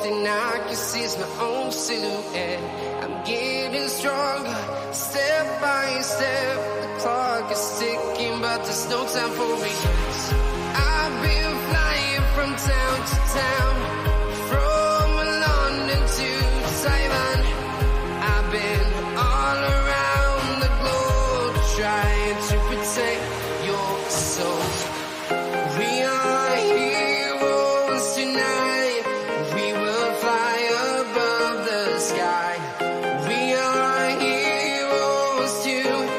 thing I can see is my own silhouette. I'm getting stronger, step by step. The clock is ticking, but there's no time for regrets. I've been flying from town to town, from London to Taiwan. I've been all around the globe trying to protect your soul. We are heroes tonight. We will fly above the sky. We are heroes tonight.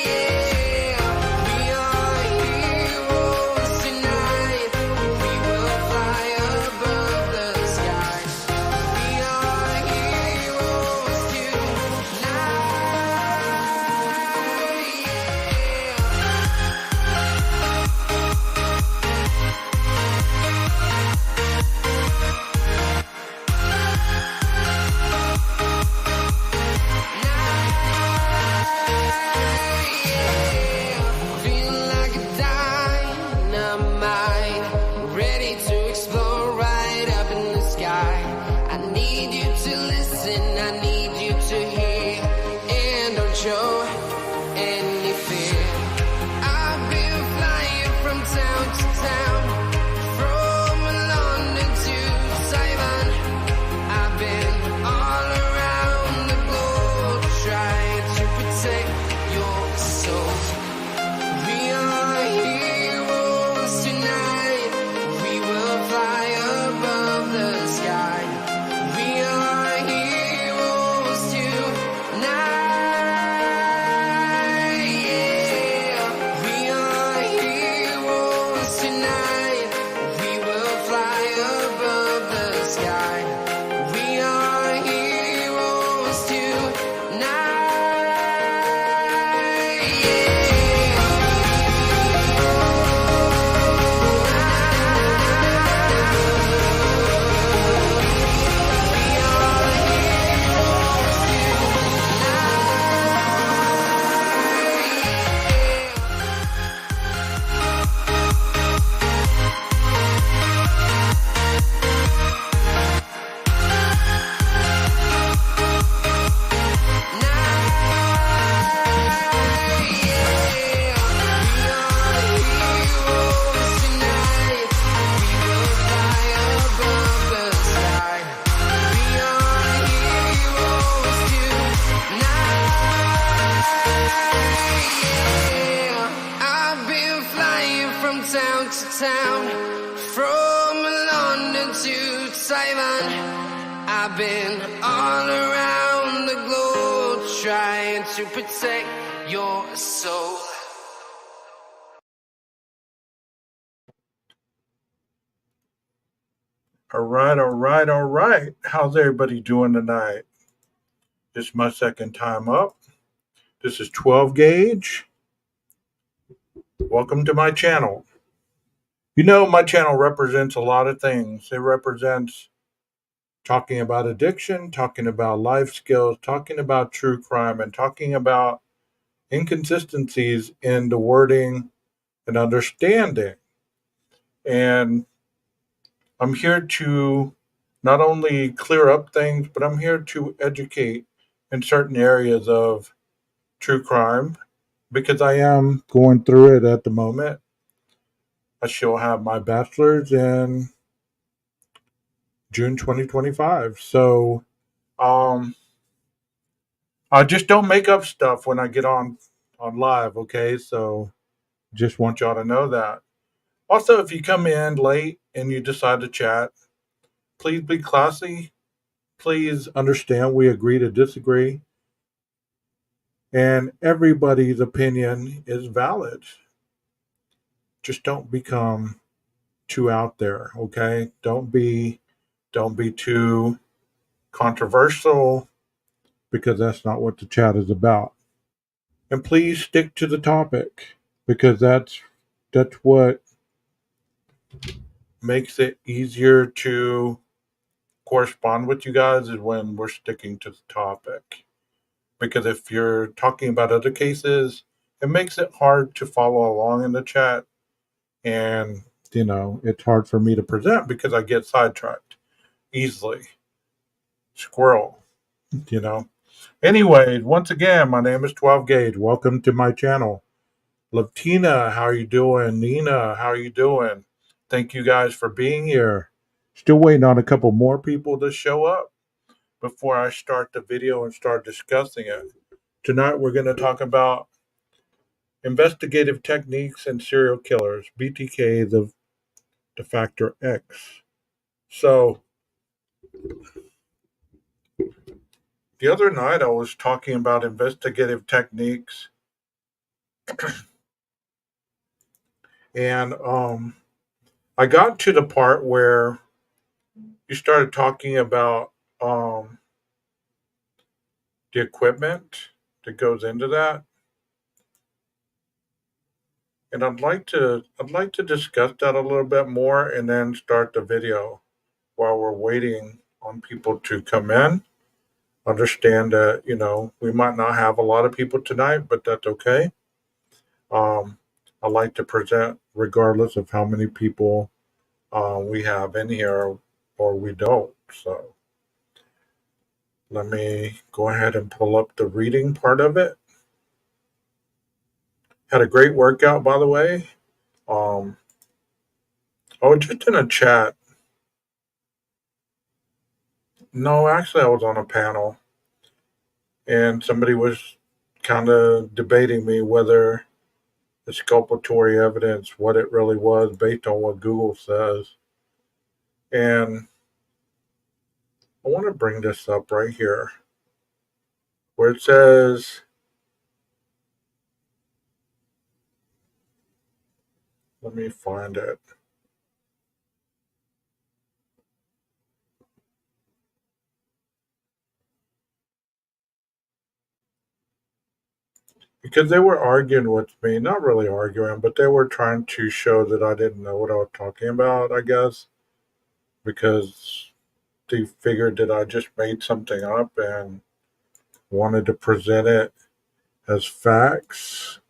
Yeah. We are heroes tonight. We will fly above the sky. We are heroes tonight. Feel like a dynamite, ready to explode right up in the sky. I need you to listen, I need you to hear, and don't show any fear. I've been flying from town to town, from London to Taiwan. I've been all around the globe trying to protect your soul. We are heroes tonight. We will fly above the sky. We are heroes tonight. Yeah. We are heroes tonight. We will fly above the sky. We are heroes I've been flying from town to town, from London to Taiwan. I've been all around the globe trying to protect your soul. All right. How's everybody doing tonight? This is my second time up. This is 12 gauge. Welcome to my channel. You know, my channel represents a lot of things. It represents talking about addiction, talking about life skills, talking about true crime, and talking about inconsistencies in the wording and understanding. And I'm here to not only clear up things, but I'm here to educate in certain areas of true crime because I am going through it at the moment. I shall have my bachelor's in June 2025. So I just don't make up stuff when I get on live, okay? So just want y'all to know that. Also, if you come in late and you decide to chat, please be classy. Please understand we agree to disagree. And everybody's opinion is valid. Just don't become too out there, okay? Don't be too controversial because that's not what the chat is about. And please stick to the topic because that's what makes it easier to correspond with you guys is when we're sticking to the topic. Because if you're talking about other cases, it makes it hard to follow along in the chat. And it's hard for me to present because I get sidetracked easily. Squirrel, you know. Anyway, once again, my name is 12 Gauge. Welcome to my channel. Latina, how are you doing? Nina, how are you doing? Thank you guys for being here. Still waiting on a couple more people to show up before I start the video and start discussing it. Tonight we're going to talk about investigative techniques and serial killers, BTK, the factor X. So the other night I was talking about investigative techniques, and I got to the part where you started talking about um, the equipment that goes into that, and I'd like to discuss that a little bit more, and then start the video while we're waiting on people to come in. Understand that we might not have a lot of people tonight, but that's okay. Um, I like to present regardless of how many people we have in here or we don't. So let me go ahead and pull up the reading part of it. Had a great workout, by the way. Um, oh, just in a chat. No, actually, I was on a panel, and somebody was kind of debating me whether the exculpatory evidence, what it really was, based on what Google says. And I want to bring this up right here, where it says, let me find it. Because they were arguing with me, not really arguing, but they were trying to show that I didn't know what I was talking about, I guess, because they figured that I just made something up and wanted to present it as facts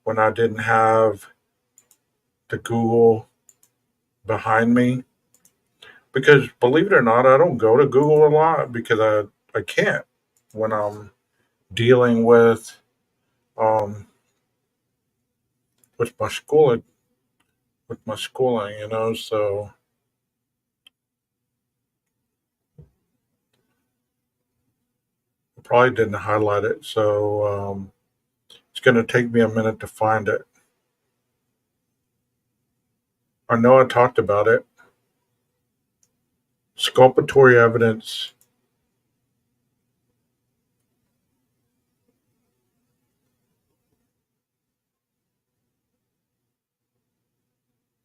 when I didn't have the Google behind me. Because believe it or not, I don't go to Google a lot because I can't when I'm dealing um, with my schooling, So I probably didn't highlight it. So it's going to take me a minute to find it. I know I talked about it. Exculpatory evidence.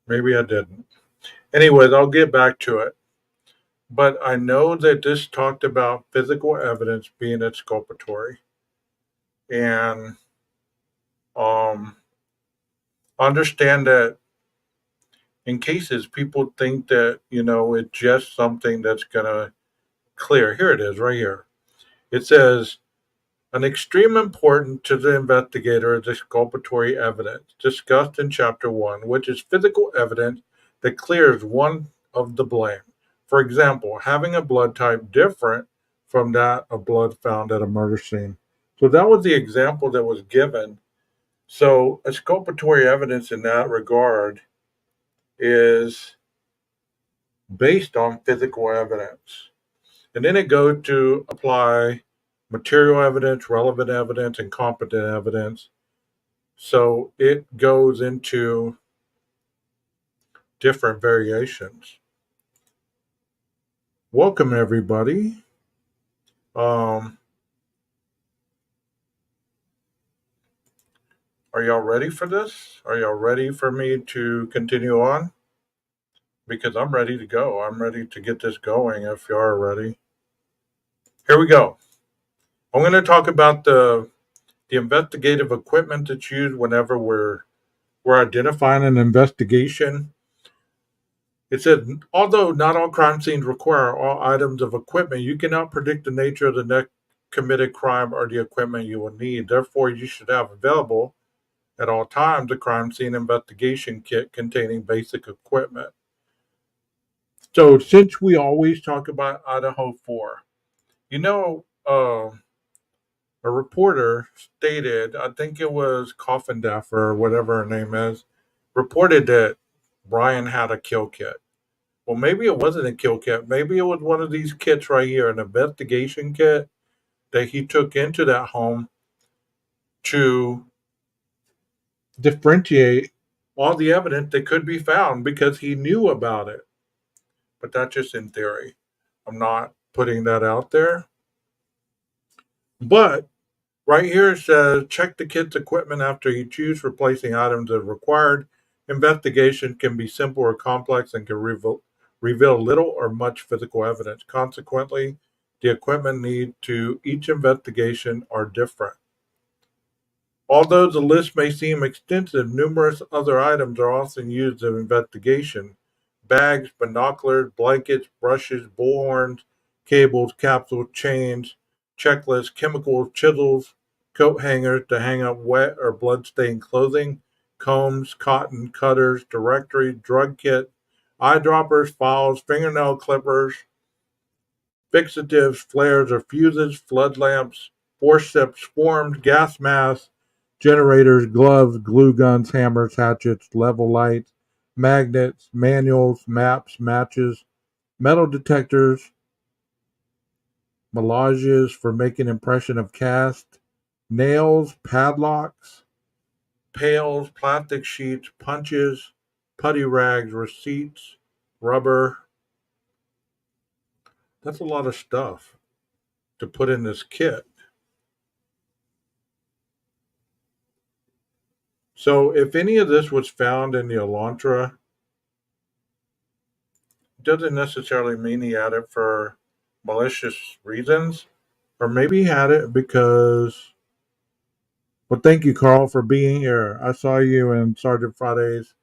Maybe I didn't. Anyways, I'll get back to it. But I know that this talked about physical evidence being exculpatory. And um, understand that in cases people think that, it's just something that's going to clear. Here it is, right here. It says, an extreme importance to the investigator is exculpatory evidence, discussed in Chapter 1, which is physical evidence that clears one of the blame. For example, having a blood type different from that of blood found at a murder scene. So that was the example that was given. So exculpatory evidence in that regard is based on physical evidence. And then it goes to apply material evidence, relevant evidence, and competent evidence. So it goes into different variations. Welcome, everybody. Are y'all ready for this? Are y'all ready for me to continue on? Because I'm ready to go. I'm ready to get this going if you are ready. Here we go. I'm going to talk about the investigative equipment that's used whenever we're identifying an investigation. It said, although not all crime scenes require all items of equipment, you cannot predict the nature of the next committed crime or the equipment you will need. Therefore, you should have available At all times, a crime scene investigation kit containing basic equipment. So, since we always talk about Idaho 4, you know, a reporter stated, I think it was Coffindaffer or whatever her name is, reported that Brian had a kill kit. Well, maybe it wasn't a kill kit. Maybe it was one of these kits right here, an investigation kit that he took into that home to differentiate all the evidence that could be found because he knew about it. But that's just in theory. I'm not putting that out there. But right here it says check the kit's equipment after you choose replacing items as required. Investigation can be simple or complex and can reveal little or much physical evidence. Consequently, the equipment need to each investigation are different. Although the list may seem extensive, numerous other items are often used in investigation. Bags, binoculars, blankets, brushes, bullhorns, cables, capsules, chains, checklists, chemicals, chisels, coat hangers to hang up wet or blood-stained clothing, combs, cotton, cutters, directory, drug kit, eyedroppers, files, fingernail clippers, fixatives, flares or fuses, flood lamps, forceps, forms, gas masks, generators, gloves, glue guns, hammers, hatchets, level lights, magnets, manuals, maps, matches, metal detectors, melanges for making impression of cast, nails, padlocks, pails, plastic sheets, punches, putty rags, receipts, rubber. That's a lot of stuff to put in this kit. So if any of this was found in the Elantra, doesn't necessarily mean he had it for malicious reasons. Or maybe he had it because, well, thank you, Carl, for being here. I saw you in Sergeant Friday's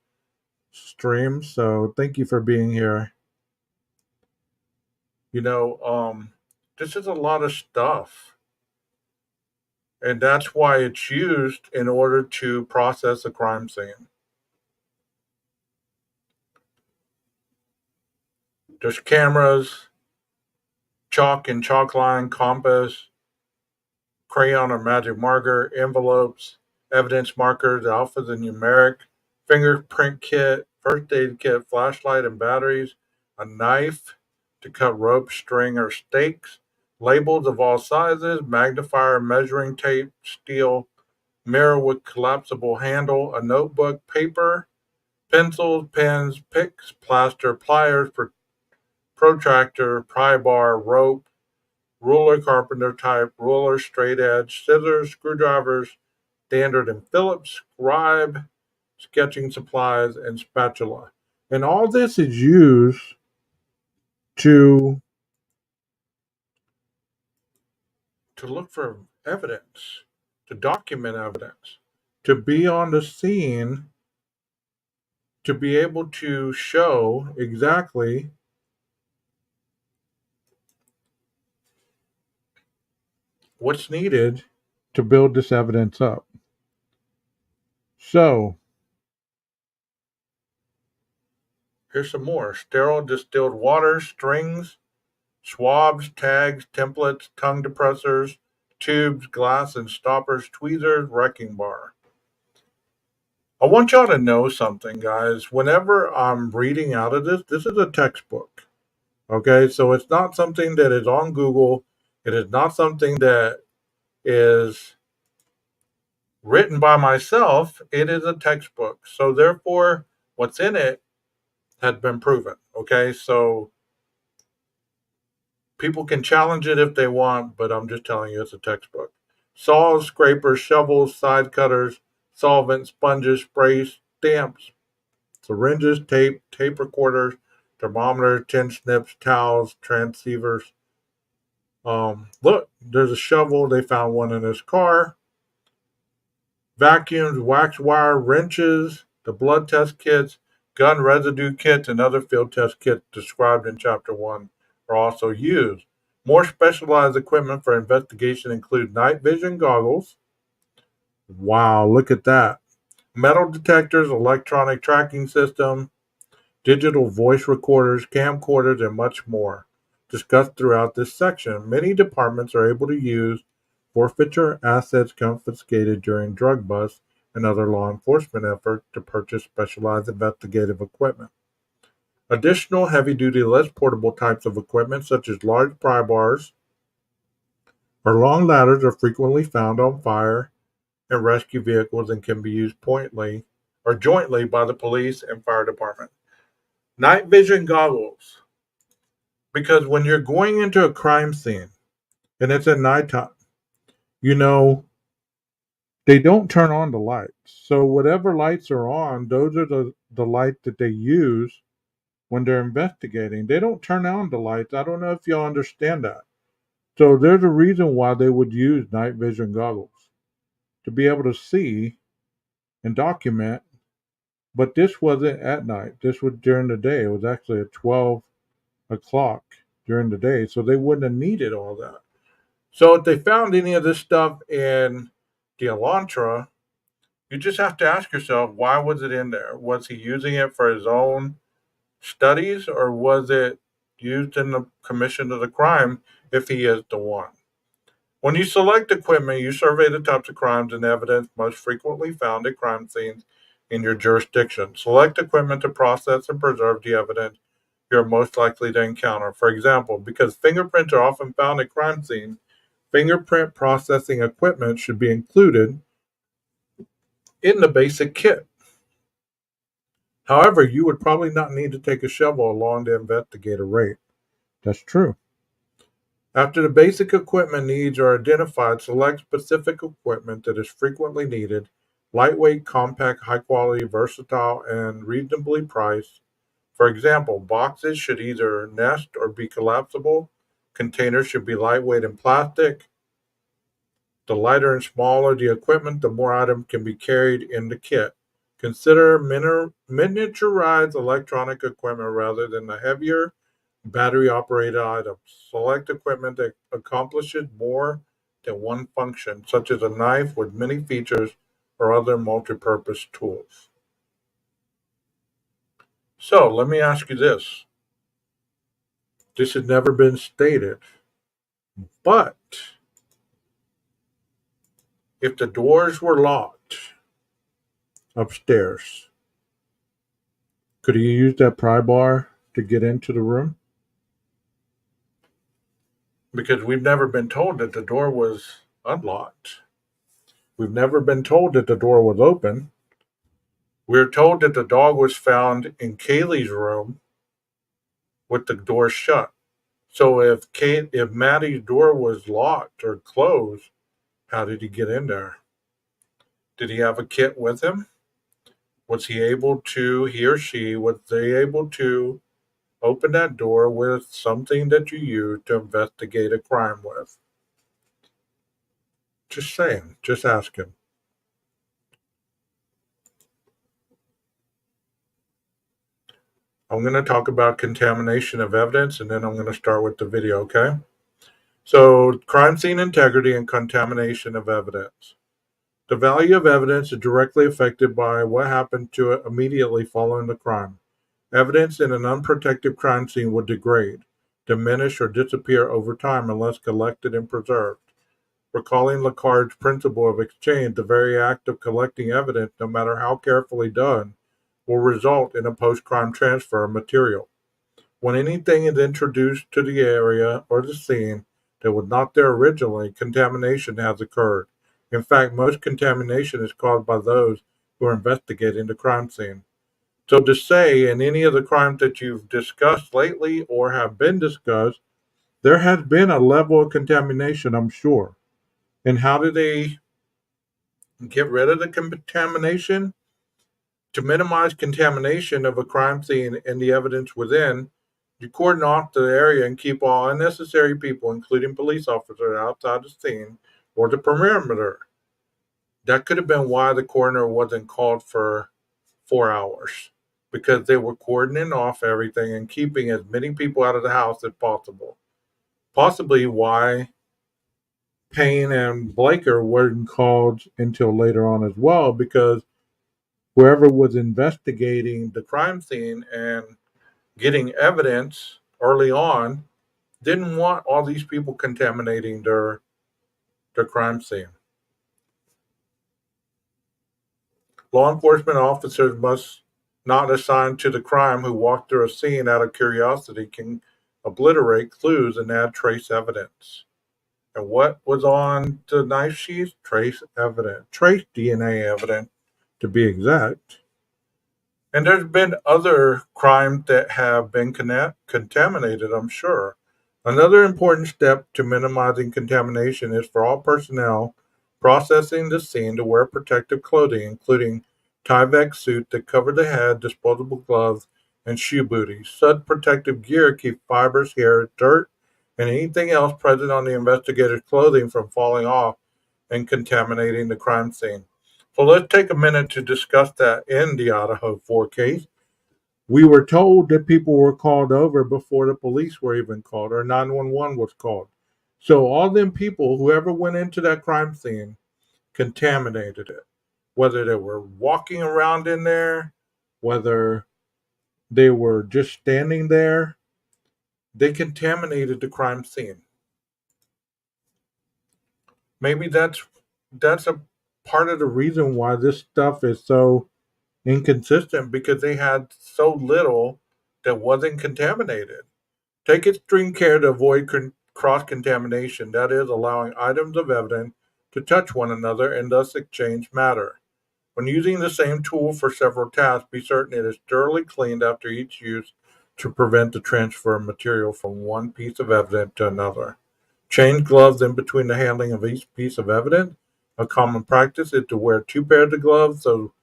stream, so thank you for being here. You know, this is a lot of stuff. And that's why it's used in order to process a crime scene. There's cameras, chalk and chalk line, compass, crayon or magic marker, envelopes, evidence markers, alpha and numeric, fingerprint kit, first aid kit, flashlight and batteries, a knife to cut rope, string, or stakes, labels of all sizes, magnifier, measuring tape, steel, mirror with collapsible handle, a notebook, paper, pencils, pens, picks, plaster, pliers, protractor, pry bar, rope, ruler, carpenter type, ruler, straight edge, scissors, screwdrivers, standard and Phillips, scribe, sketching supplies, and spatula. And all this is used to look for evidence, to document evidence, to be on the scene, to be able to show exactly what's needed to build this evidence up. So, here's some more sterile distilled water, strings, swabs, tags, templates, tongue depressors, tubes, glass and stoppers, tweezers, wrecking bar. I want y'all to know something, guys. Whenever I'm reading out of this, this is a textbook. Okay, so it's not something that is on Google. It is not something that is written by myself. It is a textbook. So therefore, what's in it has been proven. Okay, so people can challenge it if they want, but I'm just telling you it's a textbook. Saws, scrapers, shovels, side cutters, solvents, sponges, sprays, stamps, syringes, tape, tape recorders, thermometers, tin snips, towels, transceivers. Look, there's a shovel. They found one in his car. Vacuums, wax wire, wrenches, the blood test kits, gun residue kits, and other field test kits described in Chapter 1 are also used. More specialized equipment for investigation include night vision goggles. Wow, look at that. Metal detectors, electronic tracking system, digital voice recorders, camcorders, and much more. Discussed throughout this section, many departments are able to use forfeiture assets confiscated during drug busts and other law enforcement efforts to purchase specialized investigative equipment. Additional heavy duty, less portable types of equipment, such as large pry bars or long ladders, are frequently found on fire and rescue vehicles and can be used pointly or jointly by the police and fire department. Night vision goggles, because when you're going into a crime scene and it's at nighttime, you know, they don't turn on the lights. So whatever lights are on, those are the lights that they use when they're investigating. They don't turn on the lights. I don't know if y'all understand that. So there's a reason why they would use night vision goggles to be able to see and document. But this wasn't at night. This was during the day. It was actually at 12 o'clock during the day. So they wouldn't have needed all that. So if they found any of this stuff in the Elantra, you just have to ask yourself, why was it in there? Was he using it for his own studies, or was it used in the commission of the crime if he is the one? When you select equipment, you survey the types of crimes and evidence most frequently found at crime scenes in your jurisdiction. Select equipment to process and preserve the evidence you're most likely to encounter. For example, because fingerprints are often found at crime scenes, fingerprint processing equipment should be included in the basic kit. However, you would probably not need to take a shovel along to investigate a rape. That's true. After the basic equipment needs are identified, select specific equipment that is frequently needed, lightweight, compact, high quality, versatile, and reasonably priced. For example, boxes should either nest or be collapsible. Containers should be lightweight and plastic. The lighter and smaller the equipment, the more items can be carried in the kit. Consider miniaturized electronic equipment rather than the heavier battery operated items. Select equipment that accomplishes more than one function, such as a knife with many features or other multi purpose tools. So, let me ask you this. This has never been stated, but if the doors were locked upstairs, could you use that pry bar to get into the room? Because we've never been told that the door was unlocked. We've never been told that the door was open. We're told that the dog was found in Kaylee's room with the door shut. So if Maddie's door was locked or closed, how did he get in there? Did he have a kit with him? Was he or she, was they able to open that door with something that you use to investigate a crime with? Just saying, just asking. I'm going to talk about contamination of evidence and then I'm going to start with the video, okay? So, crime scene integrity and contamination of evidence. The value of evidence is directly affected by what happened to it immediately following the crime. Evidence in an unprotected crime scene would degrade, diminish, or disappear over time unless collected and preserved. Recalling Lacard's principle of exchange, the very act of collecting evidence, no matter how carefully done, will result in a post crime transfer of material. When anything is introduced to the area or the scene that was not there originally, contamination has occurred. In fact, most contamination is caused by those who are investigating the crime scene. So, to say in any of the crimes that you've discussed lately or have been discussed, there has been a level of contamination, I'm sure. And how do they get rid of the contamination? To minimize contamination of a crime scene and the evidence within, you cordon off the area and keep all unnecessary people, including police officers, outside the scene or the perimeter. That could have been why the coroner wasn't called for 4 hours, because they were cordoning off everything and keeping as many people out of the house as possible. Possibly why Payne and Blaker weren't called until later on as well, because whoever was investigating the crime scene and getting evidence early on didn't want all these people contaminating their crime scene. Law enforcement officers must not assign to the crime who walked through a scene out of curiosity can obliterate clues and add trace evidence. And what was on the knife sheath? Trace evidence, trace DNA evidence to be exact. And there's been other crimes that have been contaminated, I'm sure. Another important step to minimizing contamination is for all personnel processing the scene to wear protective clothing, including Tyvek suit that cover the head, disposable gloves, and shoe booties. Such protective gear keep fibers, hair, dirt, and anything else present on the investigator's clothing from falling off and contaminating the crime scene. So let's take a minute to discuss that in the Idaho 4 case. We were told that people were called over before the police were even called or 911 was called. So all them people, whoever went into that crime scene, contaminated it. Whether they were walking around in there, whether they were just standing there, they contaminated the crime scene. Maybe that's a part of the reason why this stuff is so inconsistent because they had so little that wasn't contaminated. Take extreme care to avoid cross contamination, that is, allowing items of evidence to touch one another and thus exchange matter. When using the same tool for several tasks, be certain it is thoroughly cleaned after each use to prevent the transfer of material from one piece of evidence to another. Change gloves in between the handling of each piece of evidence. A common practice is to wear two pairs of gloves so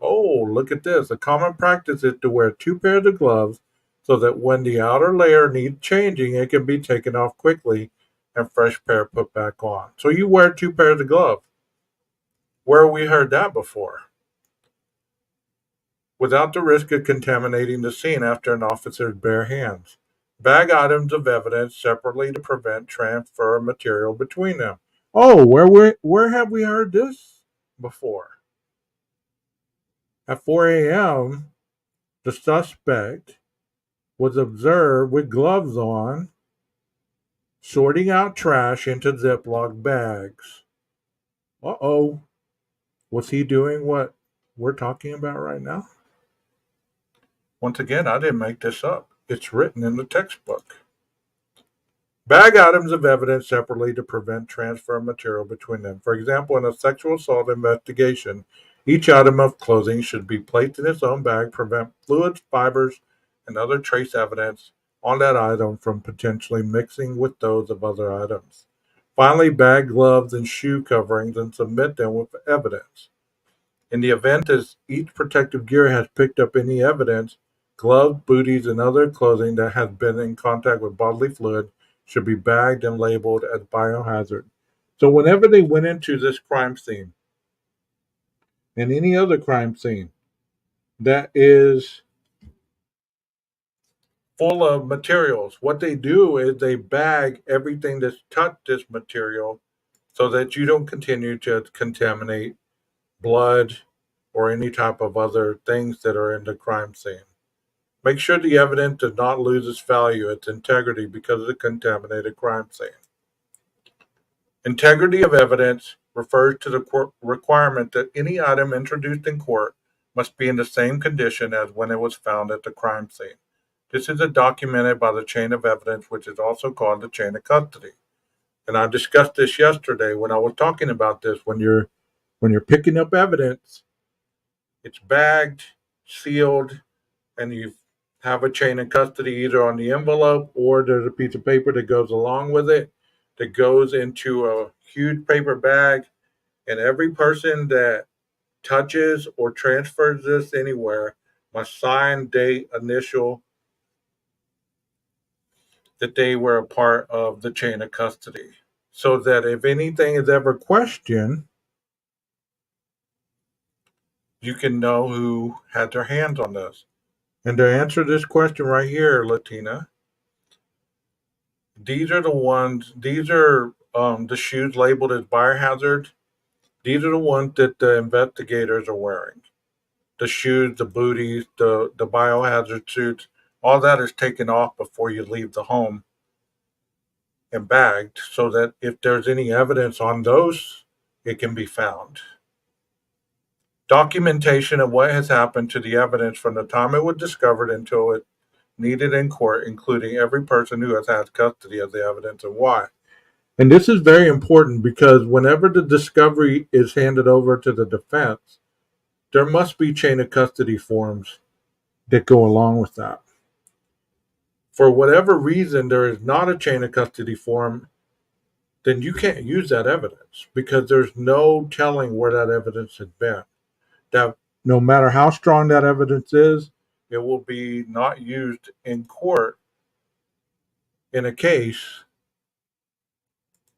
Oh, look at this. A common practice is to wear two pairs of gloves so that when the outer layer needs changing, it can be taken off quickly and fresh pair put back on. So you wear two pairs of gloves. Where have we heard that before? Without the risk of contaminating the scene after an officer's bare hands. Bag items of evidence separately to prevent transfer of material between them. Oh, where have we heard this before? At 4 a.m., the suspect was observed with gloves on, sorting out trash into Ziploc bags. Uh oh. Was he doing what we're talking about right now? Once again, I didn't make this up. It's written in the textbook. Bag items of evidence separately to prevent transfer of material between them. For example, in a sexual assault investigation, each item of clothing should be placed in its own bag, prevent fluids, fibers, and other trace evidence on that item from potentially mixing with those of other items. Finally, bag gloves and shoe coverings and submit them with evidence. In the event that each protective gear has picked up any evidence, gloves, booties, and other clothing that has been in contact with bodily fluid should be bagged and labeled as biohazard. So whenever they went into this crime scene and any other crime scene that is full of materials, what they do is they bag everything that's touched this material so that you don't continue to contaminate blood or any type of other things that are in the crime scene. Make sure the evidence does not lose its value, its integrity, because of the contaminated crime scene. Integrity of evidence refers to the requirement that any item introduced in court must be in the same condition as when it was found at the crime scene. This is documented by the chain of evidence, which is also called the chain of custody. And I discussed this yesterday when I was talking about this. When you're picking up evidence, it's bagged, sealed, and you have a chain of custody either on the envelope or there's a piece of paper that goes along with it that goes into a huge paper bag. And every person that touches or transfers this anywhere must sign, date, initial that they were a part of the chain of custody. So that if anything is ever questioned, you can know who had their hands on this. And to answer this question right here, Latina, these are the shoes labeled as biohazard. These are the ones that the investigators are wearing. the shoes, the booties, the biohazard suits, all that is taken off before you leave the home and bagged so that if there's any evidence on those, it can be found. Documentation of what has happened to the evidence from the time it was discovered until it needed in court, including every person who has had custody of the evidence and why. And this is very important because whenever the discovery is handed over to the defense, there must be chain of custody forms that go along with that. For whatever reason, there is not a chain of custody form, then you can't use that evidence because there's no telling where that evidence has been. That no matter how strong that evidence is, it will be not used in court in a case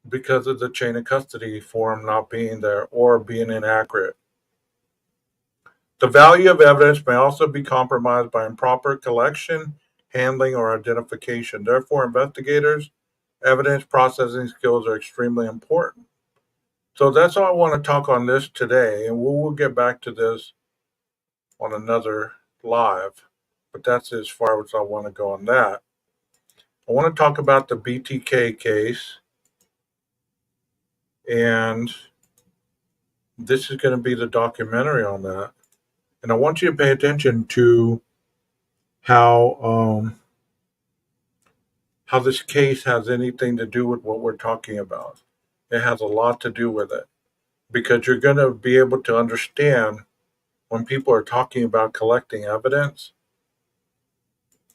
because of the chain of custody form not being there or being inaccurate. The value of evidence may also be compromised by improper collection, handling, or identification. Therefore, investigators' evidence processing skills are extremely important. So that's all I want to talk on this today, and we'll get back to this on another live, but that's as far as I want to go on that. I want to talk about the BTK case, and this is going to be the documentary on that. And I want you to pay attention to how this case has anything to do with what we're talking about. It has a lot to do with it because you're going to be able to understand when people are talking about collecting evidence,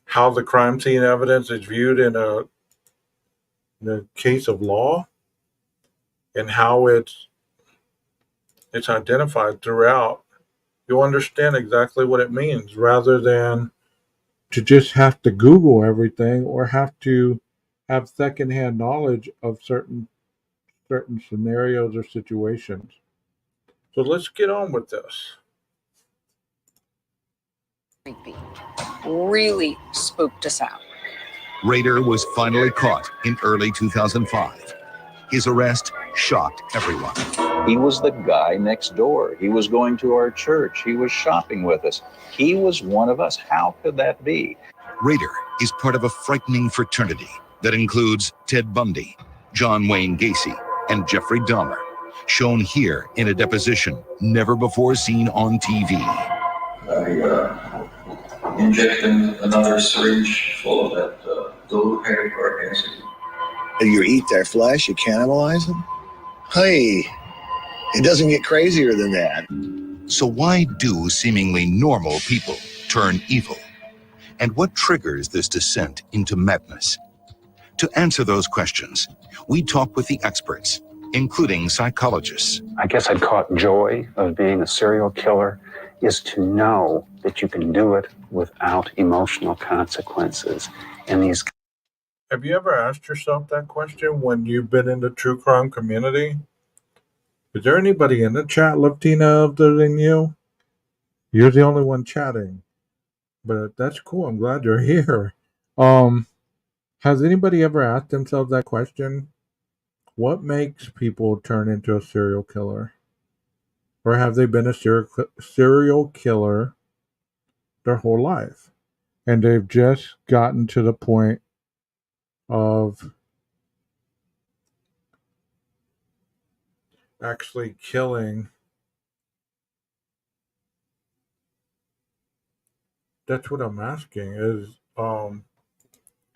how the crime scene evidence is viewed in a case of law, and how it's identified throughout. You'll understand exactly what it means rather than to just have to Google everything or have to have secondhand knowledge of certain scenarios or situations. So let's get on with this. Creepy. Really spooked us out. Rader was finally caught in early 2005. His arrest shocked everyone. He was the guy next door. He was going to our church. He was shopping with us. He was one of us. How could that be? Rader is part of a frightening fraternity that includes Ted Bundy, John Wayne Gacy, and Jeffrey Dahmer, shown here in a deposition never before seen on TV. I inject another syringe full of that blue hydrochloric acid. You eat their flesh, you cannibalize them? Hey, it doesn't get crazier than that. So why do seemingly normal people turn evil? And what triggers this descent into madness? To answer those questions, we talk with the experts, including psychologists. I guess I'd call it joy of being a serial killer is to know that you can do it without emotional consequences. And these. Have you ever asked yourself that question when you've been in the true crime community? Is there anybody in the chat, Latina, other than you? You're the only one chatting. But that's cool. I'm glad you're here. Has anybody ever asked themselves that question? What makes people turn into a serial killer? Or have they been a serial killer their whole life? And they've just gotten to the point of actually killing. That's what I'm asking is,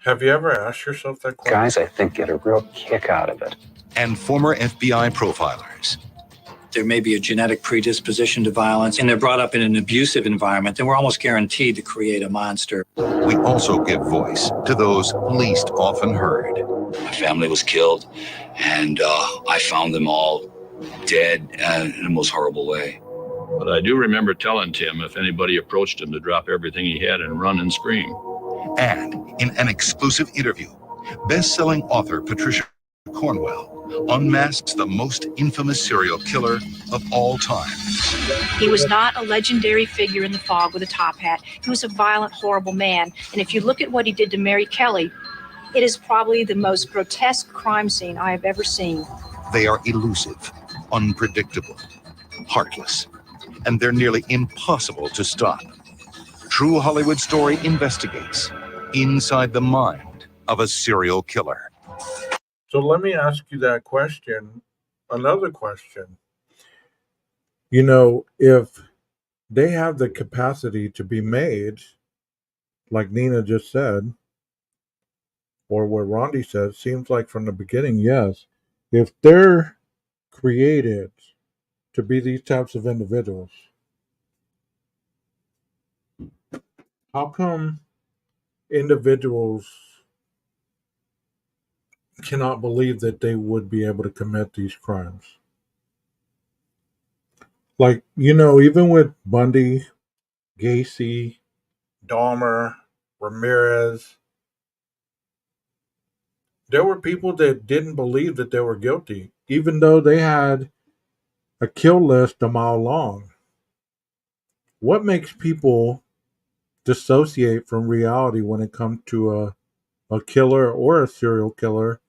have you ever asked yourself that question? Guys, I think, get a real kick out of it. And former FBI profilers. There may be a genetic predisposition to violence, and they're brought up in an abusive environment, then we're almost guaranteed to create a monster. We also give voice to those least often heard. My family was killed, and I found them all dead in the most horrible way. But I do remember telling Tim if anybody approached him to drop everything he had and run and scream. And in an exclusive interview, best-selling author Patricia Cornwell unmasks the most infamous serial killer of all time. He was not a legendary figure in the fog with a top hat. He was a violent, horrible man. And if you look at what he did to Mary Kelly, it is probably the most grotesque crime scene I have ever seen. They are elusive, unpredictable, heartless. and they're nearly impossible to stop. True Hollywood Story investigates inside the mind of a serial killer. So let me ask you that question. Another question. You know, if they have the capacity to be made, like Nina just said, or what Rondi said, seems like from the beginning, yes. If they're created to be these types of individuals, how come individuals cannot believe that they would be able to commit these crimes? Like, you know, even with Bundy, Gacy, Dahmer, Ramirez, there were people that didn't believe that they were guilty, even though they had a kill list a mile long. What makes people dissociate from reality when it comes to a killer or a serial killer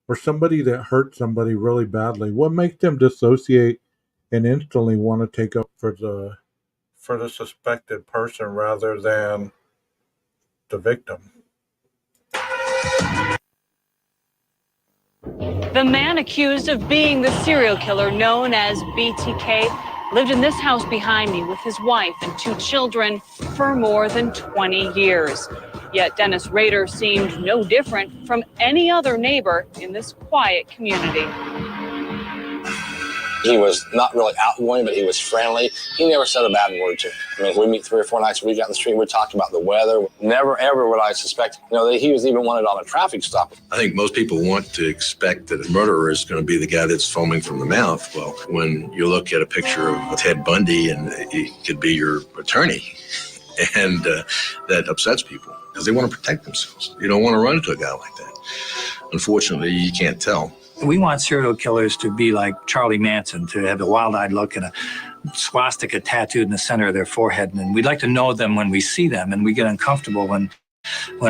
or somebody that hurt somebody really badly? What makes them dissociate and instantly want to take up for the suspected person rather than the victim? The man accused of being the serial killer known as BTK lived in this house behind me with his wife and 2 children for more than 20 years. Yet Dennis Rader seemed no different from any other neighbor in this quiet community. He was not really outgoing, but he was friendly. He never said a bad word to me. I mean, we meet 3 or 4 nights a week out in the street. We talked about the weather. Never, ever would I suspect, that he was even wanted on a traffic stop. I think most people want to expect that a murderer is going to be the guy that's foaming from the mouth. Well, when you look at a picture of Ted Bundy and he could be your attorney, and that upsets people because they want to protect themselves. You don't want to run into a guy like that. Unfortunately, you can't tell. We want serial killers to be like Charlie Manson, to have a wild-eyed look and a swastika tattooed in the center of their forehead. And we'd like to know them when we see them, and we get uncomfortable when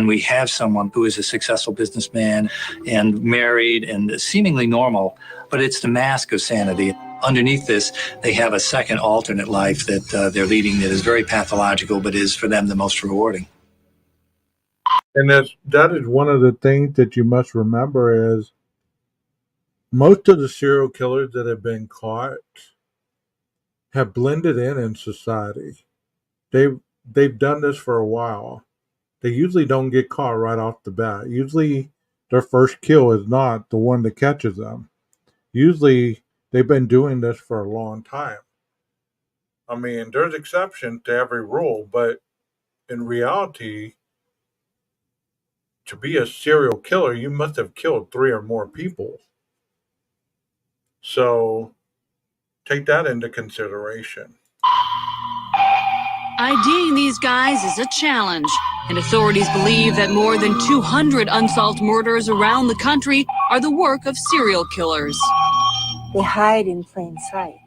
we have someone who is a successful businessman and married and seemingly normal, but it's the mask of sanity. Underneath this, they have a second alternate life that they're leading that is very pathological, but is for them the most rewarding. And that is one of the things that you must remember is most of the serial killers that have been caught have blended in society. They've done this for a while. They usually don't get caught right off the bat. Usually their first kill is not the one that catches them. Usually they've been doing this for a long time. I mean, there's exceptions to every rule, but in reality, to be a serial killer, you must have killed 3 or more people. So take that into consideration. IDing these guys is a challenge, and authorities believe that more than 200 unsolved murders around the country are the work of serial killers. They hide in plain sight.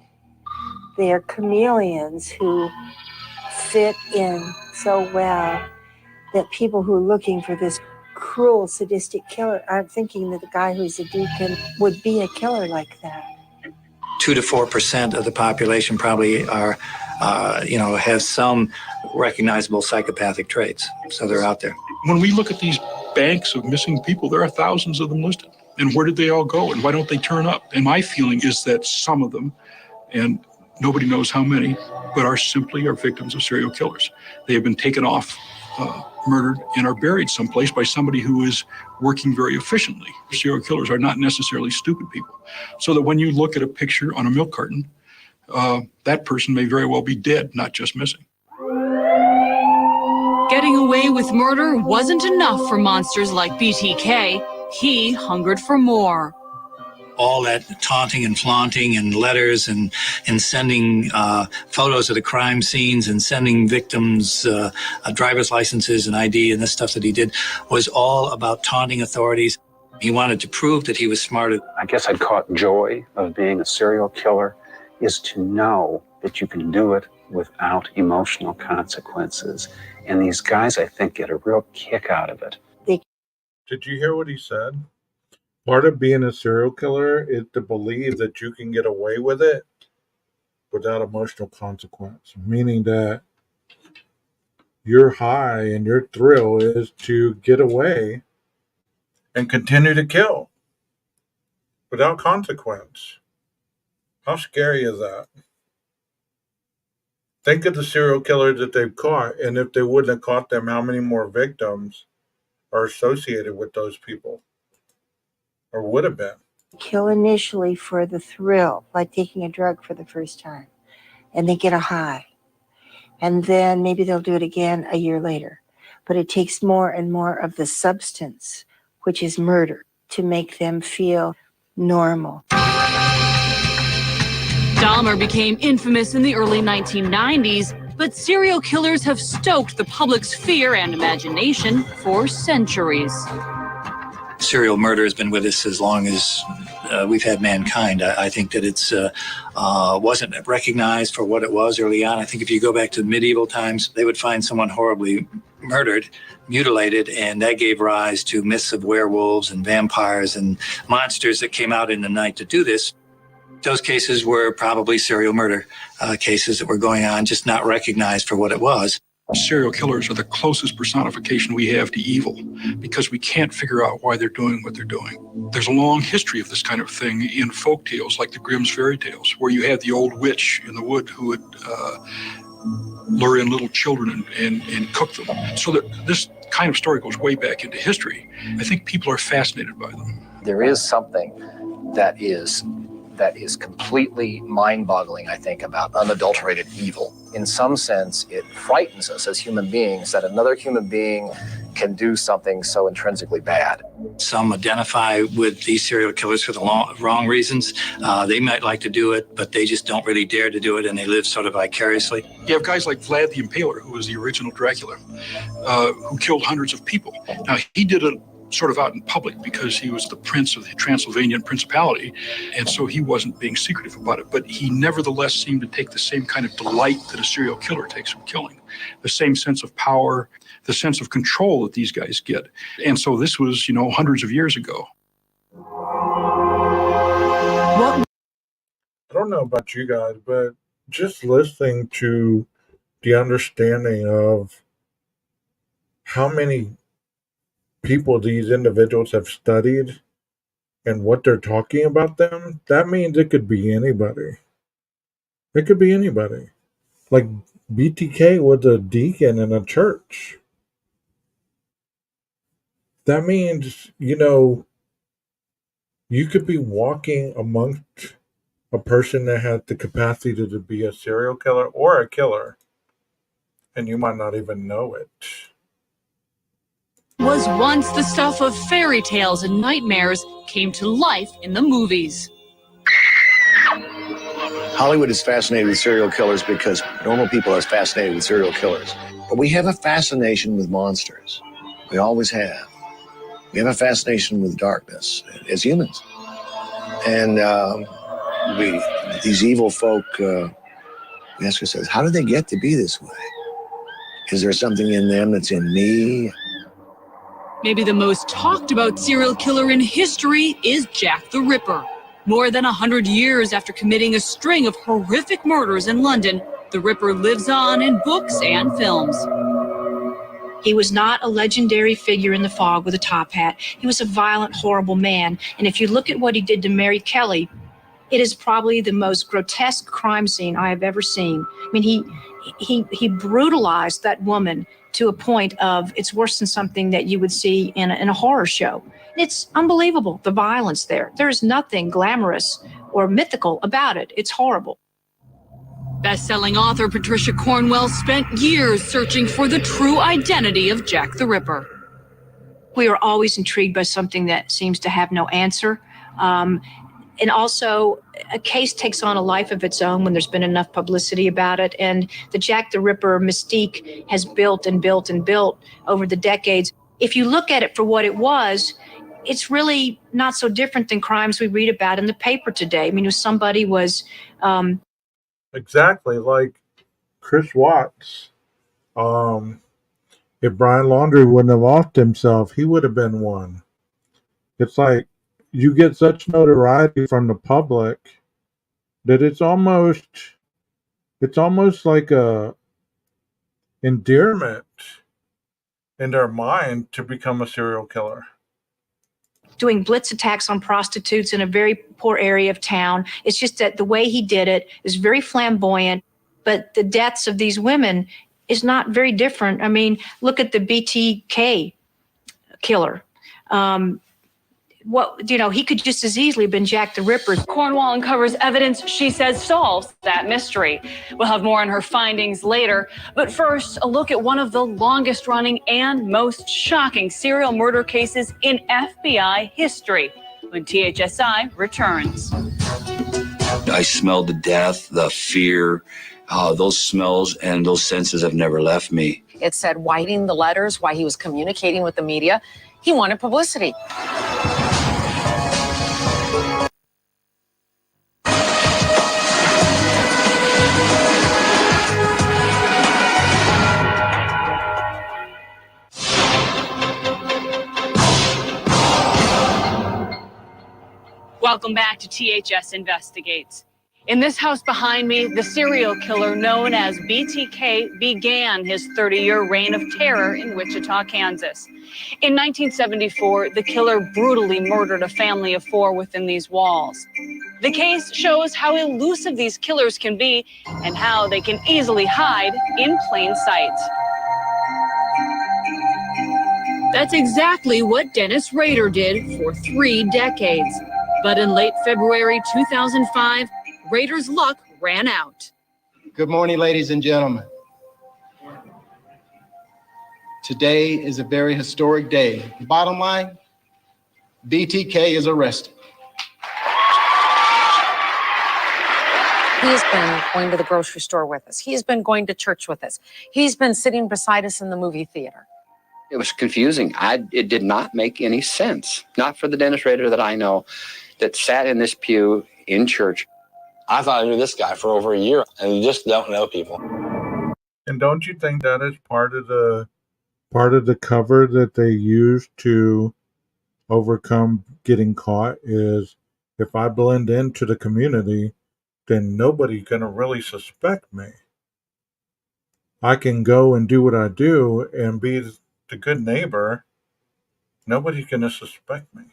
They are chameleons who fit in so well that people who are looking for this cruel, sadistic killer aren't thinking that the guy who's a deacon would be a killer like that. 2 to 4% of the population probably are, have some recognizable psychopathic traits. So they're out there. When we look at these banks of missing people, there are thousands of them listed. And where did they all go? And why don't they turn up? And my feeling is that some of them, and nobody knows how many, but are victims of serial killers. They have been taken off, murdered, and are buried someplace by somebody who is working very efficiently. Serial killers are not necessarily stupid people. So that when you look at a picture on a milk carton, that person may very well be dead, not just missing. Getting away with murder wasn't enough for monsters like BTK. He hungered for more. All that taunting and flaunting and letters and sending photos of the crime scenes and sending victims driver's licenses and ID and this stuff that he did was all about taunting authorities. He wanted to prove that he was smarter. I guess I'd call it joy of being a serial killer is to know that you can do it without emotional consequences. And these guys, I think, get a real kick out of it. Did you hear what he said? Part of being a serial killer is to believe that you can get away with it without emotional consequence, meaning that your high and your thrill is to get away and continue to kill without consequence. How scary is that? Think of the serial killers that they've caught, and if they wouldn't have caught them, how many more victims are associated with those people or would have been? Kill initially for the thrill, like taking a drug for the first time, and they get a high. And then maybe they'll do it again a year later. But it takes more and more of the substance, which is murder, to make them feel normal. Dahmer became infamous in the early 1990s, but serial killers have stoked the public's fear and imagination for centuries. Serial murder has been with us as long as we've had mankind. I think that it's wasn't recognized for what it was early on. I think if you go back to medieval times, they would find someone horribly murdered, mutilated, and that gave rise to myths of werewolves and vampires and monsters that came out in the night to do this. Those cases were probably serial murder cases that were going on, just not recognized for what it was. Serial killers are the closest personification we have to evil because we can't figure out why they're doing what they're doing. There's a long history of this kind of thing in folk tales like the Grimm's fairy tales, where you had the old witch in the wood who would lure in little children and cook them. So that this kind of story goes way back into history. I think people are fascinated by them. There is something that is completely mind-boggling, I think, about unadulterated evil. In some sense, it frightens us as human beings that another human being can do something so intrinsically bad. Some identify with these serial killers for the wrong reasons. They might like to do it, but they just don't really dare to do it, and they live sort of vicariously. You have guys like Vlad the Impaler, who was the original Dracula, who killed hundreds of people. Now, he did it sort of out in public because he was the prince of the Transylvanian Principality, and so he wasn't being secretive about it. But he nevertheless seemed to take the same kind of delight that a serial killer takes from killing, the same sense of power, the sense of control that these guys get. And so this was, hundreds of years ago. I don't know about you guys, but just listening to the understanding of how many people these individuals have studied and what they're talking about them, that means it could be anybody. It could be anybody. Like BTK was a deacon in a church. That means, you could be walking amongst a person that has the capacity to be a serial killer or a killer, and you might not even know it. Was once the stuff of fairy tales and nightmares came to life in the movies. Hollywood is fascinated with serial killers because normal people are fascinated with serial killers. But we have a fascination with monsters. We always have. We have a fascination with darkness as humans. And these evil folk, we ask ourselves, how did they get to be this way? Is there something in them that's in me? Maybe the most talked about serial killer in history is Jack the Ripper. More than 100 years after committing a string of horrific murders in London, the Ripper lives on in books and films. He was not a legendary figure in the fog with a top hat. He was a violent, horrible man. And if you look at what he did to Mary Kelly, it is probably the most grotesque crime scene I have ever seen. I mean, he brutalized that woman to a point of it's worse than something that you would see in a horror show. It's unbelievable, the violence there. There's nothing glamorous or mythical about it. It's horrible. Best-selling author Patricia Cornwell spent years searching for the true identity of Jack the Ripper. We are always intrigued by something that seems to have no answer. And also, a case takes on a life of its own when there's been enough publicity about it. And the Jack the Ripper mystique has built and built and built over the decades. If you look at it for what it was, it's really not so different than crimes we read about in the paper today. I mean, if somebody was... Exactly, like Chris Watts. If Brian Laundrie wouldn't have offed himself, he would have been one. It's like you get such notoriety from the public that it's almost It's almost like a endearment in their mind to become a serial killer. Doing blitz attacks on prostitutes in a very poor area of town. It's just that the way he did it is very flamboyant, but the deaths of these women is not very different. I mean, look at the BTK killer. He could just as easily have been Jack the Ripper. Cornwall uncovers evidence she says solves that mystery. We'll have more on her findings later. But first, a look at one of the longest running and most shocking serial murder cases in FBI history when THSI returns. I smelled the death, the fear, those smells and those senses have never left me. It said writing the letters while he was communicating with the media. He wanted publicity. Welcome back to THS Investigates. In this house behind me, the serial killer known as BTK began his 30-year reign of terror in Wichita, Kansas. In 1974, the killer brutally murdered a family of 4 within these walls. The case shows how elusive these killers can be and how they can easily hide in plain sight. That's exactly what Dennis Rader did for 3 decades. But in late February 2005, Rader's luck ran out. Good morning, ladies and gentlemen. Today is a very historic day. Bottom line, BTK is arrested. He's been going to the grocery store with us. He's been going to church with us. He's been sitting beside us in the movie theater. It was confusing. It did not make any sense. Not for the Dennis Rader that I know that sat in this pew in church. I thought I knew this guy for over a year, and you just don't know people. And don't you think that is part of the cover that they use to overcome getting caught? Is if I blend into the community, then nobody's going to really suspect me. I can go and do what I do and be the good neighbor. Nobody's going to suspect me.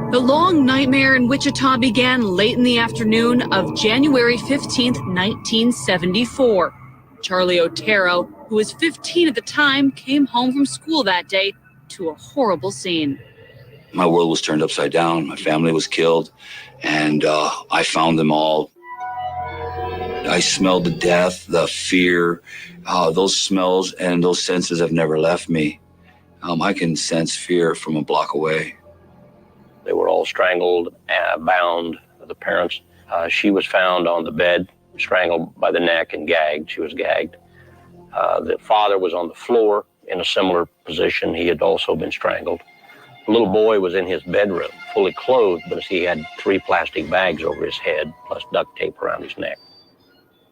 The long nightmare in Wichita began late in the afternoon of January 15th, 1974. Charlie Otero, who was 15 at the time, came home from school that day to a horrible scene. My world was turned upside down. My family was killed, and I found them all. I smelled the death, the fear, those smells and those senses have never left me. I can sense fear from a block away. They were all strangled, bound, the parents. She was found on the bed, strangled by the neck and gagged. She was gagged. The father was on the floor in a similar position. He had also been strangled. The little boy was in his bedroom, fully clothed, but he had 3 plastic bags over his head, plus duct tape around his neck.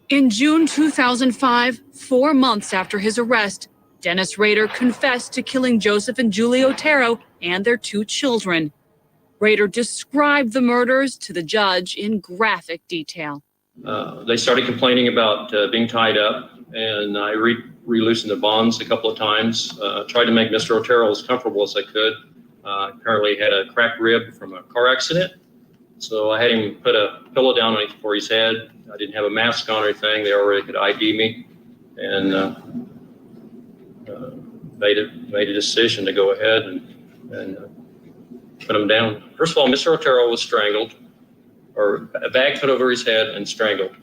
In June 2005, 4 months after his arrest, Dennis Rader confessed to killing Joseph and Julie Otero and their 2 children. Rader described the murders to the judge in graphic detail. They started complaining about being tied up, and I re-loosened the bonds a couple of times, tried to make Mr. Otero as comfortable as I could. Apparently had a cracked rib from a car accident, so I had him put a pillow down for his head. I didn't have a mask on or anything. They already could ID me, and made a decision to go ahead and put him down. First of all, Mr. Otero was strangled, or a bag put over his head and strangled.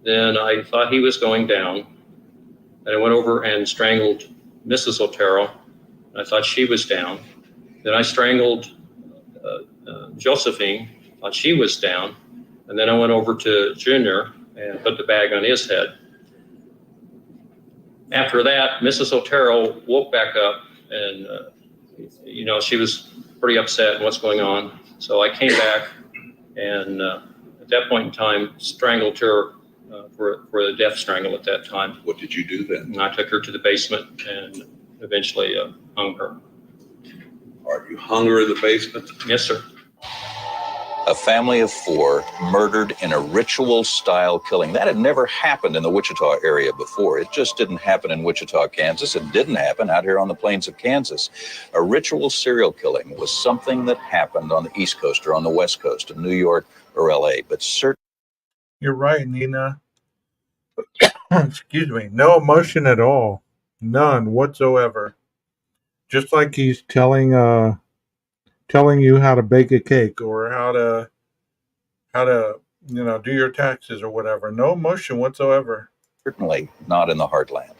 Then I thought he was going down, and I went over and strangled Mrs. Otero. I thought she was down. Then I strangled Josephine, thought she was down. And then I went over to Junior and put the bag on his head. After that, Mrs. Otero woke back up, and she was pretty upset what's going on. So I came back and at that point in time strangled her for the death strangle at that time. What did you do then? And I took her to the basement and eventually hung her. Are you hung her in the basement? Yes, sir. A family of 4 murdered in a ritual-style killing. That had never happened in the Wichita area before. It just didn't happen in Wichita, Kansas. It didn't happen out here on the plains of Kansas. A ritual serial killing was something that happened on the East Coast or on the West Coast of New York or L.A., but certainly... You're right, Nina. Excuse me. No emotion at all. None whatsoever. Just like he's telling you how to bake a cake or how to do your taxes or whatever. No emotion whatsoever. Certainly not in the heartland.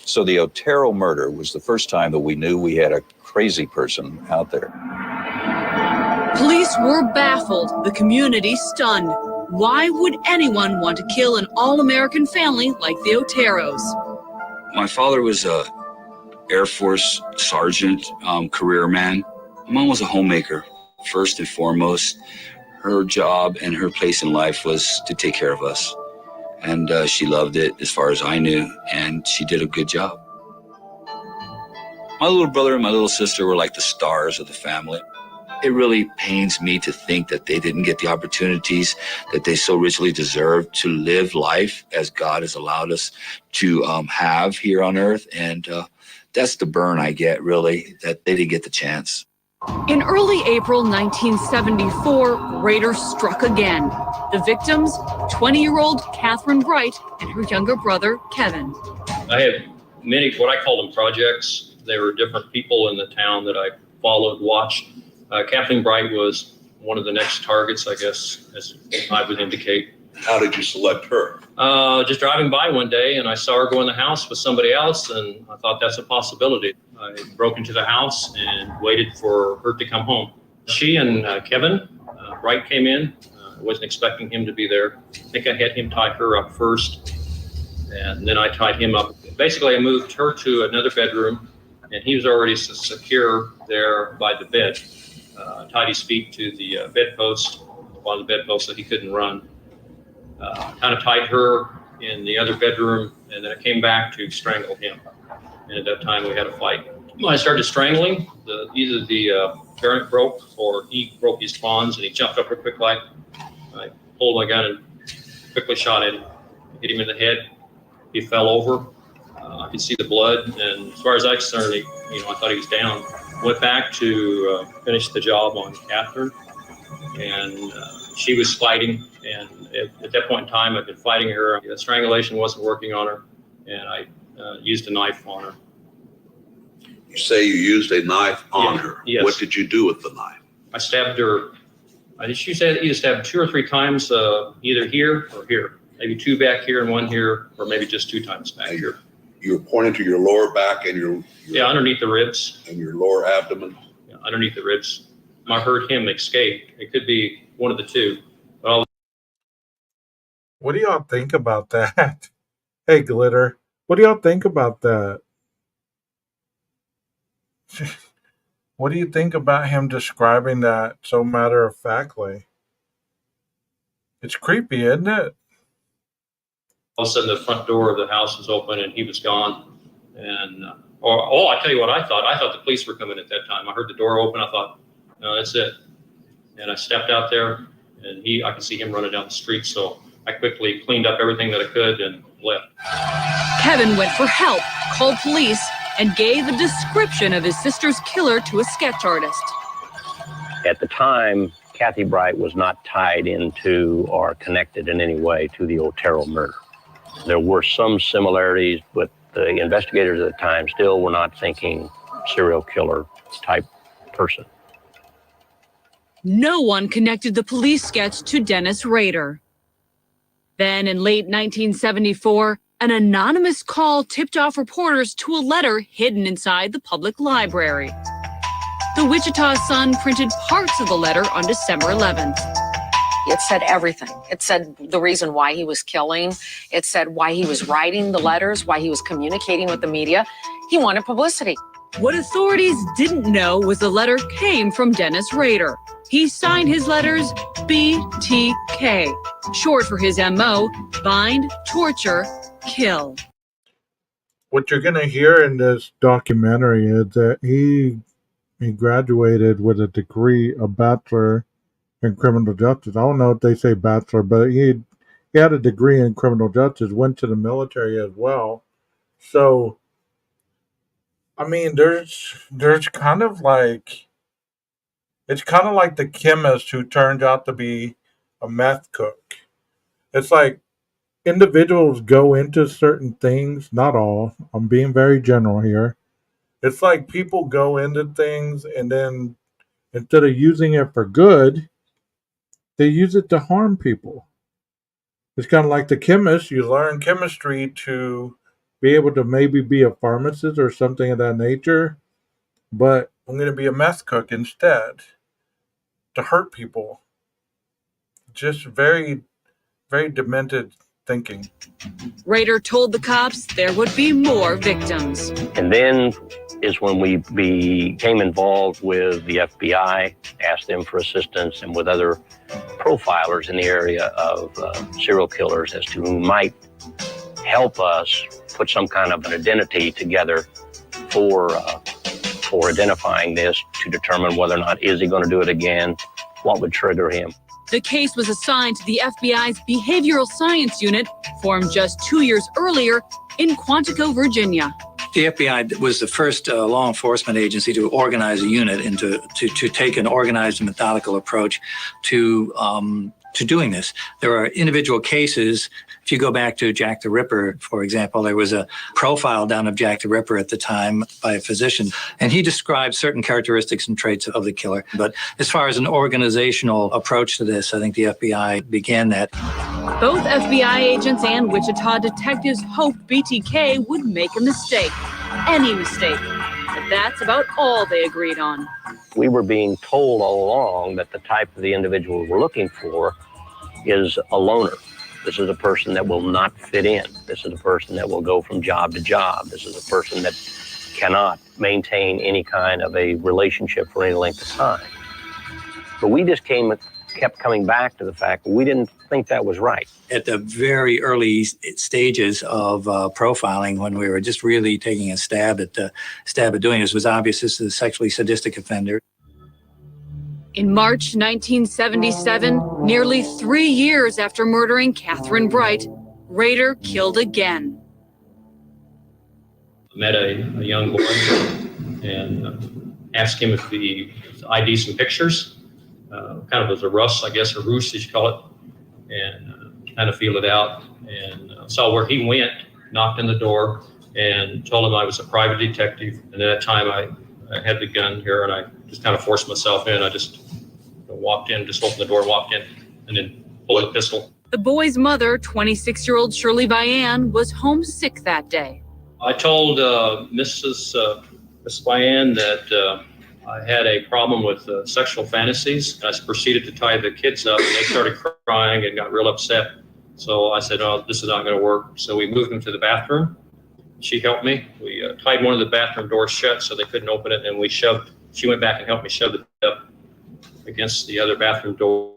So the Otero murder was the first time that we knew we had a crazy person out there. Police were baffled, the community stunned. Why would anyone want to kill an all-American family like the Oteros? My father was a Air Force sergeant, career man. My mom was a homemaker, first and foremost. Her job and her place in life was to take care of us. And she loved it as far as I knew, and she did a good job. My little brother and my little sister were like the stars of the family. It really pains me to think that they didn't get the opportunities that they so richly deserve to live life as God has allowed us to have here on earth. And that's the burn I get, really, that they didn't get the chance. In early April 1974, raiders struck again. The victims, 20-year-old Catherine Bright and her younger brother, Kevin. I had many, what I call them projects. They were different people in the town that I followed, watched. Kathleen Bright was one of the next targets, I guess, as I would indicate. How did you select her? Just driving by one day, and I saw her go in the house with somebody else, and I thought that's a possibility. I broke into the house and waited for her to come home. She and Kevin Bright came in. I wasn't expecting him to be there. I think I had him tie her up first, and then I tied him up. Basically, I moved her to another bedroom, and he was already secure there by the bed. Tied his feet to the bedpost, on the bedpost, so he couldn't run. Kind of tied her in the other bedroom, and then I came back to strangle him. And at that time, we had a fight. When I started strangling, either the parent broke or he broke his bonds, and he jumped up real quick like. I pulled my gun and quickly shot at him, hit him in the head. He fell over. I could see the blood, and as far as I'm concerned, I thought he was down. Went back to finish the job on Catherine, and she was fighting. And at that point in time, I'd been fighting her. The strangulation wasn't working on her, and I used a knife on her. You say you used a knife on her. Yes. What did you do with the knife? I stabbed her. She said either stabbed 2 or 3 times, either here or here. Maybe 2 back here and 1 here, or maybe just 2 times back here. You're pointing to your lower back and your underneath the ribs. And your lower abdomen. Yeah, underneath the ribs. I heard him escape. It could be one of the 2. But What do y'all think about that? Hey, Glitter. What do y'all think about that? What do you think about him describing that so matter-of-factly? It's creepy, isn't it? all of a sudden, the front door of the house was open and he was gone. And I tell you what I thought. I thought the police were coming at that time. I heard the door open. I thought, no, that's it. And I stepped out there, and I could see him running down the street. So I quickly cleaned up everything that I could and left. Kevin went for help, called police, and gave a description of his sister's killer to a sketch artist. At the time, Kathy Bright was not tied into or connected in any way to the Otero murder. There were some similarities, but the investigators at the time still were not thinking serial killer type person. No one connected the police sketch to Dennis Rader. Then in late 1974, an anonymous call tipped off reporters to a letter hidden inside the public library. The Wichita Sun printed parts of the letter on December 11th. It said everything. It said the reason why he was killing. It said why he was writing the letters, why he was communicating with the media. He wanted publicity. What authorities didn't know was the letter came from Dennis Rader. He signed his letters BTK, short for his MO, bind, torture, kill. What you're going to hear in this documentary is that he graduated with a degree, a bachelor in criminal justice. I don't know if they say bachelor, but he had a degree in criminal justice, went to the military as well. So, I mean, there's kind of like, it's kind of like the chemist who turned out to be a meth cook. It's like individuals go into certain things, not all. I'm being very general here. It's like people go into things and then instead of using it for good, they use it to harm people. It's kind of like the chemist. You learn chemistry to be able to maybe be a pharmacist or something of that nature, but I'm going to be a meth cook instead to hurt people. Just very, very demented thinking. Rader told the cops there would be more victims. And then is when we became involved with the FBI, asked them for assistance, and with other profilers in the area of serial killers as to who might help us put some kind of an identity together for identifying this, to determine whether or not is he going to do it again, what would trigger him. The case was assigned to the FBI's Behavioral Science Unit, formed just 2 years earlier in Quantico, Virginia. The FBI was the first law enforcement agency to organize a unit and to take an organized and methodical approach to doing this. There are individual cases. If you go back to Jack the Ripper, for example, there was a profile done of Jack the Ripper at the time by a physician, and he described certain characteristics and traits of the killer. But as far as an organizational approach to this, I think the FBI began that. Both FBI agents and Wichita detectives hoped BTK would make a mistake, any mistake. But that's about all they agreed on. We were being told all along that the type of the individual we're looking for is a loner. This is a person that will not fit in. This is a person that will go from job to job. This is a person that cannot maintain any kind of a relationship for any length of time. But we just kept coming back to the fact that we didn't think that was right. At the very early stages of profiling, when we were just really taking a stab at doing this, it was obvious this is a sexually sadistic offender. In March 1977, nearly 3 years after murdering Catherine Bright, Rader killed again. I met a young boy and asked him if he ID some pictures, kind of as a ruse, I guess, or ruse, as you call it, and kind of feel it out. And saw where he went, knocked on the door, and told him I was a private detective. And at that time, I had the gun here, and I just kind of forced myself in. I just walked in, just opened the door, walked in, and then pulled the pistol. The boy's mother, 26-year-old Shirley Vianne, was homesick that day. I told Miss Vianne that I had a problem with sexual fantasies. I proceeded to tie the kids up, and they started crying and got real upset. So I said, oh, this is not going to work. So we moved them to the bathroom. She helped me. We tied one of the bathroom doors shut so they couldn't open it, and she went back and helped me shove it up against the other bathroom door.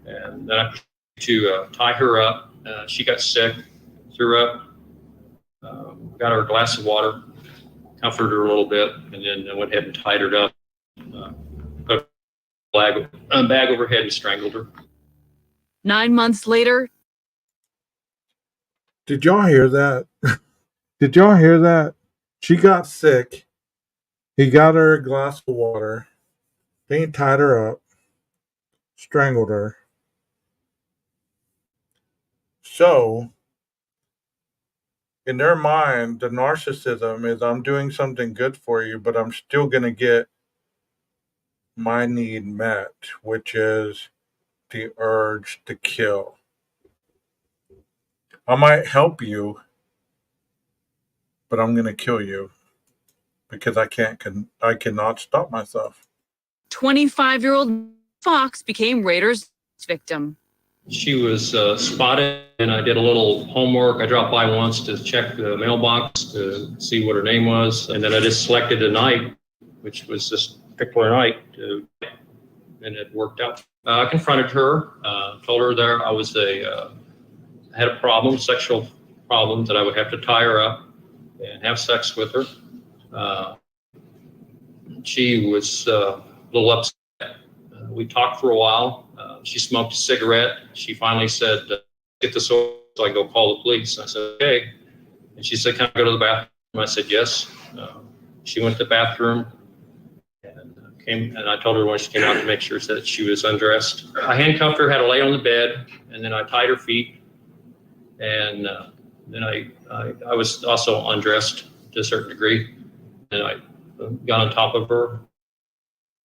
And then I proceeded to tie her up. She got sick, threw up, got her a glass of water, comforted her a little bit, and then I went ahead and tied her up, put a bag over her head and strangled her. 9 months later. Did y'all hear that? Did y'all hear that? She got sick. He got her a glass of water. Then he tied her up, strangled her. So, in their mind, the narcissism is I'm doing something good for you, but I'm still going to get my need met, which is the urge to kill. I might help you, but I'm going to kill you because I cannot stop myself. 25-year-old Fox became Rader's victim. She was spotted, and I did a little homework. I dropped by once to check the mailbox to see what her name was, and then I just selected a night, which was this particular night, and it worked out. I confronted her, told her there I was had a problem, sexual problem, that I would have to tie her up and have sex with her. She was a little upset we talked for a while. She smoked a cigarette. She finally said, get this over so I go call the police. I said, okay. And she said, can I go to the bathroom? I said, yes. She went to the bathroom and and I told her when she came out to make sure that she was undressed. I handcuffed her, had her lay on the bed, and then I tied her feet. And then I was also undressed to a certain degree. And I got on top of her.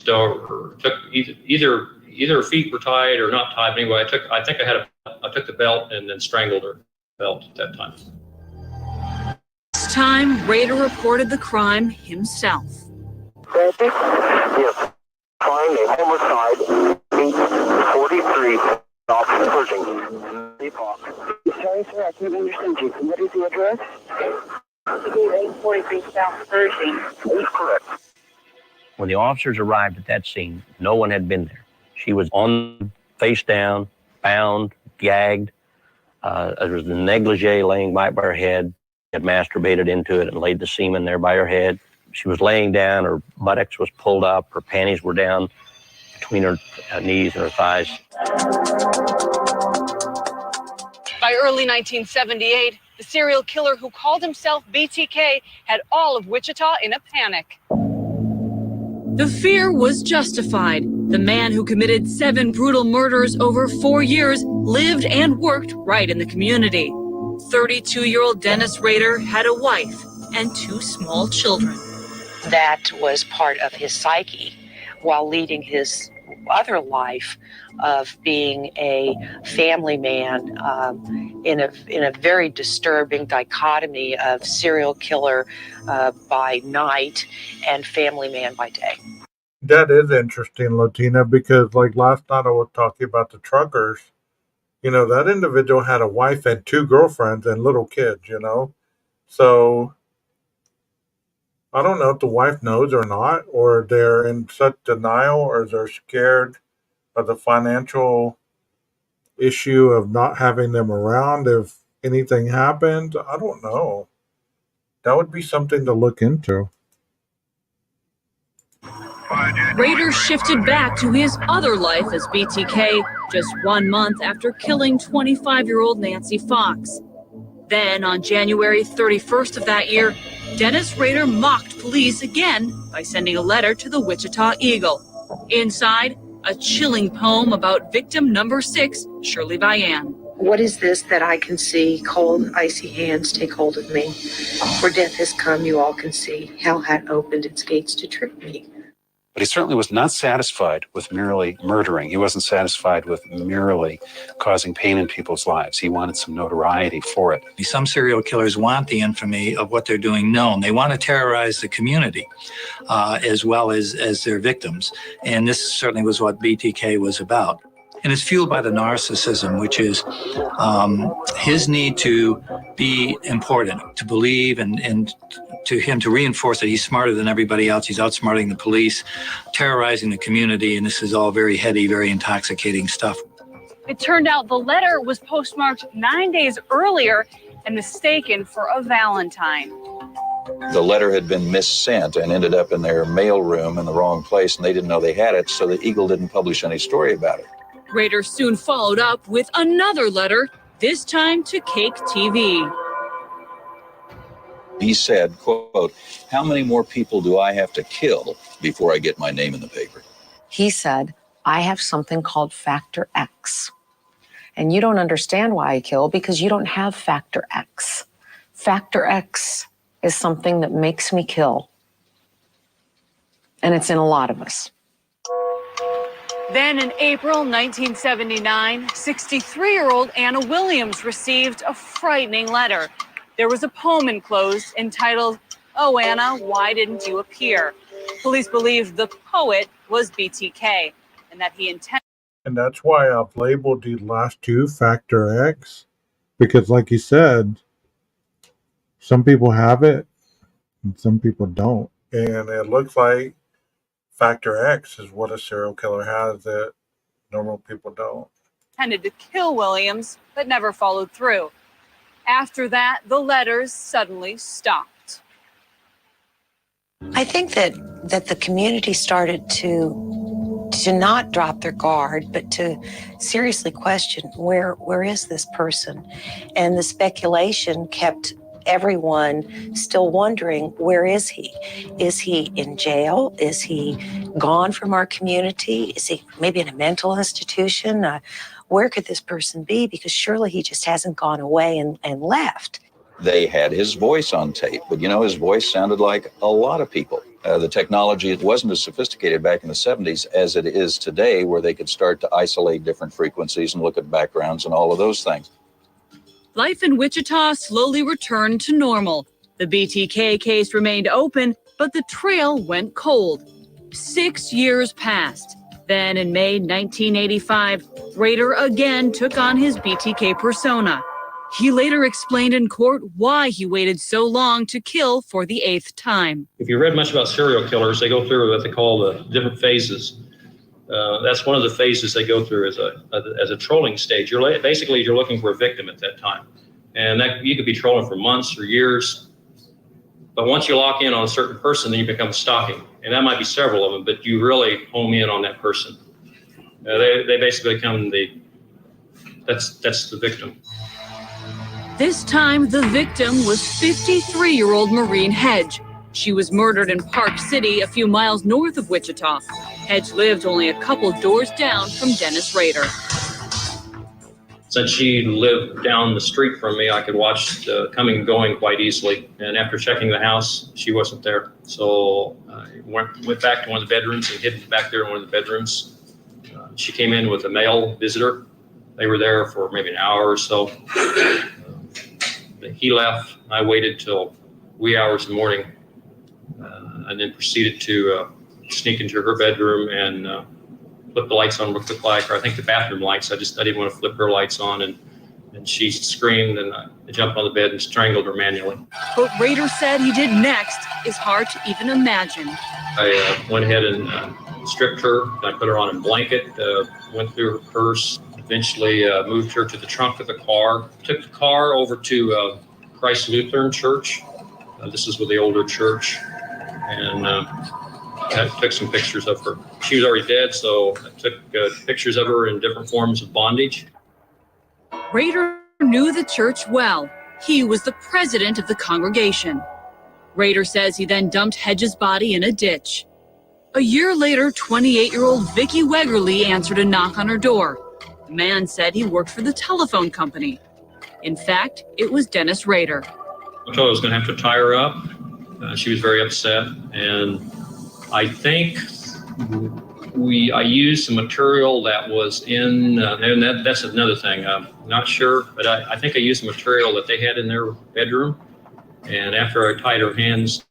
So took either her feet were tied or not tied. Anyway, I took the belt and then strangled her belt at that time. This time, Rader reported the crime himself. Yes. Find a homicide, 843, Officer Pershing. Sorry, sir, I can't understand you. What is the address? 843 South Pershing. That's correct. When the officers arrived at that scene, no one had been there. She was on face down, bound, gagged. There was the negligee laying right by her head. She had masturbated into it and laid the semen there by her head. She was laying down, her buttocks was pulled up, her panties were down between her knees and her thighs. By early 1978, the serial killer who called himself BTK had all of Wichita in a panic. The fear was justified. The man who committed 7 brutal murders over 4 years lived and worked right in the community. 32-year-old Dennis Rader had a wife and 2 small children. That was part of his psyche while leading his other life of being a family man in a very disturbing dichotomy of serial killer by night and family man by day. That is interesting, Latina, because like last night I was talking about the truckers. You know, that individual had a wife and 2 girlfriends and little kids, you know? So I don't know if the wife knows or not, or they're in such denial, or they're scared of the financial issue of not having them around if anything happens. I don't know. That would be something to look into. Rader shifted back to his other life as BTK just 1 month after killing 25-year-old Nancy Fox. Then, on January 31st of that year, Dennis Rader mocked police again by sending a letter to the Wichita Eagle. Inside, a chilling poem about victim number 6, Shirley Vian. What is this that I can see? Cold, icy hands take hold of me. For death has come, you all can see. Hell had opened its gates to trip me. But he certainly was not satisfied with merely murdering. He wasn't satisfied with merely causing pain in people's lives. He wanted some notoriety for it. Some serial killers want the infamy of what they're doing known. They want to terrorize the community as well as their victims. And this certainly was what BTK was about. And it's fueled by the narcissism, which is his need to be important, to believe, and to him to reinforce that he's smarter than everybody else. He's outsmarting the police, terrorizing the community, and this is all very heady, very intoxicating stuff. It turned out the letter was postmarked 9 days earlier and mistaken for a Valentine. The letter had been missent and ended up in their mail room in the wrong place, and they didn't know they had it, so the Eagle didn't publish any story about it. Rader soon followed up with another letter, this time to Cake TV. He said, quote, "How many more people do I have to kill before I get my name in the paper?" He said, I have something called Factor X. And you don't understand why I kill because you don't have Factor X. Factor X is something that makes me kill. And it's in a lot of us. Then in April 1979, 63-year-old Anna Williams received a frightening letter. There was a poem enclosed entitled, "Oh, Anna, why didn't you appear?" Police believe the poet was BTK and that he intended. And that's why I've labeled the last 2 Factor X, because like you said, some people have it and some people don't. And it looks like Factor X is what a serial killer has that normal people don't. Intended to kill Williams, but never followed through. After that, the letters suddenly stopped. I think that the community started to to not drop their guard, but to seriously question where is this person? And the speculation kept everyone still wondering, where is he? Is he in jail? Is he gone from our community? Is he maybe in a mental institution? Where could this person be? Because surely he just hasn't gone away and left. They had his voice on tape, but you know, his voice sounded like a lot of people. The technology, it wasn't as sophisticated back in the 70s as it is today, where they could start to isolate different frequencies and look at backgrounds and all of those things. Life in Wichita slowly returned to normal. The BTK case remained open, but the trail went cold. 6 years passed. Then in May 1985, Rader again took on his BTK persona. He later explained in court why he waited so long to kill for the 8th time. If you read much about serial killers, they go through what they call the different phases. That's one of the phases they go through as a trolling stage. You're looking for a victim at that time. And that you could be trolling for months or years. But once you lock in on a certain person, then you become stalking. And that might be several of them, but you really home in on that person. They basically become that's the victim. This time, the victim was 53-year-old Maureen Hedge. She was murdered in Park City, a few miles north of Wichita. Hedge lived only a couple doors down from Dennis Rader. Since she lived down the street from me, I could watch the coming and going quite easily. And after checking the house, she wasn't there. So I went back to one of the bedrooms and hid back there in one of the bedrooms. She came in with a male visitor. They were there for maybe an hour or so. He left. I waited till wee hours in the morning and then proceeded to sneak into her bedroom and flip the lights on real quick, or I think the bathroom lights. I didn't want to flip her lights on, and she screamed, and I jumped on the bed and strangled her manually. What Rader said he did next is hard to even imagine. I went ahead and stripped her. I put her on a blanket, went through her purse, eventually moved her to the trunk of the car, took the car over to Christ Lutheran Church. This is with the older church, and I took some pictures of her. She was already dead, so I took pictures of her in different forms of bondage. Rader knew the church well. He was the president of the congregation. Rader says he then dumped Hedge's body in a ditch. A year later, 28-year-old Vicki Wegerly answered a knock on her door. The man said he worked for the telephone company. In fact, it was Dennis Rader. I told her I was going to have to tie her up. She was very upset, and I think I used some material that was in, and that's another thing. I'm not sure, but I think I used the material that they had in their bedroom. And after I tied her hands,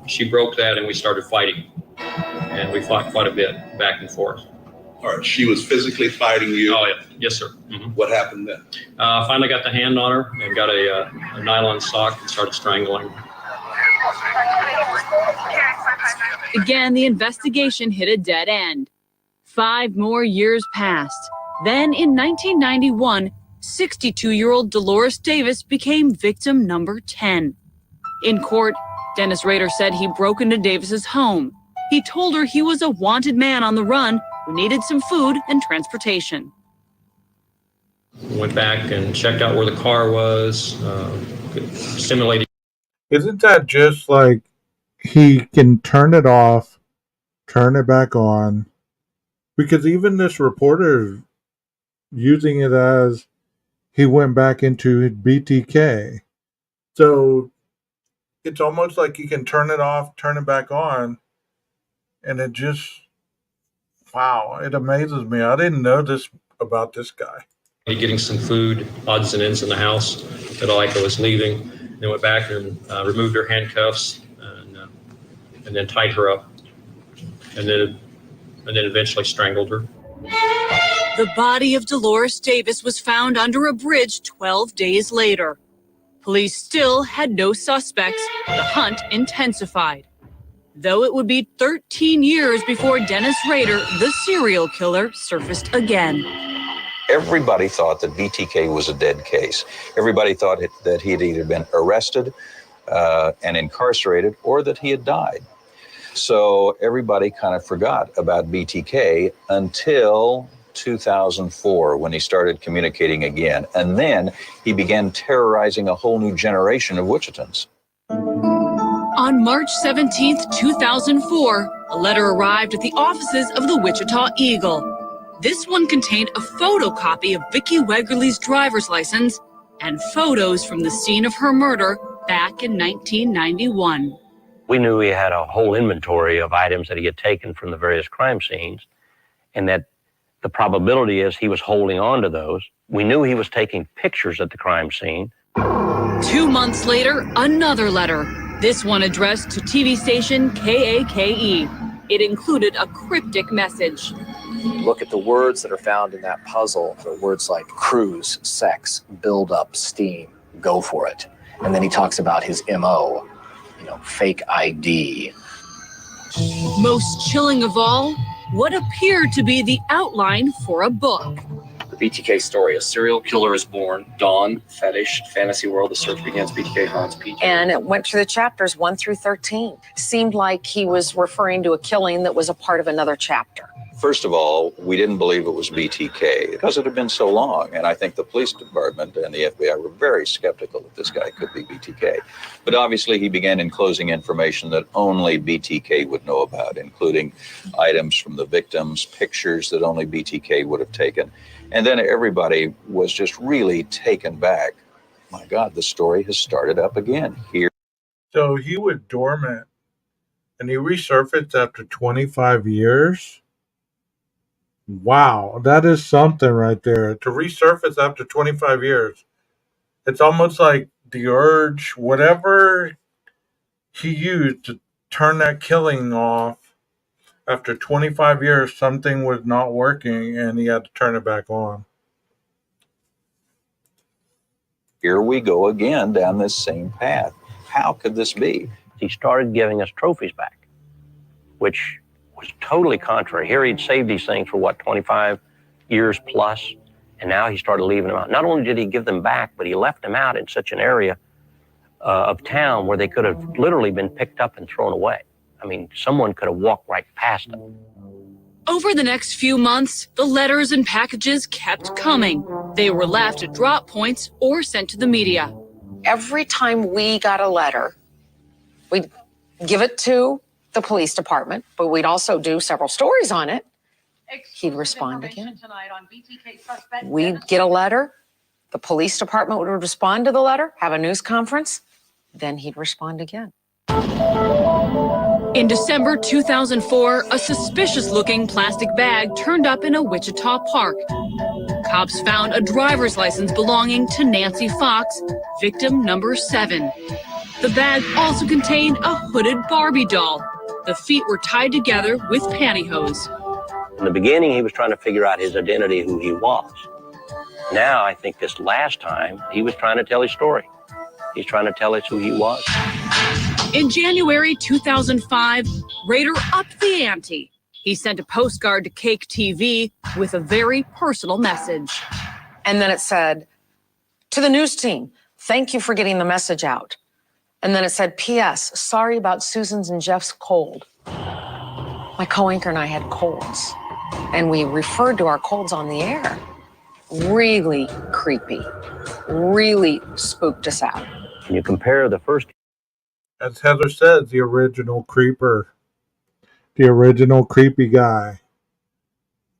she broke that, and we started fighting. And we fought quite a bit back and forth. All right, she was physically fighting you? Oh, yeah. Yes, sir. Mm-hmm. What happened then? Finally got the hand on her and got a nylon sock and started strangling her. Again, the investigation hit a dead end. 5 more years passed. Then in 1991, 62-year-old Dolores Davis became victim number 10. In court, Dennis Rader said he broke into Davis's home. He told her he was a wanted man on the run who needed some food and transportation. Went back and checked out where the car was, simulated. Isn't that just like he can turn it off, turn it back on? Because even this reporter is using it as he went back into BTK. So it's almost like he can turn it off, turn it back on. And it just, wow, it amazes me. I didn't know this about this guy. Getting some food, odds and ends in the house that Alika was leaving. Then went back and removed her handcuffs and then tied her up. And then eventually strangled her. The body of Dolores Davis was found under a bridge 12 days later. Police still had no suspects. The hunt intensified. Though it would be 13 years before Dennis Rader, the serial killer, surfaced again. Everybody thought that BTK was a dead case. Everybody thought that he had either been arrested and incarcerated or that he had died. So everybody kind of forgot about BTK until 2004 when he started communicating again. And then he began terrorizing a whole new generation of Wichitans. On March 17th, 2004, a letter arrived at the offices of the Wichita Eagle. This one contained a photocopy of Vicki Wegerle's driver's license and photos from the scene of her murder back in 1991. We knew he had a whole inventory of items that he had taken from the various crime scenes, and that the probability is he was holding on to those. We knew he was taking pictures at the crime scene. 2 months later, another letter, this one addressed to TV station KAKE. It included a cryptic message. Look at the words that are found in that puzzle. The words like cruise, sex, build up, steam, go for it. And then he talks about his MO, fake ID. Most chilling of all, what appeared to be the outline for a book. The BTK story, a serial killer is born, dawn, fetish, fantasy world, the search begins, BTK haunts PJ. And it went through the chapters 1 through 13. Seemed like he was referring to a killing that was a part of another chapter. First of all, we didn't believe it was BTK because it had been so long. And I think the police department and the FBI were very skeptical that this guy could be BTK. But obviously he began enclosing information that only BTK would know about, including items from the victims, pictures that only BTK would have taken. And then everybody was just really taken back. My God, the story has started up again here. So he was dormant and he resurfaced after 25 years. Wow, that is something right there. To resurface after 25 years. It's almost like the urge, whatever he used to turn that killing off, after 25 years, something was not working and he had to turn it back on. Here we go again down this same path. How could this be? He started giving us trophies back, which was totally contrary. Here he'd saved these things for 25 years plus, and now he started leaving them out. Not only did he give them back, but he left them out in such an area of town where they could have literally been picked up and thrown away. I mean, someone could have walked right past them. Over the next few months, the letters and packages kept coming. They were left at drop points or sent to the media. Every time we got a letter, we'd give it to the police department, but we'd also do several stories on it. He'd respond again. We'd get a letter. The police department would respond to the letter, have a news conference. Then he'd respond again. In December 2004, a suspicious-looking plastic bag turned up in a Wichita park. Cops found a driver's license belonging to Nancy Fox, victim number 7. The bag also contained a hooded Barbie doll. The feet were tied together with pantyhose. In the beginning, he was trying to figure out his identity, who he was. Now, I think this last time, he was trying to tell his story. He's trying to tell us who he was. In January 2005, Rader upped the ante. He sent a postcard to Cake TV with a very personal message. And then it said, to the news team, thank you for getting the message out. And then it said, P.S., sorry about Susan's and Jeff's cold. My co-anchor and I had colds, and we referred to our colds on the air. Really creepy, really spooked us out. When you compare the first... As Heather says, the original creeper. The original creepy guy.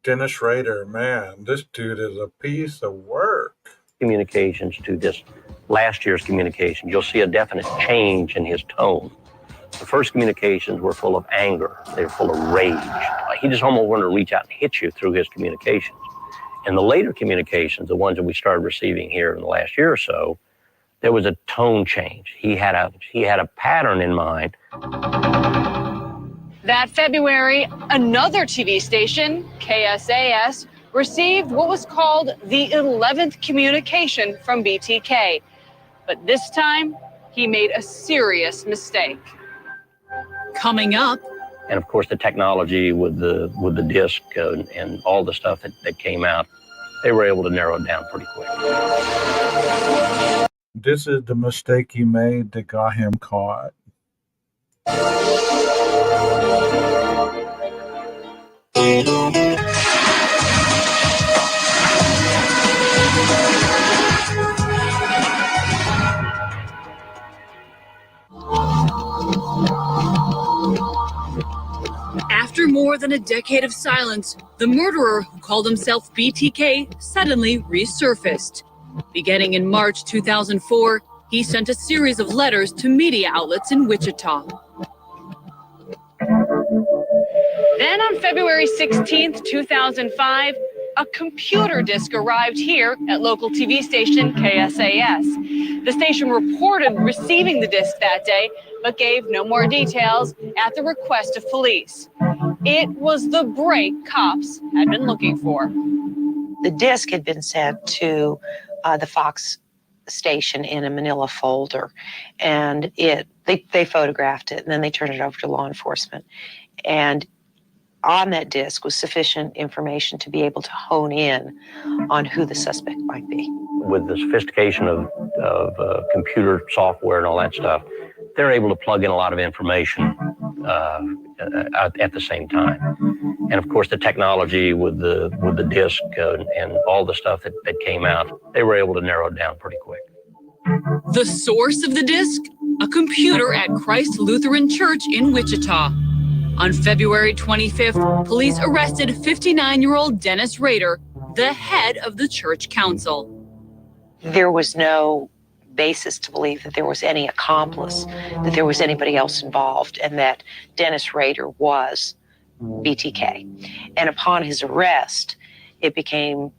Dennis Rader, man, this dude is a piece of work. Communications to this last year's communication, you'll see a definite change in his tone. The first communications were full of anger. They were full of rage. He just almost wanted to reach out and hit you through his communications. And the later communications, the ones that we started receiving here in the last year or so, there was a tone change. He had a pattern in mind. That February, another TV station, KSAS, received what was called the 11th communication from BTK. But this time, he made a serious mistake. Coming up. And of course, the technology with the disc and all the stuff that came out, they were able to narrow it down pretty quick. This is the mistake he made that got him caught. more than a decade of silence, the murderer who called himself BTK suddenly resurfaced. Beginning in March 2004, he sent a series of letters to media outlets in Wichita. Then on February 16th, 2005, a computer disk arrived here at local TV station KSAS. The station reported receiving the disk that day, but gave no more details at the request of police. It was the break cops had been looking for. The disc had been sent to the Fox station in a manila folder, and they photographed it, and then they turned it over to law enforcement. And on that disc was sufficient information to be able to hone in on who the suspect might be. With the sophistication of computer software and all that stuff, they're able to plug in a lot of information at the same time. And of course, the technology with the disc and all the stuff that came out, they were able to narrow it down pretty quick. The source of the disc? A computer at Christ Lutheran Church in Wichita. On February 25th, police arrested 59-year-old Dennis Rader, the head of the church council. There was no basis to believe that there was any accomplice, that there was anybody else involved, and that Dennis Rader was BTK. And upon his arrest, it became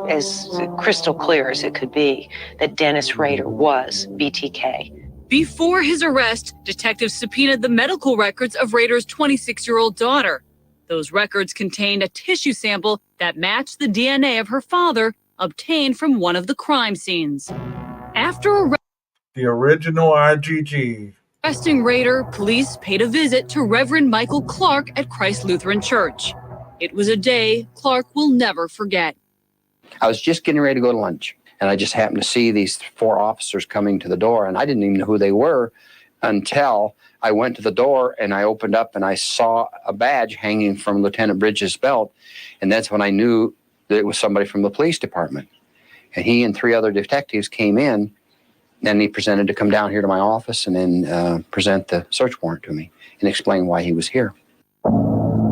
as crystal clear as it could be that Dennis Rader was BTK. Before his arrest, detectives subpoenaed the medical records of Rader's 26-year-old daughter. Those records contained a tissue sample that matched the DNA of her father, obtained from one of the crime scenes. After the original IgG. Arresting Rader, police paid a visit to Reverend Michael Clark at Christ Lutheran Church. It was a day Clark will never forget. I was just getting ready to go to lunch, and I just happened to see these 4 officers coming to the door, and I didn't even know who they were until I went to the door and I opened up and I saw a badge hanging from Lieutenant Bridges' belt, and that's when I knew that it was somebody from the police department. And he and 3 other detectives came in, and he presented to come down here to my office and then present the search warrant to me and explain why he was here.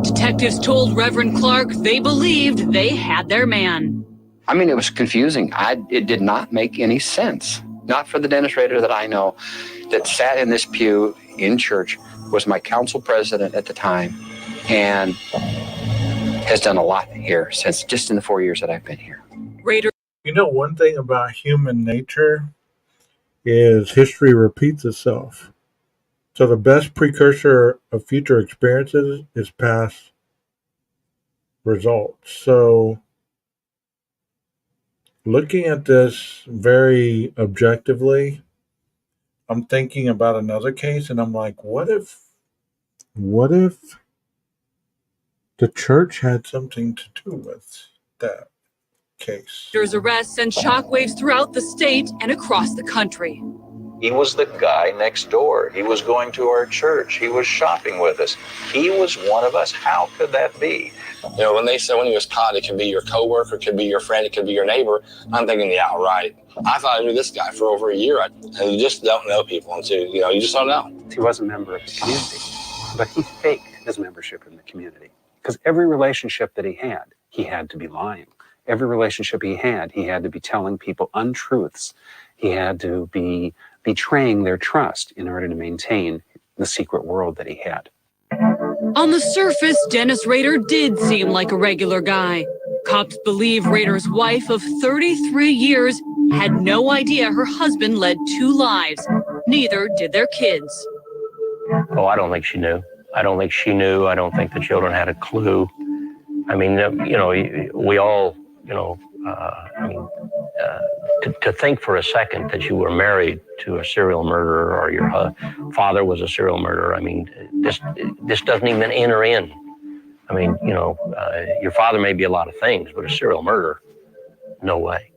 Detectives told Reverend Clark they believed they had their man. I mean, it was confusing. It did not make any sense. Not for the Dennis Rader that I know that sat in this pew in church, was my council president at the time, and has done a lot here since just in the 4 years that I've been here. Rader. You know, one thing about human nature is history repeats itself. So the best precursor of future experiences is past results. So looking at this very objectively, I'm thinking about another case and I'm like, what if the church had something to do with that case? Rader's arrest sent shockwaves throughout the state and across the country. He was the guy next door. He was going to our church. He was shopping with us. He was one of us. How could that be? You know, when they say when he was caught, it could be your coworker, it could be your friend, it could be your neighbor. I'm thinking the outright. I thought I knew this guy for over a year, and you just don't know people until, you just don't know. He was a member of the community, but he faked his membership in the community because every relationship that he had to be lying. Every relationship he had to be telling people untruths. He had to be betraying their trust in order to maintain the secret world that he had. On the surface, Dennis Rader did seem like a regular guy. Cops believe Rader's wife of 33 years had no idea her husband led 2 lives. Neither did their kids. Oh, I don't think she knew. I don't think she knew. I don't think the children had a clue. I mean, we all, to think for a second that you were married to a serial murderer or your father was a serial murderer, I mean, this doesn't even enter in. I mean, your father may be a lot of things, but a serial murderer, no way.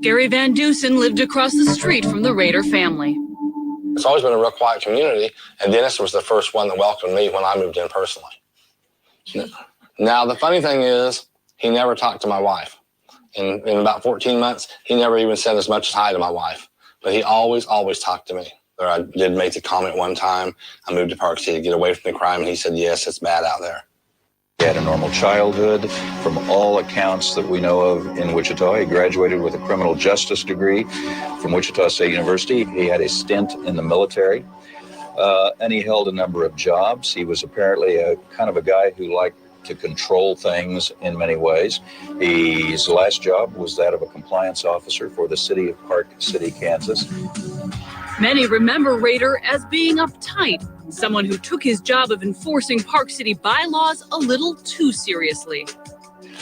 Gary Van Dusen lived across the street from the Rader family. It's always been a real quiet community, and Dennis was the first one that welcomed me when I moved in personally. Now, the funny thing is, he never talked to my wife. In about 14 months, he never even said as much as hi to my wife. But he always talked to me. I did make the comment one time, I moved to Park City to get away from the crime, and he said, yes, it's bad out there. He had a normal childhood. From all accounts that we know of in Wichita, he graduated with a criminal justice degree from Wichita State University. He had a stint in the military, and he held a number of jobs. He was apparently a kind of a guy who liked to control things in many ways. His last job was that of a compliance officer for the city of Park City, Kansas. Many remember Rader as being uptight, someone who took his job of enforcing Park City bylaws a little too seriously.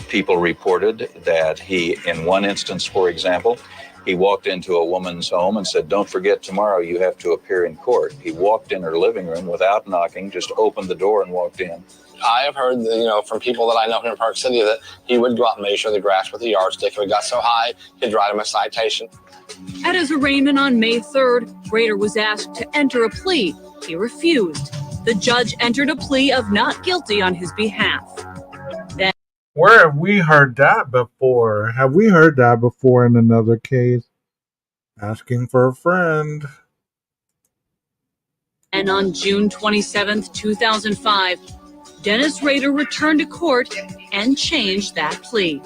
People reported that he, in one instance, for example, he walked into a woman's home and said, "Don't forget, tomorrow you have to appear in court." He walked in her living room without knocking, just opened the door and walked in. I have heard, from people that I know here in Park City that he would go out and measure the grass with a yardstick. If it got so high, he'd write him a citation. At his arraignment on May 3rd, Rader was asked to enter a plea. He refused. The judge entered a plea of not guilty on his behalf. Then, where have we heard that before? Have we heard that before in another case? Asking for a friend. and on June 27, 2005, Dennis Rader returned to court and changed that plea.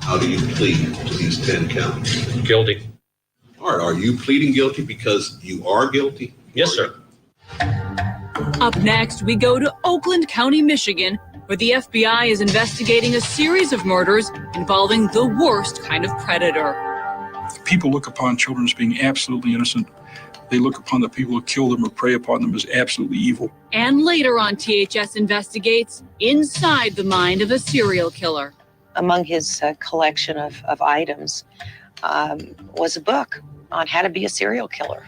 How do you plead to these 10 counts? Guilty. All right, are you pleading guilty because you are guilty? Yes, sir. Up next, we go to Oakland County, Michigan, where the FBI is investigating a series of murders involving the worst kind of predator. People look upon children as being absolutely innocent. They look upon the people who kill them or prey upon them as absolutely evil. And later on, THS investigates inside the mind of a serial killer. Among his collection of items was a book on how to be a serial killer.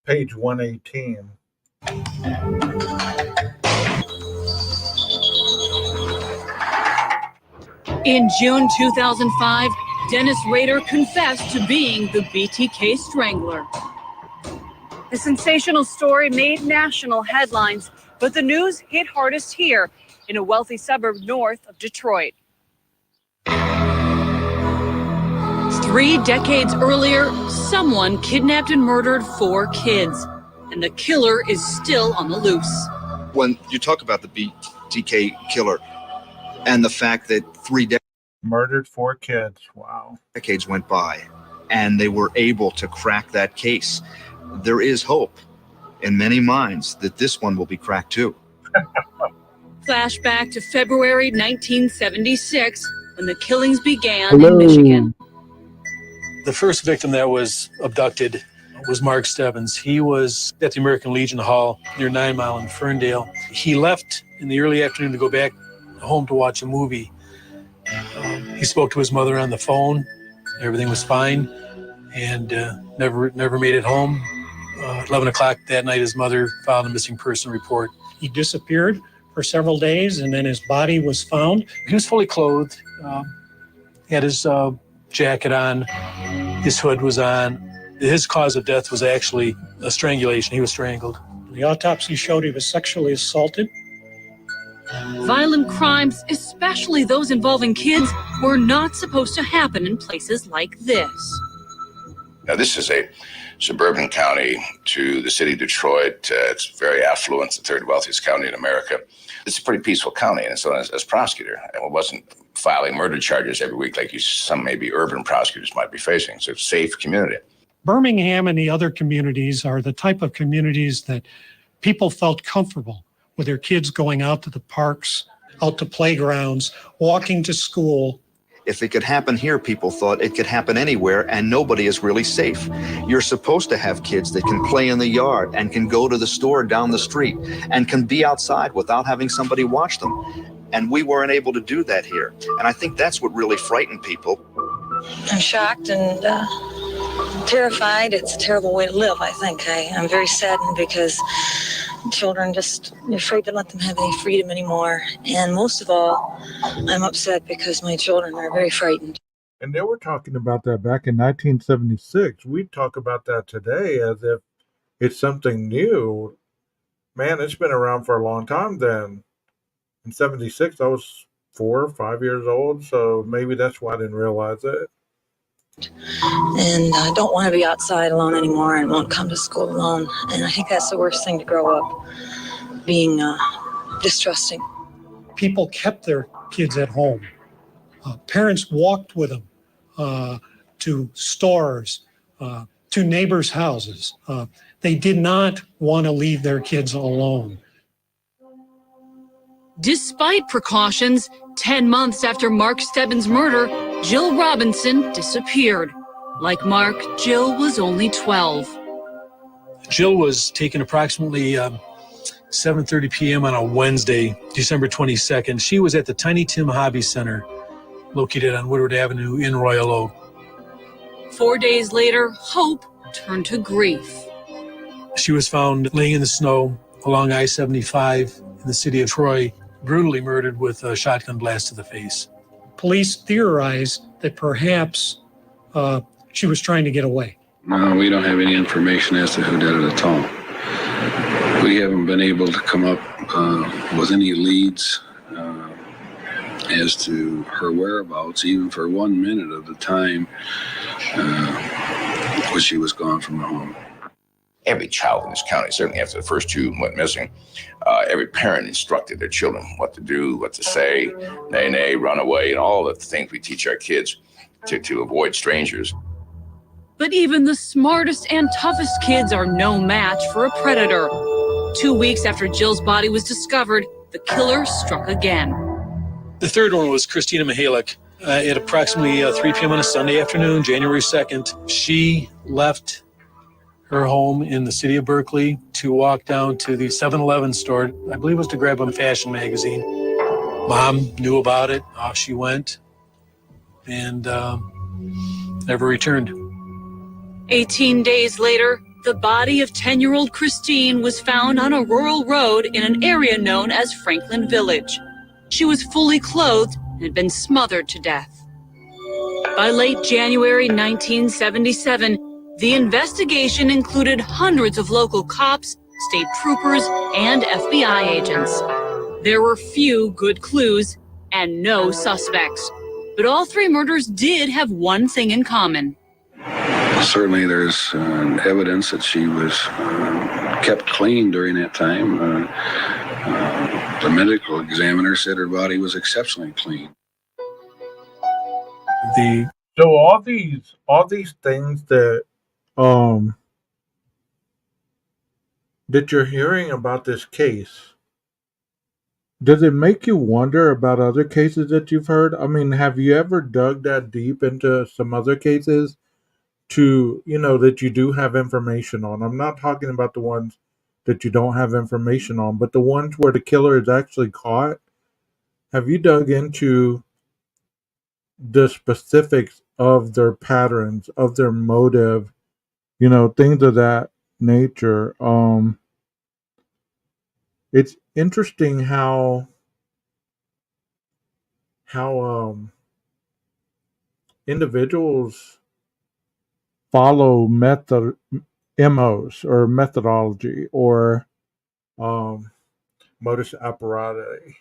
Page 118. In June 2005, Dennis Rader confessed to being the BTK Strangler. The sensational story made national headlines, but the news hit hardest here in a wealthy suburb north of Detroit. 3 decades earlier, someone kidnapped and murdered 4 kids, and the killer is still on the loose. When you talk about the BTK killer and the fact that 3 murdered 4 kids, wow, decades went by and they were able to crack that case, there is hope in many minds that this one will be cracked too. Flashback to February 1976, when the killings began in Michigan. The first victim that was abducted was Mark Stebbins. He was at the American Legion Hall near 9 Mile in Ferndale. He left in the early afternoon to go back home to watch a movie. He spoke to his mother on the phone. Everything was fine, and never made it home. 11 o'clock that night, his mother filed a missing person report. He disappeared for several days, and then his body was found. He was fully clothed. He had his jacket on. His hood was on. His cause of death was actually a strangulation. He was strangled. The autopsy showed he was sexually assaulted. Violent crimes, especially those involving kids, were not supposed to happen in places like this. Now, this is a suburban county to the city of Detroit. It's very affluent, the third wealthiest county in America. It's a pretty peaceful county, and so as prosecutor, I wasn't filing murder charges every week like some maybe urban prosecutors might be facing. It's a safe community. Birmingham and the other communities are the type of communities that people felt comfortable with their kids going out to the parks, out to playgrounds, walking to school. If it could happen here, people thought it could happen anywhere, and nobody is really safe. You're supposed to have kids that can play in the yard and can go to the store down the street and can be outside without having somebody watch them. And we weren't able to do that here. And I think that's what really frightened people. I'm shocked and terrified. It's a terrible way to live, I think. I'm very saddened because children you're afraid to let them have any freedom anymore. And most of all, I'm upset because my children are very frightened. And they were talking about that back in 1976. We talk about that today as if it's something new. Man, it's been around for a long time then. In 76, I was 4 or 5 years old, so maybe that's why I didn't realize it. And I don't want to be outside alone anymore and won't come to school alone. And I think that's the worst thing to grow up, being distrusting. People kept their kids at home. Parents walked with them to stores, to neighbors' houses. They did not want to leave their kids alone. Despite precautions, 10 months after Mark Stebbins' murder, Jill Robinson disappeared. Like Mark, Jill was only 12. Jill was taken approximately 7:30 p.m. on a Wednesday, December 22nd. She was at the Tiny Tim Hobby Center, located on Woodward Avenue in Royal Oak. 4 days later, hope turned to grief. She was found laying in the snow along I-75 in the city of Troy, brutally murdered with a shotgun blast to the face. Police theorized that perhaps she was trying to get away. No, we don't have any information as to who did it at all. We haven't been able to come up with any leads as to her whereabouts, even for 1 minute of the time when she was gone from the home. Every child in this county, certainly after the first two went missing, every parent instructed their children what to do, what to say, nay, run away, and all the things we teach our kids to avoid strangers. But even the smartest and toughest kids are no match for a predator. 2 weeks after Jill's body was discovered, the killer struck again. The third one was Christina Mihalik. At approximately 3 p.m. on a Sunday afternoon, January 2nd, she left her home in the city of Berkeley to walk down to the 7-Eleven store, I believe it was to grab a fashion magazine. Mom knew about it, off she went, and never returned. 18 days later, the body of 10-year-old Christine was found on a rural road in an area known as Franklin Village. She was fully clothed and had been smothered to death. By late January 1977, the investigation included hundreds of local cops, state troopers, and FBI agents. There were few good clues and no suspects, but all three murders did have one thing in common. Certainly there's evidence that she was kept clean during that time. The medical examiner said her body was exceptionally clean. So all these things that that you're hearing about this case, does it make you wonder about other cases that you've heard? I mean, have you ever dug that deep into some other cases to, that you do have information on? I'm not talking about the ones that you don't have information on, but the ones where the killer is actually caught. Have you dug into the specifics of their patterns, of their motive, things of that nature? It's interesting how individuals follow MOs or methodology or modus operandi,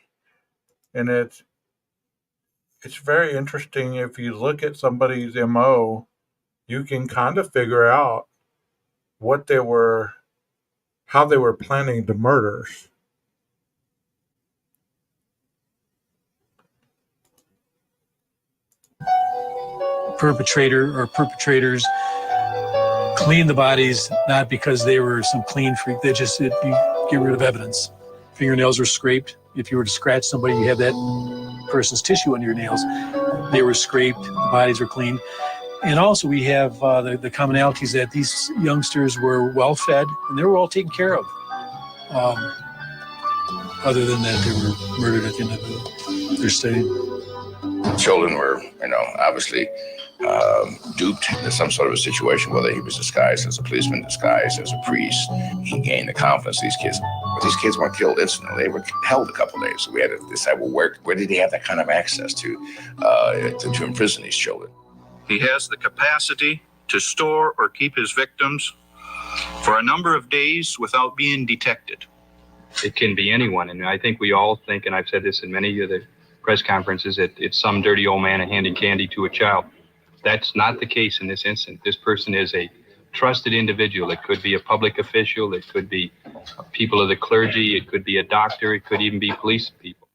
and it's very interesting. If you look at somebody's MO, you can kind of figure out how they were planning the murders. Perpetrator or perpetrators clean the bodies not because they were some clean freak. They just you get rid of evidence. Fingernails were scraped. If you were to scratch somebody, you have that person's tissue under your nails. They were scraped. The bodies were cleaned. And also we have the commonalities that these youngsters were well fed and they were all taken care of. Other than that, they were murdered at the end of their stay. Children were, obviously duped into some sort of a situation, whether he was disguised as a policeman, disguised as a priest. He gained the confidence of these kids. But these kids weren't killed instantly. They were held a couple of days. So we had to decide, well, where did he have that kind of access to imprison these children? He has the capacity to store or keep his victims for a number of days without being detected. It can be anyone, and I think we all think, and I've said this in many of the press conferences, that it's some dirty old man handing candy to a child. That's not the case in this instance. This person is a trusted individual. It could be a public official. It could be people of the clergy. It could be a doctor. It could even be police people.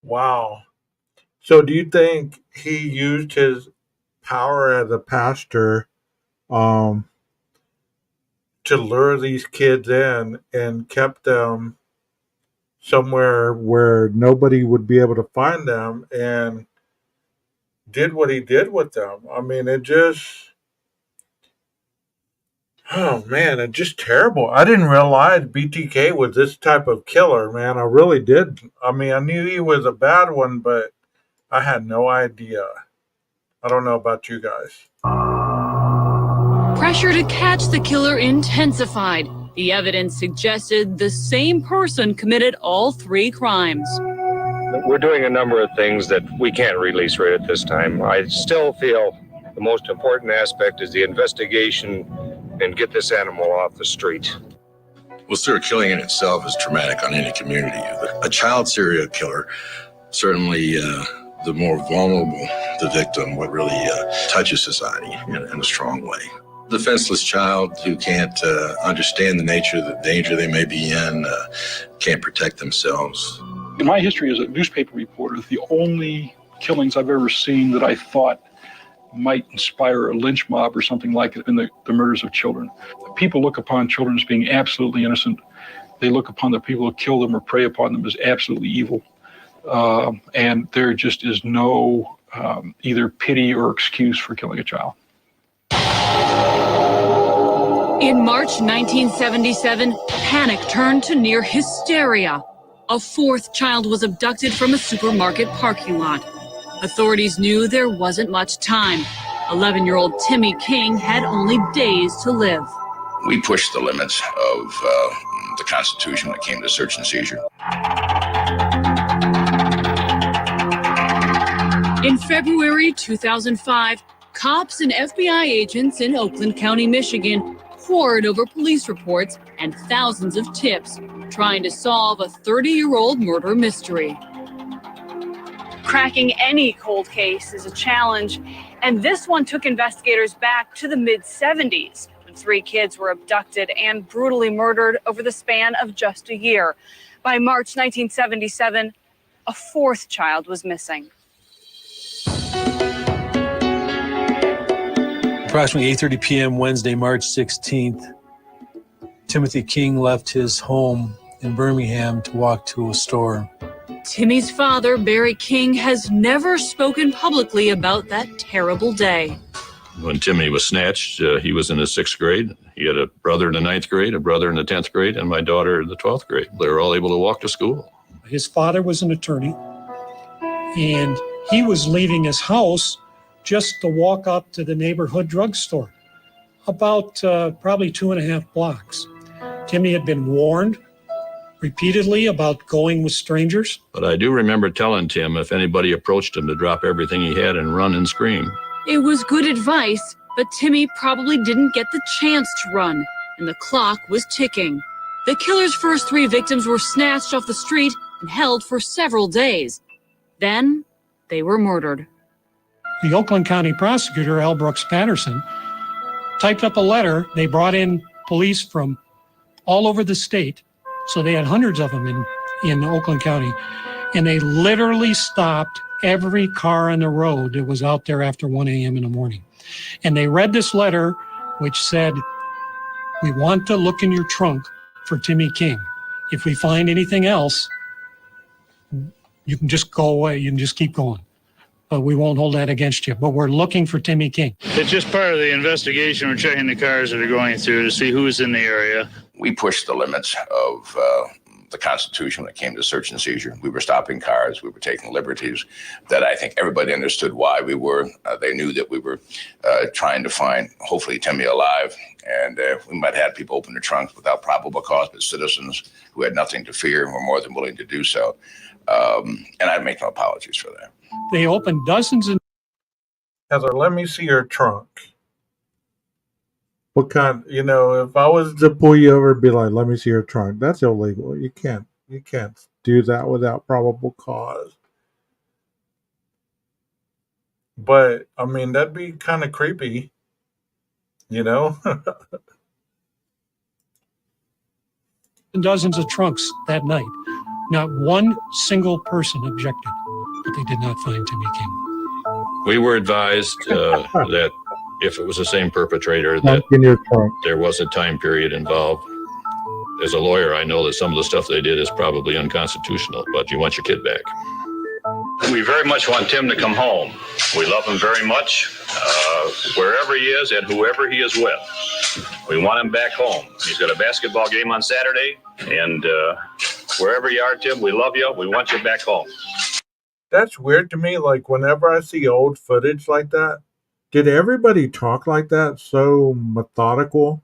Wow. So do you think he used his power as a pastor um, to lure these kids in and kept them somewhere where nobody would be able to find them and did what he did with them? I mean, it just, oh man, it's just terrible. I didn't realize BTK was this type of killer, man. I really did. I mean, I knew he was a bad one, but I had no idea. I don't know about you guys. Pressure to catch the killer intensified. The evidence suggested the same person committed all 3 crimes. We're doing a number of things that we can't release right at this time. I still feel the most important aspect is the investigation and get this animal off the street. Well, serial killing in itself is traumatic on any community. A child serial killer, certainly the more vulnerable the victim, what really touches society in a strong way. Defenseless child who can't understand the nature of the danger they may be in, can't protect themselves. In my history as a newspaper reporter, the only killings I've ever seen that I thought might inspire a lynch mob or something like it have been the murders of children. People look upon children as being absolutely innocent. They look upon the people who kill them or prey upon them as absolutely evil. And there just is no either pity or excuse for killing a child. In March 1977, panic turned to near hysteria. A 4th child was abducted from a supermarket parking lot. Authorities knew there wasn't much time. 11-year-old Timmy King had only days to live. We pushed the limits of the Constitution when it came to search and seizure. In February 2005, cops and FBI agents in Oakland County, Michigan, pored over police reports and thousands of tips, trying to solve a 30-year-old murder mystery. Cracking any cold case is a challenge, and this one took investigators back to the mid-70s, when 3 kids were abducted and brutally murdered over the span of just a year. By March 1977, a 4th child was missing. Approximately 8:30 p.m. Wednesday, March 16th, Timothy King left his home in Birmingham to walk to a store. Timmy's father, Barry King, has never spoken publicly about that terrible day. When Timmy was snatched, he was in the 6th grade. He had a brother in the 9th grade, a brother in the 10th grade, and my daughter in the 12th grade. They were all able to walk to school. His father was an attorney, and he was leaving his house just to walk up to the neighborhood drugstore, about probably 2.5 blocks. Timmy had been warned repeatedly about going with strangers. But I do remember telling Tim if anybody approached him to drop everything he had and run and scream. It was good advice, but Timmy probably didn't get the chance to run, and the clock was ticking. The killer's first 3 victims were snatched off the street and held for several days. Then they were murdered. The Oakland County prosecutor, L. Brooks Patterson, typed up a letter. They brought in police from all over the state, so they had hundreds of them in Oakland County, and they literally stopped every car on the road that was out there after 1 a.m. in the morning. And they read this letter, which said, "We want to look in your trunk for Timmy King. If we find anything else, you can just go away. You can just keep going. But we won't hold that against you. But we're looking for Timmy King." It's just part of the investigation. We're checking the cars that are going through to see who's in the area. We pushed the limits of the Constitution when it came to search and seizure. We were stopping cars. We were taking liberties that I think everybody understood why we were. They knew that we were trying to find, hopefully, Timmy alive. And we might have had people open their trunks without probable cause, but citizens who had nothing to fear were more than willing to do so. And I make no apologies for that. They opened dozens of... Heather, let me see your trunk. What kind, if I was to pull you over and be like, let me see your trunk, that's illegal. You can't do that without probable cause. But I mean, that'd be kind of creepy, you know? Dozens of trunks that night. Not one single person objected, but they did not find Timmy King. We were advised that if it was the same perpetrator, that Trunk in your trunk. there was a time period involved. As a lawyer, I know that some of the stuff they did is probably unconstitutional, but you want your kid back. We very much want Tim to come home. We love him very much, wherever he is and whoever he is with. We want him back home. He's got a basketball game on Saturday, and wherever you are, Tim, we love you. We want you back home. That's weird to me. Like, whenever I see old footage like that, did everybody talk like that? So methodical?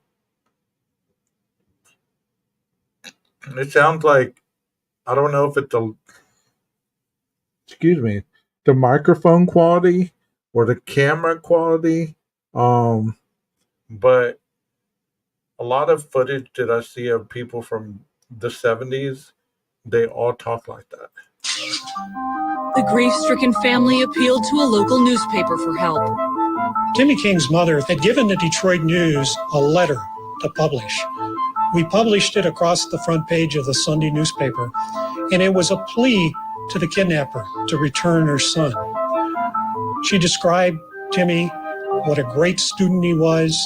It sounds like, I don't know if it's the microphone quality or the camera quality. But a lot of footage that I see of people from the 70s, they all talk like that. The grief-stricken family appealed to a local newspaper for help. Timmy King's mother had given the Detroit News a letter to publish. We published it across the front page of the Sunday newspaper, and it was a plea to the kidnapper to return her son. She described Timmy, what a great student he was,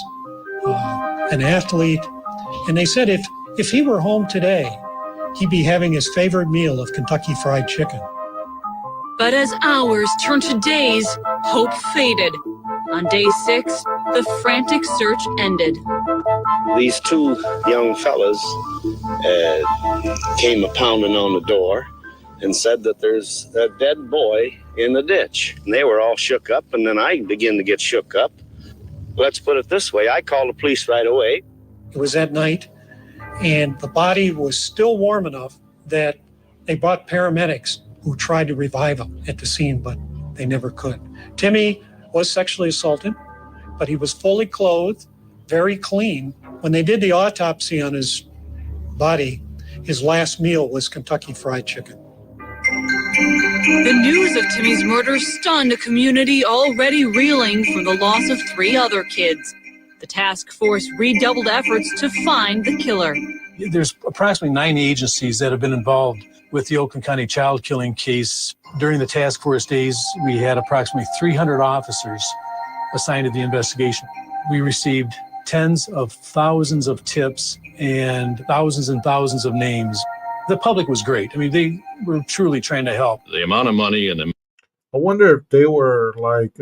an athlete, and they said if he were home today, he'd be having his favorite meal of Kentucky Fried Chicken. But as hours turned to days, hope faded. On day 6, the frantic search ended. These two young fellas came a-pounding on the door and said that there's a dead boy in the ditch. And they were all shook up, and then I began to get shook up. Let's put it this way, I called the police right away. It was at night, and the body was still warm enough that they brought paramedics who tried to revive him at the scene, but they never could. Timmy was sexually assaulted, but he was fully clothed, very clean. When they did the autopsy on his body, his last meal was Kentucky Fried Chicken. The news of Timmy's murder stunned a community already reeling from the loss of 3 other kids. The task force redoubled efforts to find the killer. There's approximately 9 agencies that have been involved with the Oakland County child killing case. During the task force days, we had approximately 300 officers assigned to the investigation. We received tens of thousands of tips and thousands of names. The public was great. I mean, they were truly trying to help. The amount of money and the I wonder if they were like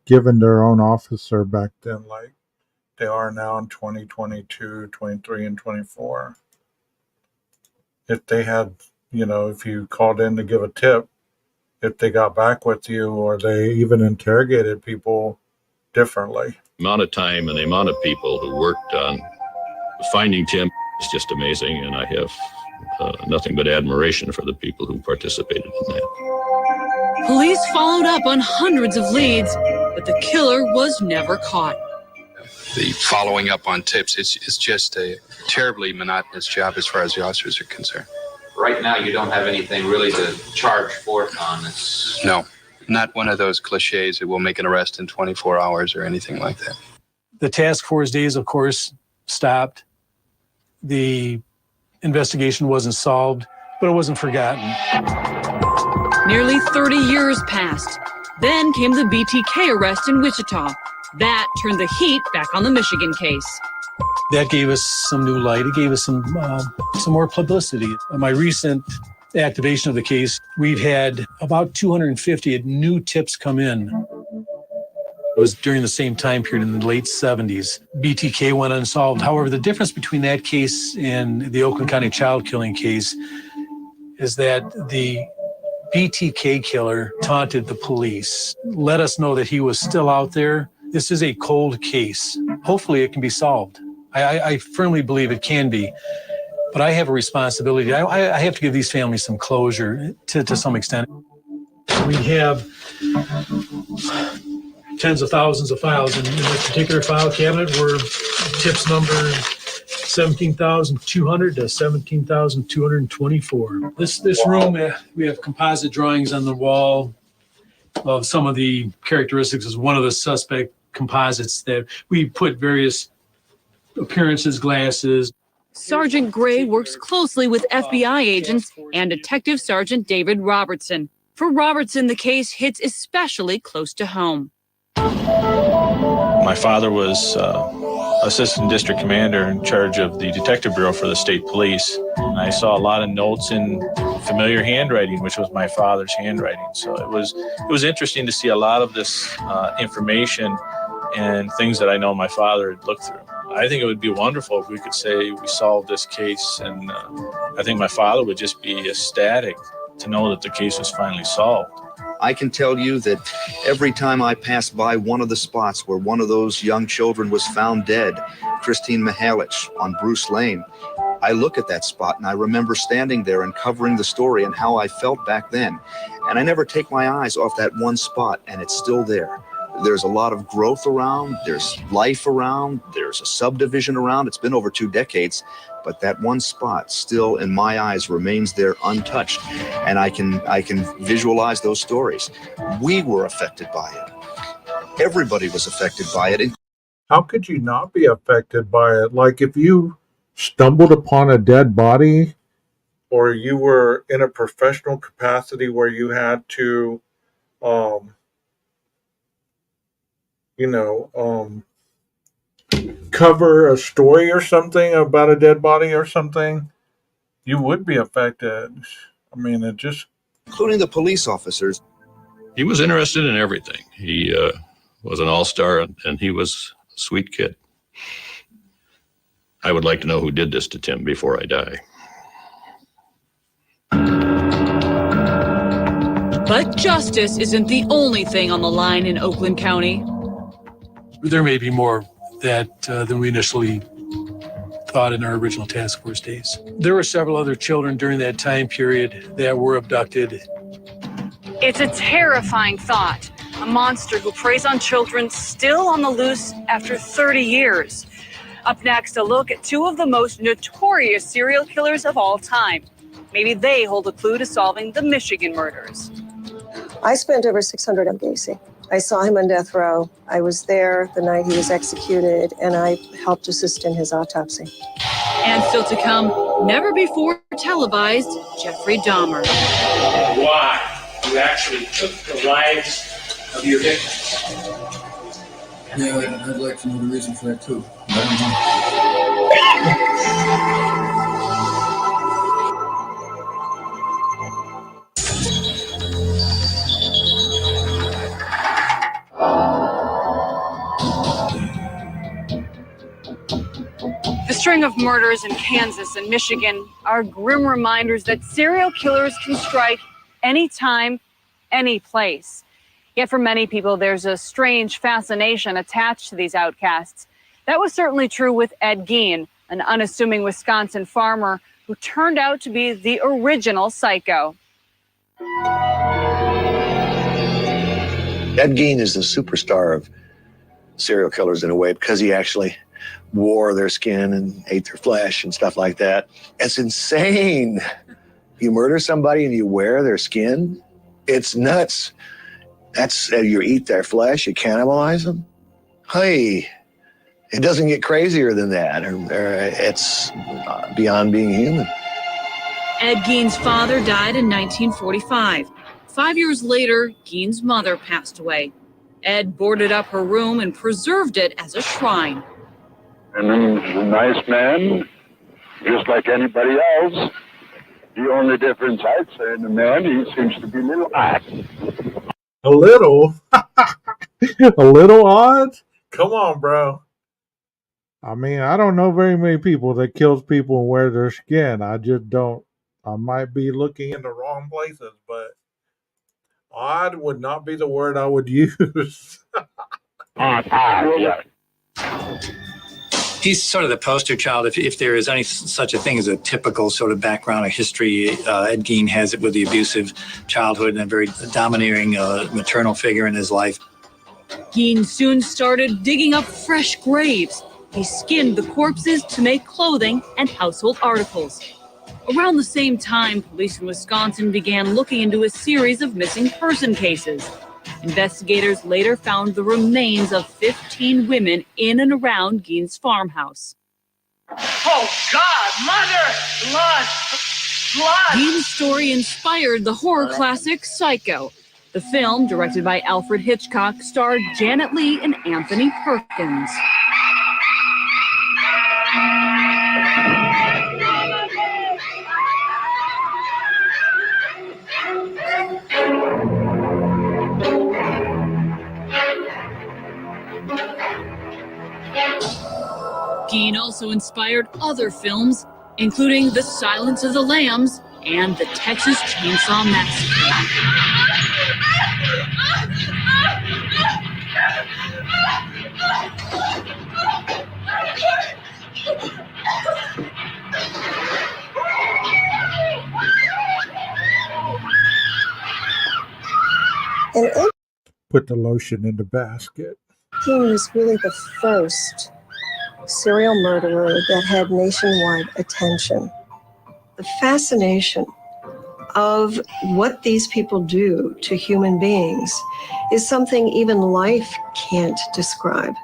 given their own officer back then, like they are now in 2022, 23, and 24. If they had, if you called in to give a tip, if they got back with you, or they even interrogated people differently. amount of time and the amount of people who worked on finding Tim is just amazing, and I have nothing but admiration for the people who participated in that. Police followed up on hundreds of leads, but the killer was never caught. The following up on tips, it's just a terribly monotonous job as far as the officers are concerned. Right now, you don't have anything really to charge forth on this. No, not one of those cliches that will make an arrest in 24 hours or anything like that. The task force days, of course, stopped. The investigation wasn't solved, but it wasn't forgotten. Nearly 30 years passed. Then came the BTK arrest in Wichita. That turned the heat back on the Michigan case. That gave us some new light. It gave us some more publicity. My recent activation of the case, we've had about 250 new tips come in. It was during the same time period in the late 70s. BTK went unsolved. However, the difference between that case and the Oakland County child killing case is that the BTK killer taunted the police, let us know that he was still out there. This is a cold case. Hopefully it can be solved. I firmly believe it can be, but I have a responsibility. I have to give these families some closure to some extent. We have tens of thousands of files in this particular file cabinet were tips numbered 17,200 to 17,224. This room, we have composite drawings on the wall. of some of the characteristics as one of the suspect composites that we put various appearances, glasses. Sergeant Gray works closely with FBI agents and Detective Sergeant David Robertson. For Robertson, the case hits especially close to home. My father was assistant district commander in charge of the detective bureau for the state police. And I saw a lot of notes in familiar handwriting, which was my father's handwriting. So it was interesting to see a lot of this information and things that I know my father had looked through. I think it would be wonderful if we could say we solved this case, and I think my father would just be ecstatic to know that the case was finally solved. I can tell you that every time I pass by one of the spots where one of those young children was found dead, Christine Mihalich on Bruce Lane, I look at that spot and I remember standing there and covering the story and how I felt back then. And I never take my eyes off that one spot, and it's still there. There's a lot of growth around, there's life around, there's a subdivision around. It's been over 2 decades, but that one spot still, in my eyes, remains there untouched. And I can visualize those stories. We were affected by it. Everybody was affected by it. How could you not be affected by it? Like if you stumbled upon a dead body, or you were in a professional capacity where you had to, cover a story or something about a dead body or something, you would be affected. I mean, it just... Including the police officers. He was interested in everything. He was an all-star, and he was a sweet kid. I would like to know who did this to Tim before I die. But justice isn't the only thing on the line in Oakland County. There may be more that than we initially thought in our original task force days. There were several other children during that time period that were abducted. It's a terrifying thought. A monster who preys on children still on the loose after 30 years. Up next, a look at 2 of the most notorious serial killers of all time. Maybe they hold a clue to solving the Michigan murders. I spent over 600 on Gacy. I saw him on death row. I was there the night he was executed, and I helped assist in his autopsy. And still to come, never before televised Jeffrey Dahmer. Why you actually took the lives of your victims? Yeah, I'd like to know the reason for that too. The string of murders in Kansas and Michigan are grim reminders that serial killers can strike anytime, any place. Yet for many people, there's a strange fascination attached to these outcasts. That was certainly true with Ed Gein, an unassuming Wisconsin farmer who turned out to be the original psycho. Ed Gein is the superstar of serial killers in a way, because he actually wore their skin and ate their flesh and stuff like that. It's insane. You murder somebody and you wear their skin? It's nuts. That's, you eat their flesh, you cannibalize them? Hey, it doesn't get crazier than that. It's beyond being human. Ed Gein's father died in 1945. 5 years later, Gein's mother passed away. Ed boarded up her room and preserved it as a shrine. And he's a nice man, just like anybody else. The only difference I'd say in the man, he seems to be a little odd. A little? A little odd? Come on, bro. I mean, I don't know very many people that kills people and wear their skin. I just don't. I might be looking in the wrong places, but odd would not be the word I would use. Odd, yeah. He's sort of the poster child. If there is any such a thing as a typical sort of background or history, Ed Gein has it with the abusive childhood and a very domineering maternal figure in his life. Gein soon started digging up fresh graves. He skinned the corpses to make clothing and household articles. Around the same time, police in Wisconsin began looking into a series of missing person cases. Investigators later found the remains of 15 women in and around Gein's farmhouse. Oh, God, Mother! Blood! Blood! Gein's story inspired the horror classic Psycho. The film, directed by Alfred Hitchcock, starred Janet Leigh and Anthony Perkins. Gein also inspired other films, including The Silence of the Lambs and The Texas Chainsaw Massacre. And Put the lotion in the basket. Gein was really the first serial murderer that had nationwide attention. The fascination of what these people do to human beings is something even life can't describe.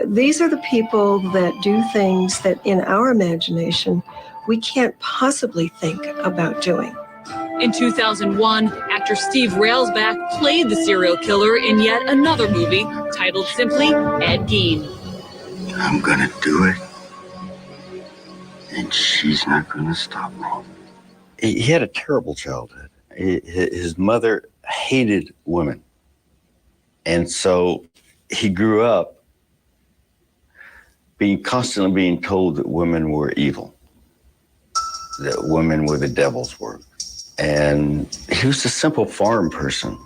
These are the people that do things that in our imagination we can't possibly think about doing. In 2001, actor Steve Railsback played the serial killer in yet another movie titled simply Ed Gein. I'm gonna do it, and she's not gonna stop me. He had a terrible childhood. His mother hated women, and so he grew up constantly being told that women were evil, that women were the devil's work. And he was a simple farm person.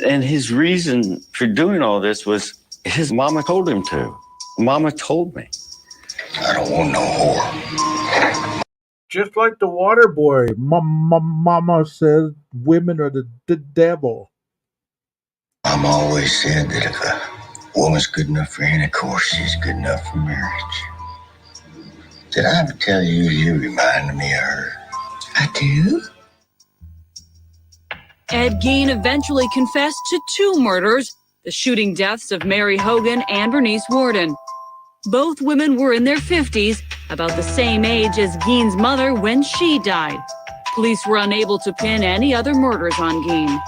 And his reason for doing all this was his mama told him to. Mama told me. I don't want no whore. Just like the water boy, Mama says women are the devil. Mama always said that if a woman's good enough for intercourse, she's good enough for marriage. Did I ever tell you you reminded me of her? I do. Ed Gein eventually confessed to 2 murders, the shooting deaths of Mary Hogan and Bernice Worden. Both women were in their 50s, about the same age as Gein's mother when she died. Police were unable to pin any other murders on Gein.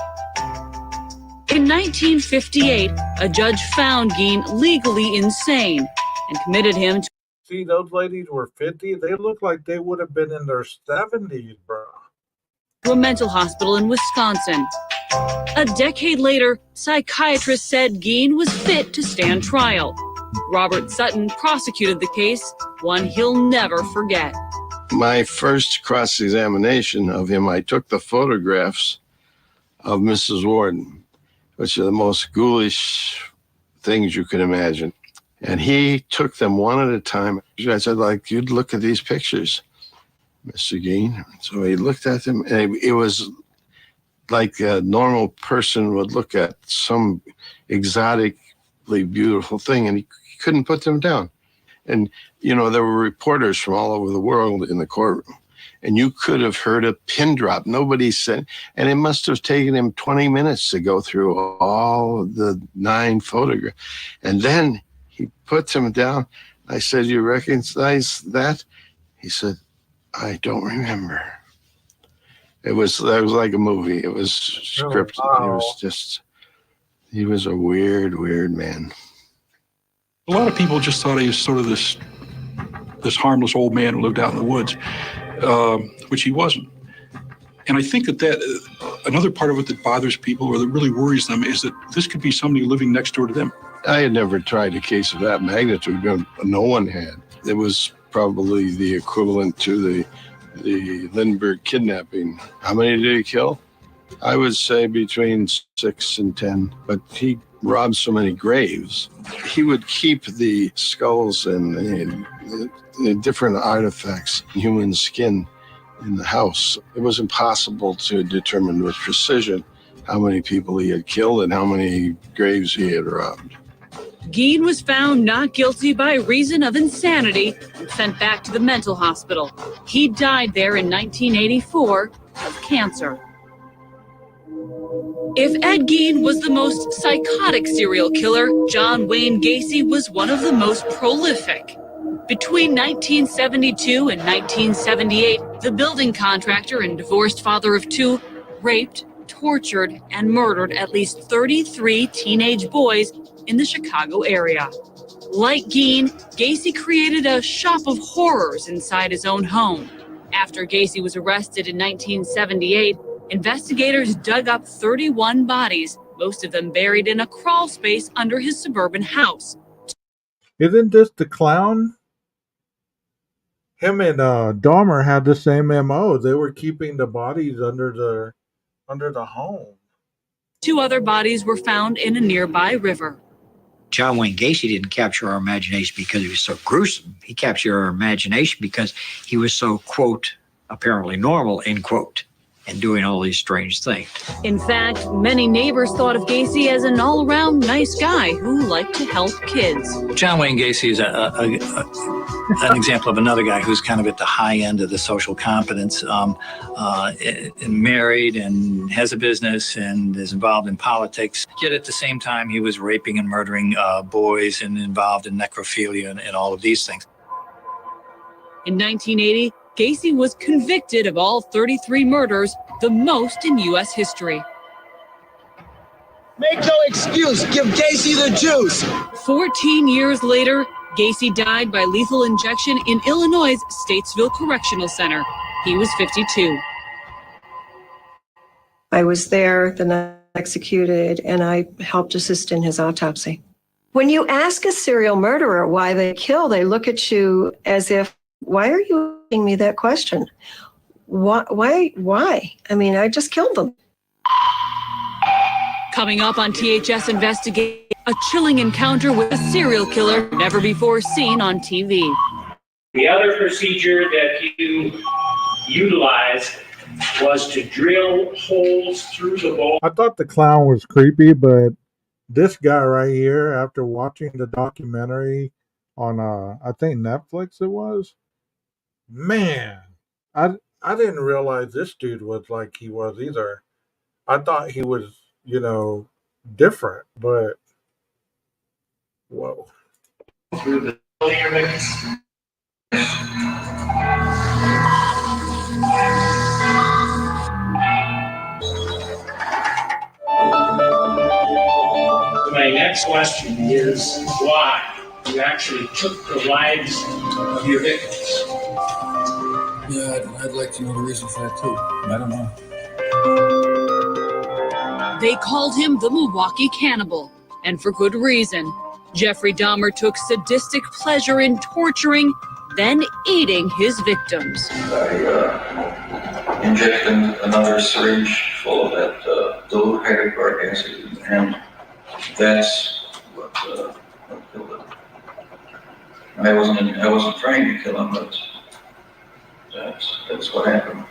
In 1958, a judge found Gein legally insane and committed him to See, those ladies were 50. They look like they would have been in their 70s, bro. a mental hospital in Wisconsin. A decade later, psychiatrists said Gein was fit to stand trial. Robert Sutton prosecuted the case, one he'll never forget. My first cross-examination of him, I took the photographs of Mrs. Worden, which are the most ghoulish things you can imagine. And he took them one at a time. I said, you'd look at these pictures, Mr. Gein. So he looked at them, and it was like a normal person would look at some exotically beautiful thing, and he couldn't put them down. And, there were reporters from all over the world in the courtroom, and you could have heard a pin drop. Nobody said, and it must have taken him 20 minutes to go through all of the 9 photographs. And then he put them down. I said, you recognize that? He said, I don't remember. That was like a movie. It was scripted. Oh, wow. He was a weird man. A lot of people just thought he was sort of this harmless old man who lived out in the woods, which he wasn't. And I think that another part of it that bothers people or that really worries them is that this could be somebody living next door to them. I had never tried a case of that magnitude. No one had. It was probably the equivalent to the Lindbergh kidnapping. How many did he kill? I would say between 6 and 10, but he robbed so many graves. He would keep the skulls and the different artifacts, human skin, in the house. It was impossible to determine with precision how many people he had killed and how many graves he had robbed. Gein was found not guilty by reason of insanity and sent back to the mental hospital. He died there in 1984 of cancer. If Ed Gein was the most psychotic serial killer, John Wayne Gacy was one of the most prolific. Between 1972 and 1978, the building contractor and divorced father of two raped, tortured, and murdered at least 33 teenage boys in the Chicago area. Like Gein, Gacy created a shop of horrors inside his own home. After Gacy was arrested in 1978, investigators dug up 31 bodies, most of them buried in a crawl space under his suburban house. Isn't this the clown? Him and Dahmer had the same MO. They were keeping the bodies under the home. 2 other bodies were found in a nearby river. John Wayne Gacy didn't capture our imagination because he was so gruesome. He captured our imagination because he was so, quote, apparently normal, end quote, and doing all these strange things. In fact, many neighbors thought of Gacy as an all-around nice guy who liked to help kids. John Wayne Gacy is an example of another guy who's kind of at the high end of the social competence, married and has a business and is involved in politics. Yet at the same time, he was raping and murdering boys and involved in necrophilia and all of these things. In 1980, Gacy was convicted of all 33 murders, the most in U.S. history. Make no excuse. Give Gacy the juice. 14 years later, Gacy died by lethal injection in Illinois' Statesville Correctional Center. He was 52. I was there the night executed, and I helped assist in his autopsy. When you ask a serial murderer why they kill, they look at you as if, why are you asking me that question? Why? I mean, I just killed them. Coming up on THS Investigate, a chilling encounter with a serial killer never before seen on TV. The other procedure that you utilized was to drill holes through the bone. I thought the clown was creepy, but this guy right here, after watching the documentary on I think Netflix it was, man, I didn't realize this dude was like he was either. I thought he was, different, but whoa. Through the My next question is why you actually took the lives of your victims. Yeah, I'd like to know the reason for that too. I don't know. They called him the Milwaukee Cannibal, and for good reason. Jeffrey Dahmer took sadistic pleasure in torturing, then eating his victims. I injected another syringe full of that dilute hydrochloric acid, and that's what killed him. I wasn't trying to kill him, but that's what happened.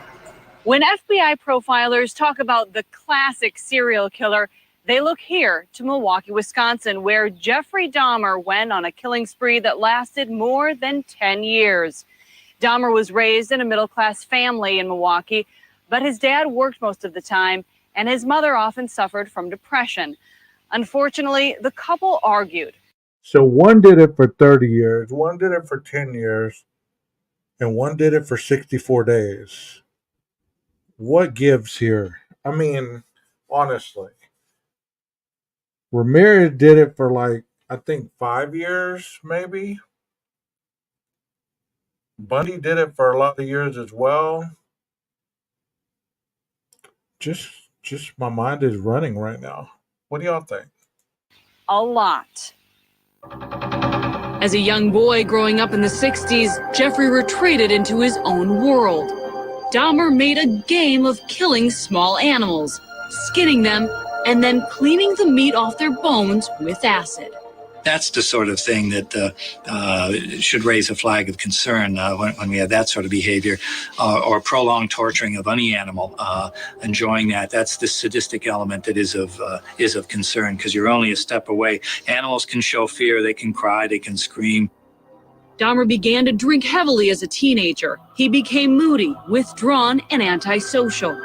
When FBI profilers talk about the classic serial killer, they look here to Milwaukee, Wisconsin, where Jeffrey Dahmer went on a killing spree that lasted more than 10 years. Dahmer was raised in a middle-class family in Milwaukee, but his dad worked most of the time, and his mother often suffered from depression. Unfortunately, the couple argued. So one did it for 30 years, one did it for 10 years, and one did it for 64 days. What gives here? I mean, honestly. Ramirez did it for I think 5 years, maybe. Bundy did it for a lot of years as well. Just my mind is running right now. What do y'all think? A lot. As a young boy growing up in the 60s, Jeffrey retreated into his own world. Dahmer made a game of killing small animals, skinning them, and then cleaning the meat off their bones with acid. That's the sort of thing that should raise a flag of concern when we have that sort of behavior, or prolonged torturing of any animal. Enjoying that, that's the sadistic element that is of concern, because you're only a step away. Animals can show fear, they can cry, they can scream. Dahmer began to drink heavily as a teenager. He became moody, withdrawn, and antisocial.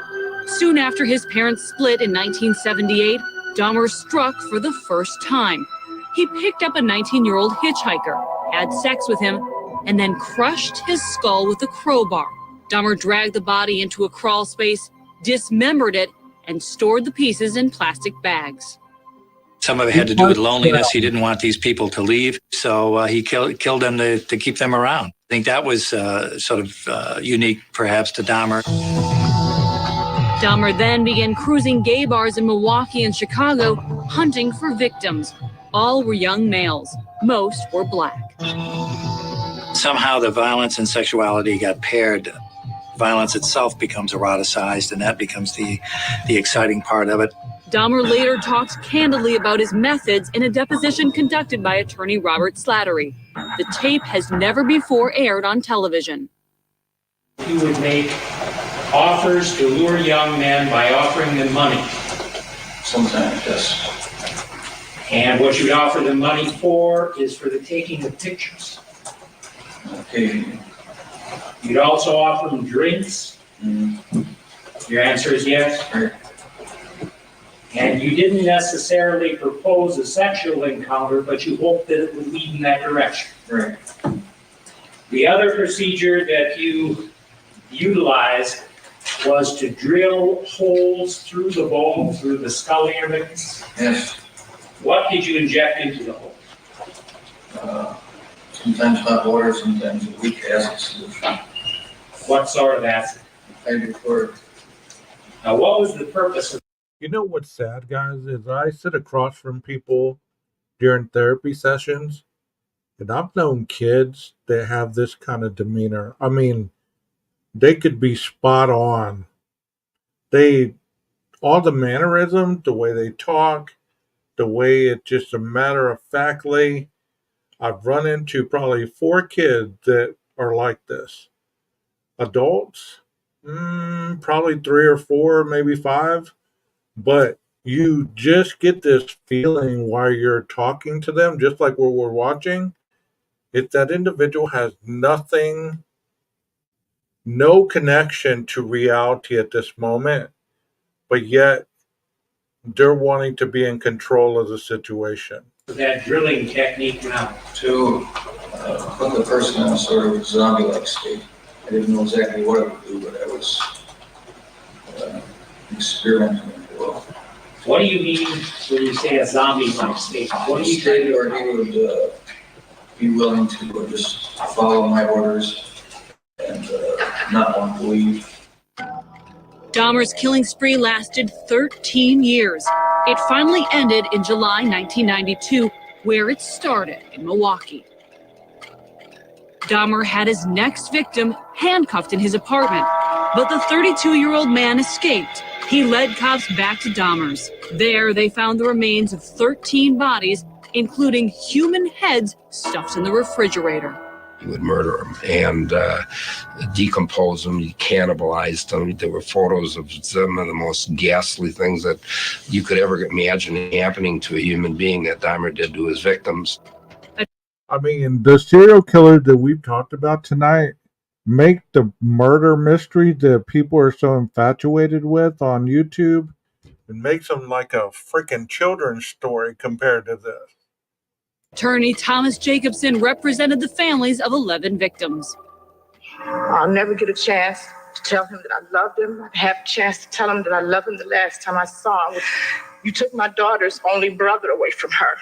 Soon after his parents split in 1978, Dahmer struck for the first time. He picked up a 19-year-old hitchhiker, had sex with him, and then crushed his skull with a crowbar. Dahmer dragged the body into a crawl space, dismembered it, and stored the pieces in plastic bags. Some of it had to do with loneliness. He didn't want these people to leave, so he killed them to keep them around. I think that was sort of unique, perhaps, to Dahmer. Dahmer then began cruising gay bars in Milwaukee and Chicago, hunting for victims. All were young males. Most were black. Somehow the violence and sexuality got paired. Violence itself becomes eroticized, and that becomes the exciting part of it. Dahmer later talks candidly about his methods in a deposition conducted by attorney Robert Slattery. The tape has never before aired on television. He would make offers to lure young men by offering them money. Sometimes, yes. And what you'd offer them money for is for the taking of pictures. Occasionally. You'd also offer them drinks. Your answer is yes? Right. And you didn't necessarily propose a sexual encounter, but you hoped that it would lead in that direction. Right. The other procedure that you utilized was to drill holes through the bone, through the skull of your victims. Yes. What did you inject into the hole? Sometimes hot water, sometimes a weak acid solution. What sort of acid? Hydrochloric. Now, what was the purpose of? You know what's sad, guys, is I sit across from people during therapy sessions, and I've known kids that have this kind of demeanor. I mean, they could be spot on. All the mannerisms, the way they talk, the way it's just a matter of factly. I've run into probably 4 kids that are like this. Adults, probably 3 or 4, maybe 5. But you just get this feeling while you're talking to them, just like what we're watching. If that individual has no connection to reality at this moment, but yet they're wanting to be in control of the situation. That drilling technique now? To put the person in a sort of zombie-like state. I didn't know exactly what it would do, but I was experimenting. What do you mean when you say a zombie-like state? What do you say? Or he would be willing to just follow my orders and not want to leave. Dahmer's killing spree lasted 13 years. It finally ended in July 1992, where it started in Milwaukee. Dahmer had his next victim handcuffed in his apartment, but the 32-year-old man escaped. He led cops back to Dahmer's. There, they found the remains of 13 bodies, including human heads stuffed in the refrigerator. He would murder them and decompose them. He cannibalized them. There were photos of some of the most ghastly things that you could ever imagine happening to a human being that Dahmer did to his victims. I mean, the serial killers that we've talked about tonight make the murder mystery that people are so infatuated with on YouTube. It makes them like a freaking children's story compared to this. Attorney Thomas Jacobson represented the families of 11 victims. I'll never get a chance to tell him that I loved him. I have a chance to tell him that I love him the last time I saw him. You took my daughter's only brother away from her.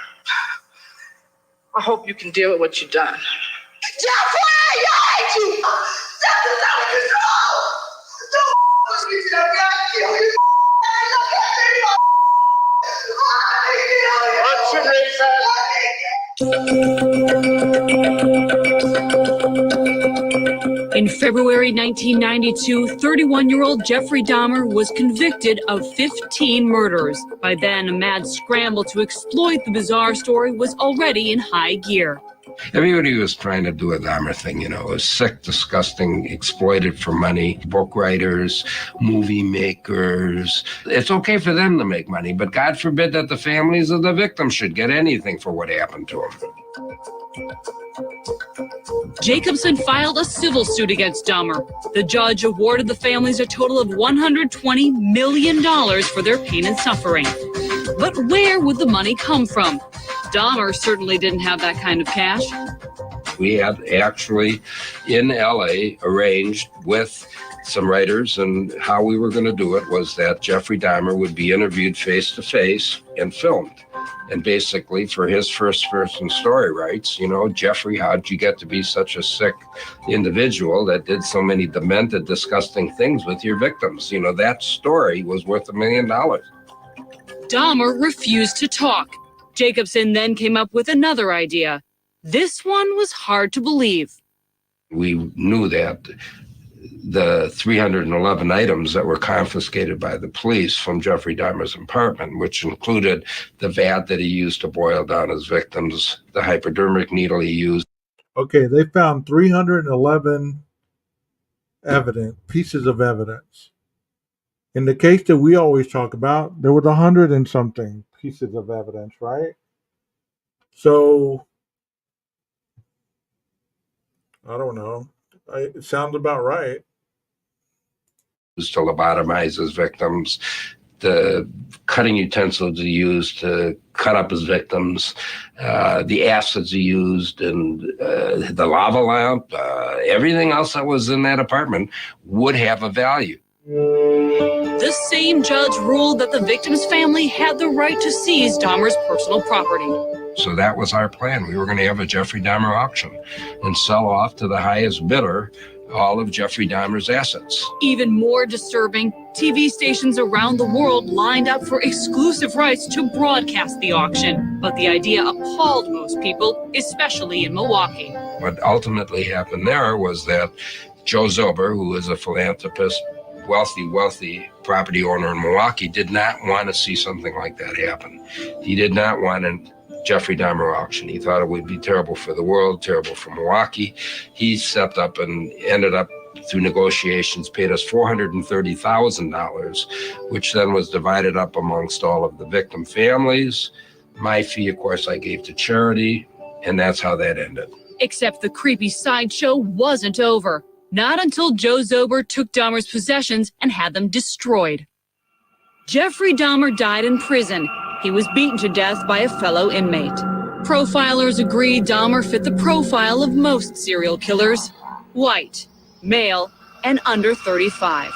I hope you can deal with what you've done. Jeffrey, I hate you! This is out of control! Don't push me to the God, kill you! In February 1992, 31-year-old Jeffrey Dahmer was convicted of 15 murders. By then, a mad scramble to exploit the bizarre story was already in high gear. Everybody was trying to do a Dahmer thing, you know. It was sick, disgusting, exploited for money. Book writers, movie makers. It's okay for them to make money, but God forbid that the families of the victims should get anything for what happened to them. Jacobson filed a civil suit against Dahmer. The judge awarded the families a total of $120 million for their pain and suffering. But where would the money come from? Dahmer certainly didn't have that kind of cash. We had actually in LA arranged with some writers, and how we were going to do it was that Jeffrey Dahmer would be interviewed face to face and filmed. And basically, for his first person story rights, you know, Jeffrey, how'd you get to be such a sick individual that did so many demented, disgusting things with your victims? You know, that story was worth $1 million. Dahmer refused to talk. Jacobson then came up with another idea. This one was hard to believe. We knew that the 311 items that were confiscated by the police from Jeffrey Dahmer's apartment, which included the vat that he used to boil down his victims, the hypodermic needle he used. Okay, they found 311 pieces of evidence. In the case that we always talk about, there was 100 and something pieces of evidence, right? So, I don't know. It sounds about right. To lobotomize his victims, the cutting utensils he used to cut up his victims, the acids he used, and the lava lamp, everything else that was in that apartment would have a value. The same judge ruled that the victim's family had the right to seize Dahmer's personal property. So that was our plan. We were going to have a Jeffrey Dahmer auction and sell off to the highest bidder all of Jeffrey Dahmer's assets. Even more disturbing, TV stations around the world lined up for exclusive rights to broadcast the auction. But the idea appalled most people, especially in Milwaukee. What ultimately happened there was that Joe Zober, who is a philanthropist, wealthy property owner in Milwaukee, did not want to see something like that happen. He did not want a Jeffrey Dahmer auction. He thought it would be terrible for the world, terrible for Milwaukee. He stepped up and ended up, through negotiations, paid us $430,000, which then was divided up amongst all of the victim families. My fee, of course, I gave to charity, and that's how that ended. Except the creepy sideshow wasn't over. Not until Joe Zober took Dahmer's possessions and had them destroyed. Jeffrey Dahmer died in prison. He was beaten to death by a fellow inmate. Profilers agreed Dahmer fit the profile of most serial killers: white, male, and under 35.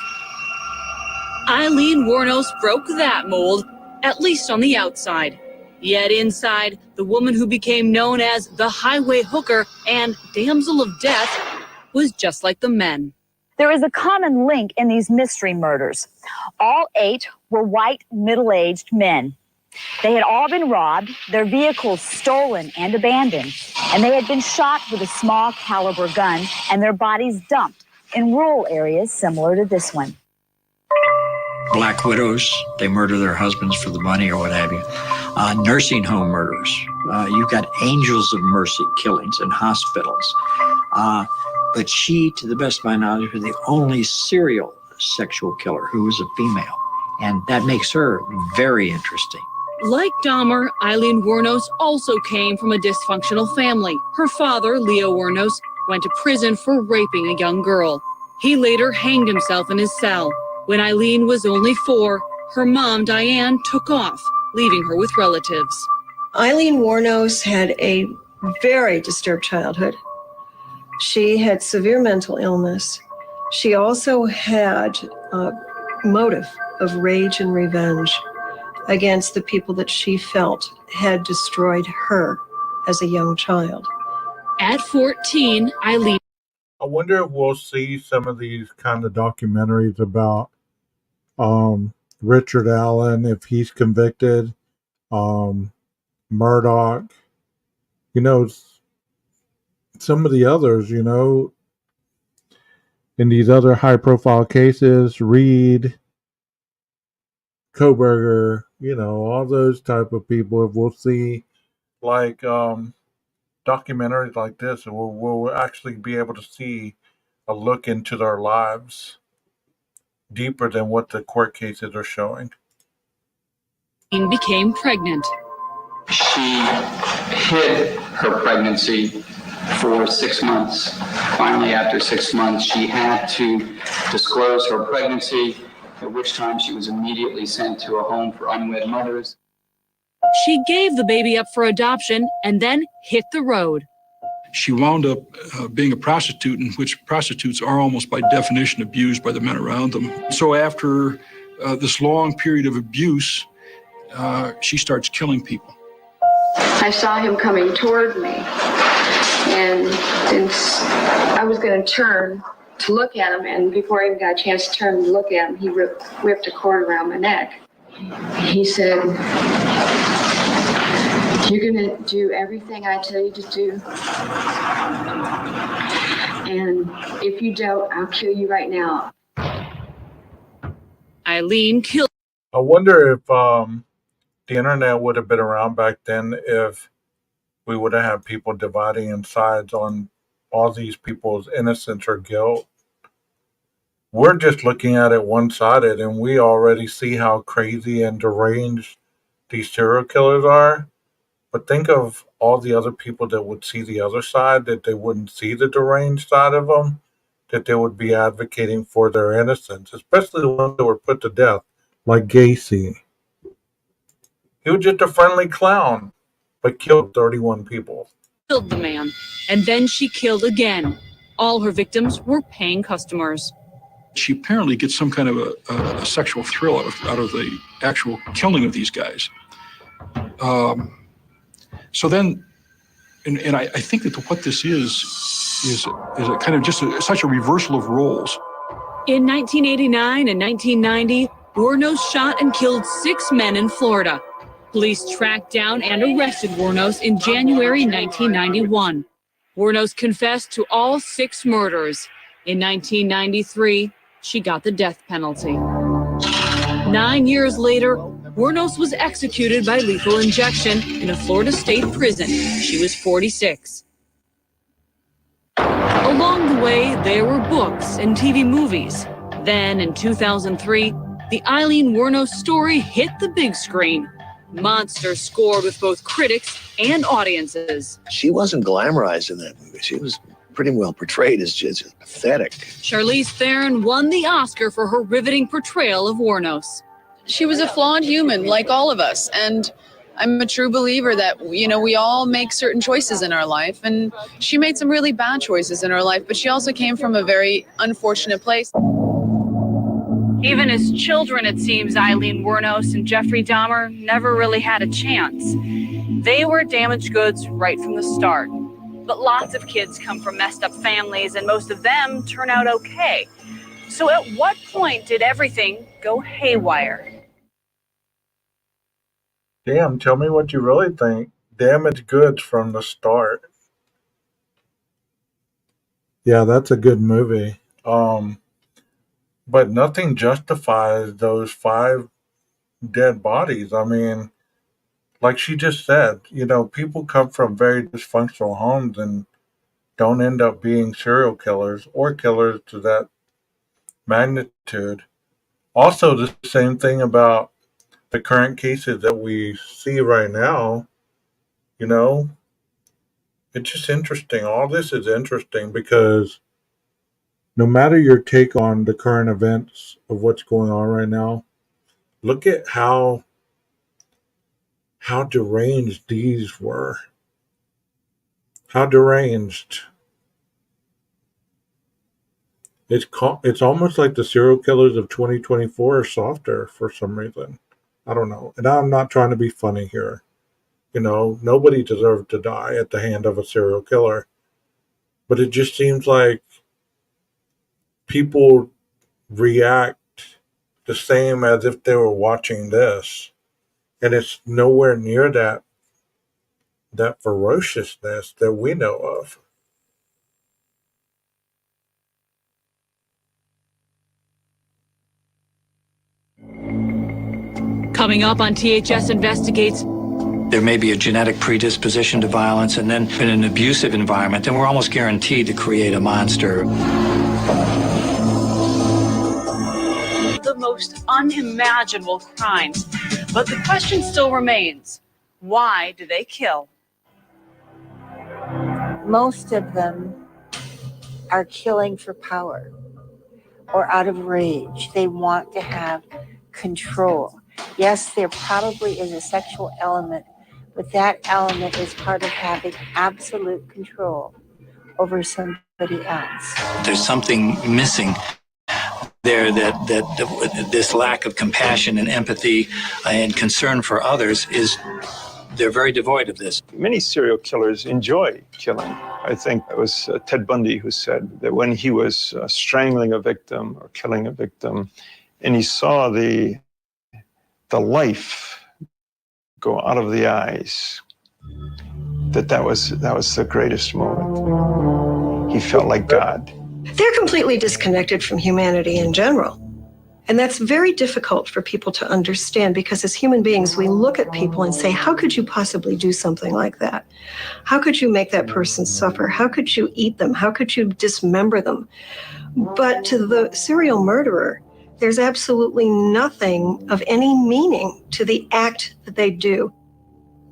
Eileen Wuornos broke that mold, at least on the outside. Yet inside, the woman who became known as the highway hooker and damsel of death was just like the men. There is a common link in these mystery murders. All 8 were white, middle-aged men. They had all been robbed, their vehicles stolen and abandoned, and they had been shot with a small caliber gun and their bodies dumped in rural areas similar to this one. Black widows, they murder their husbands for the money or what have you. Nursing home murders. You've got angels of mercy killings in hospitals. But she, to the best of my knowledge, was the only serial sexual killer who was a female. And that makes her very interesting. Like Dahmer, Eileen Wuornos also came from a dysfunctional family. Her father, Leo Wuornos, went to prison for raping a young girl. He later hanged himself in his cell. When Eileen was only 4, her mom, Diane, took off, leaving her with relatives. Eileen Wuornos had a very disturbed childhood. She had severe mental illness. She also had a motive of rage and revenge against the people that she felt had destroyed her as a young child. At 14, Eileen. I wonder if we'll see some of these kind of documentaries about Richard Allen, if he's convicted, Murdoch, some of the others, in these other high-profile cases, Reed, Koberger, all those type of people. If we'll see, like Dr. documentaries like this, we'll actually be able to see a look into their lives deeper than what the court cases are showing. Became pregnant. She hid her pregnancy for 6 months. Finally, after 6 months, she had to disclose her pregnancy, at which time she was immediately sent to a home for unwed mothers. She gave the baby up for adoption and then hit the road. She wound up being a prostitute, in which prostitutes are almost by definition abused by the men around them. So after this long period of abuse, she starts killing people. I saw him coming toward me, and I was going to turn to look at him, and before I even got a chance to turn to look at him, he whipped a cord around my neck. He said, "You're going to do everything I tell you to do, and if you don't, I'll kill you right now." Eileen killed. I wonder if the internet would have been around back then if we would have had people dividing in sides on all these people's innocence or guilt. We're just looking at it one-sided, and we already see how crazy and deranged these serial killers are. But think of all the other people that would see the other side, that they wouldn't see the deranged side of them, that they would be advocating for their innocence, especially the ones that were put to death, like Gacy. He was just a friendly clown, but killed 31 people. Killed the man, and then she killed again. All her victims were paying customers. She apparently gets some kind of a sexual thrill out of the actual killing of these guys. So then, and I think that what this is a kind of just such a reversal of roles. In 1989 and 1990, Wuornos shot and killed 6 men in Florida. Police tracked down and arrested Wuornos in January 1991. Wuornos confessed to all 6 murders. In 1993, she got the death penalty. 9 years later, Wuornos was executed by lethal injection in a Florida state prison. She was 46. Along the way, there were books and TV movies. Then, in 2003, the Eileen Wuornos story hit the big screen. Monster scored with both critics and audiences. She wasn't glamorized in that movie. She was pretty well portrayed as just pathetic. Charlize Theron won the Oscar for her riveting portrayal of Wuornos. She was a flawed human like all of us, and I'm a true believer that, we all make certain choices in our life, and she made some really bad choices in her life, but she also came from a very unfortunate place. Even as children, it seems Eileen Wuornos and Jeffrey Dahmer never really had a chance. They were damaged goods right from the start. But lots of kids come from messed up families, and most of them turn out okay. So at what point did everything go haywire? Damn, tell me what you really think. Damaged goods from the start. Yeah, that's a good movie. But nothing justifies those 5 dead bodies. I mean, like she just said, people come from very dysfunctional homes and don't end up being serial killers or killers to that magnitude. Also, the same thing about the current cases that we see right now, it's just interesting. All this is interesting because no matter your take on the current events of what's going on right now, look at how deranged these were. How deranged. It's almost like the serial killers of 2024 are softer for some reason. I don't know. And I'm not trying to be funny here. Nobody deserved to die at the hand of a serial killer. But it just seems like people react the same as if they were watching this. And it's nowhere near that ferociousness that we know of. Coming up on THS Investigates, There may be a genetic predisposition to violence, and then in an abusive environment, then we're almost guaranteed to create a monster. The most unimaginable crimes. But the question still remains, why do they kill? Most of them are killing for power or out of rage. They want to have control. Yes, there probably is a sexual element, but that element is part of having absolute control over somebody else. There's something missing there, that this lack of compassion and empathy and concern for others they're very devoid of this. Many serial killers enjoy killing. I think it was Ted Bundy who said that when he was strangling a victim or killing a victim, and he saw the life go out of the eyes, that was the greatest moment. He felt like God. They're completely disconnected from humanity in general. And that's very difficult for people to understand, because as human beings, we look at people and say, how could you possibly do something like that? How could you make that person suffer? How could you eat them? How could you dismember them? But to the serial murderer, there's absolutely nothing of any meaning to the act that they do.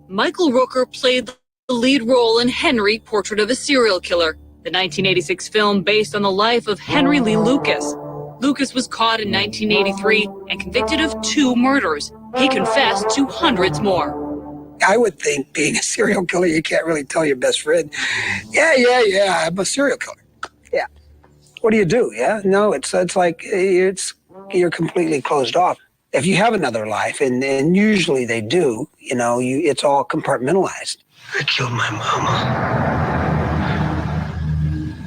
Michael Rooker played the lead role in Henry, Portrait of a Serial Killer, the 1986 film based on the life of Henry Lee Lucas. Lucas was caught in 1983 and convicted of 2 murders. He confessed to hundreds more. I would think, being a serial killer, you can't really tell your best friend, yeah, I'm a serial killer. Yeah. What do you do? Yeah, no, it's like you're completely closed off. If you have another life, and usually they do, it's all compartmentalized. I killed my mama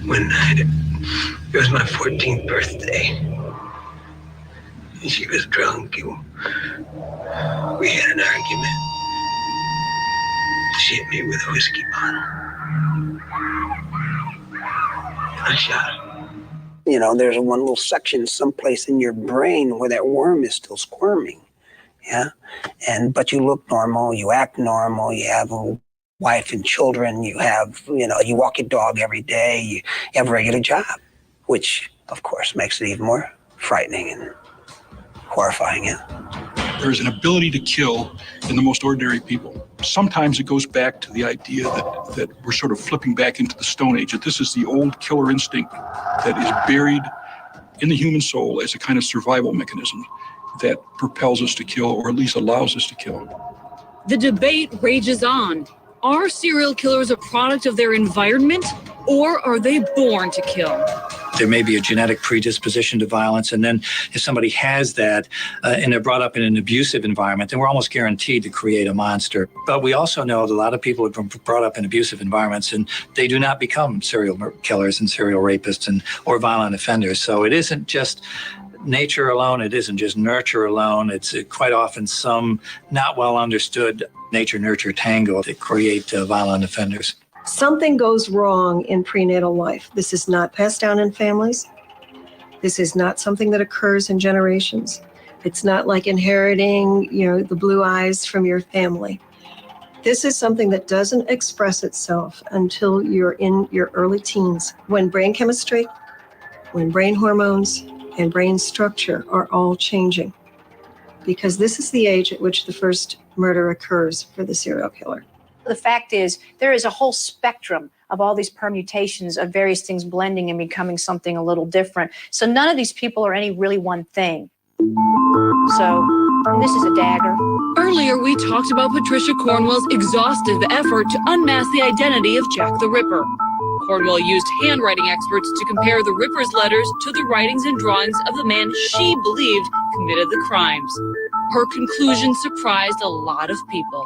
one night. It was my 14th birthday. And she was drunk. And we had an argument. She hit me with a whiskey bottle. And I shot her. There's one little section someplace in your brain where that worm is still squirming. Yeah. But you look normal, you act normal, you have a wife and children, you walk your dog every day, you have a regular job, which of course makes it even more frightening and horrifying. Yeah. There's an ability to kill in the most ordinary people. Sometimes it goes back to the idea that we're sort of flipping back into the Stone Age, that this is the old killer instinct that is buried in the human soul as a kind of survival mechanism that propels us to kill, or at least allows us to kill. The debate rages on. Are serial killers a product of their environment, or are they born to kill? There may be a genetic predisposition to violence, and then if somebody has that and they're brought up in an abusive environment, then we're almost guaranteed to create a monster. But we also know that a lot of people have been brought up in abusive environments, and they do not become serial killers and serial rapists or violent offenders. So it isn't just nature alone, it isn't just nurture alone. It's quite often some not well understood nature-nurture tangle that create violent offenders. Something goes wrong in prenatal life. This is not passed down in families. This is not something that occurs in generations. It's not like inheriting, the blue eyes from your family. This is something that doesn't express itself until you're in your early teens, when brain chemistry, when brain hormones, and brain structure are all changing. Because this is the age at which the first murder occurs for the serial killer. The fact is, there is a whole spectrum of all these permutations of various things blending and becoming something a little different. So none of these people are any really one thing. So this is a dagger. Earlier, we talked about Patricia Cornwell's exhaustive effort to unmask the identity of Jack the Ripper. Cornwell used handwriting experts to compare the Ripper's letters to the writings and drawings of the man she believed committed the crimes. Her conclusion surprised a lot of people.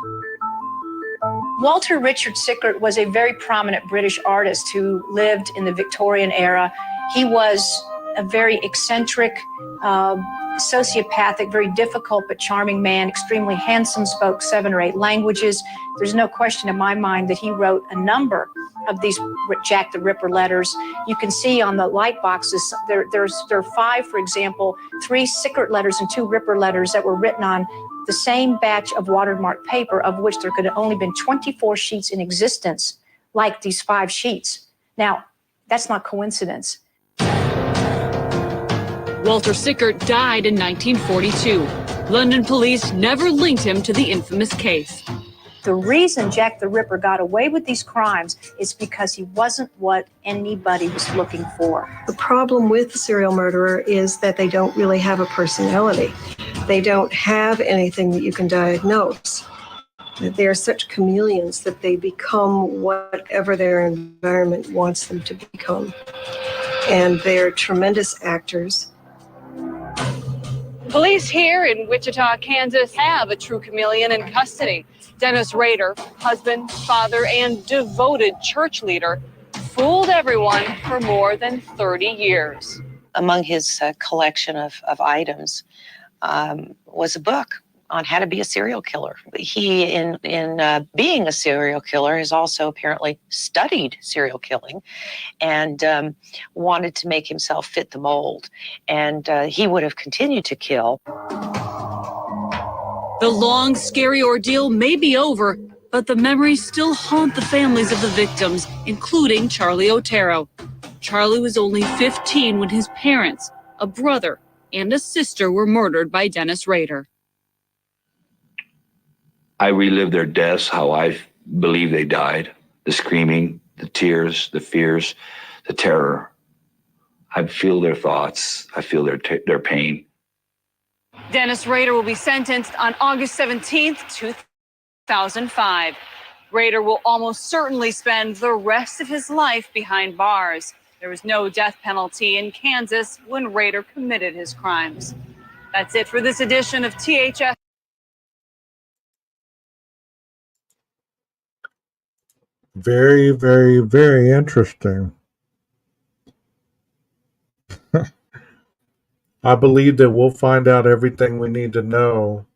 Walter Richard Sickert was a very prominent British artist who lived in the Victorian era. He was a very eccentric, sociopathic, very difficult but charming man, extremely handsome, spoke 7 or 8 languages. There's no question in my mind that he wrote a number of these Jack the Ripper letters. You can see on the light boxes, there are 5, for example, 3 Sickert letters and 2 Ripper letters that were written on the same batch of watermarked paper, of which there could have only been 24 sheets in existence, like these 5 sheets. Now, that's not coincidence. Walter Sickert died in 1942. London police never linked him to the infamous case. The reason Jack the Ripper got away with these crimes is because he wasn't what anybody was looking for. The problem with the serial murderer is that they don't really have a personality. They don't have anything that you can diagnose. They are such chameleons that they become whatever their environment wants them to become. And they're tremendous actors. Police here in Wichita, Kansas have a true chameleon in custody. Dennis Rader, husband, father, and devoted church leader, fooled everyone for more than 30 years. Among his collection of items was a book on how to be a serial killer. He, in being a serial killer, has also apparently studied serial killing and wanted to make himself fit the mold. And he would have continued to kill. The long, scary ordeal may be over, but the memories still haunt the families of the victims, including Charlie Otero. Charlie was only 15 when his parents, a brother, and a sister were murdered by Dennis Rader. I relive their deaths, how I believe they died. The screaming, the tears, the fears, the terror. I feel their thoughts. I feel their pain. Dennis Rader will be sentenced on August 17th, 2005. Rader will almost certainly spend the rest of his life behind bars. There was no death penalty in Kansas when Rader committed his crimes. That's it for this edition of THF. Very, very, very interesting. I believe that we'll find out everything we need to know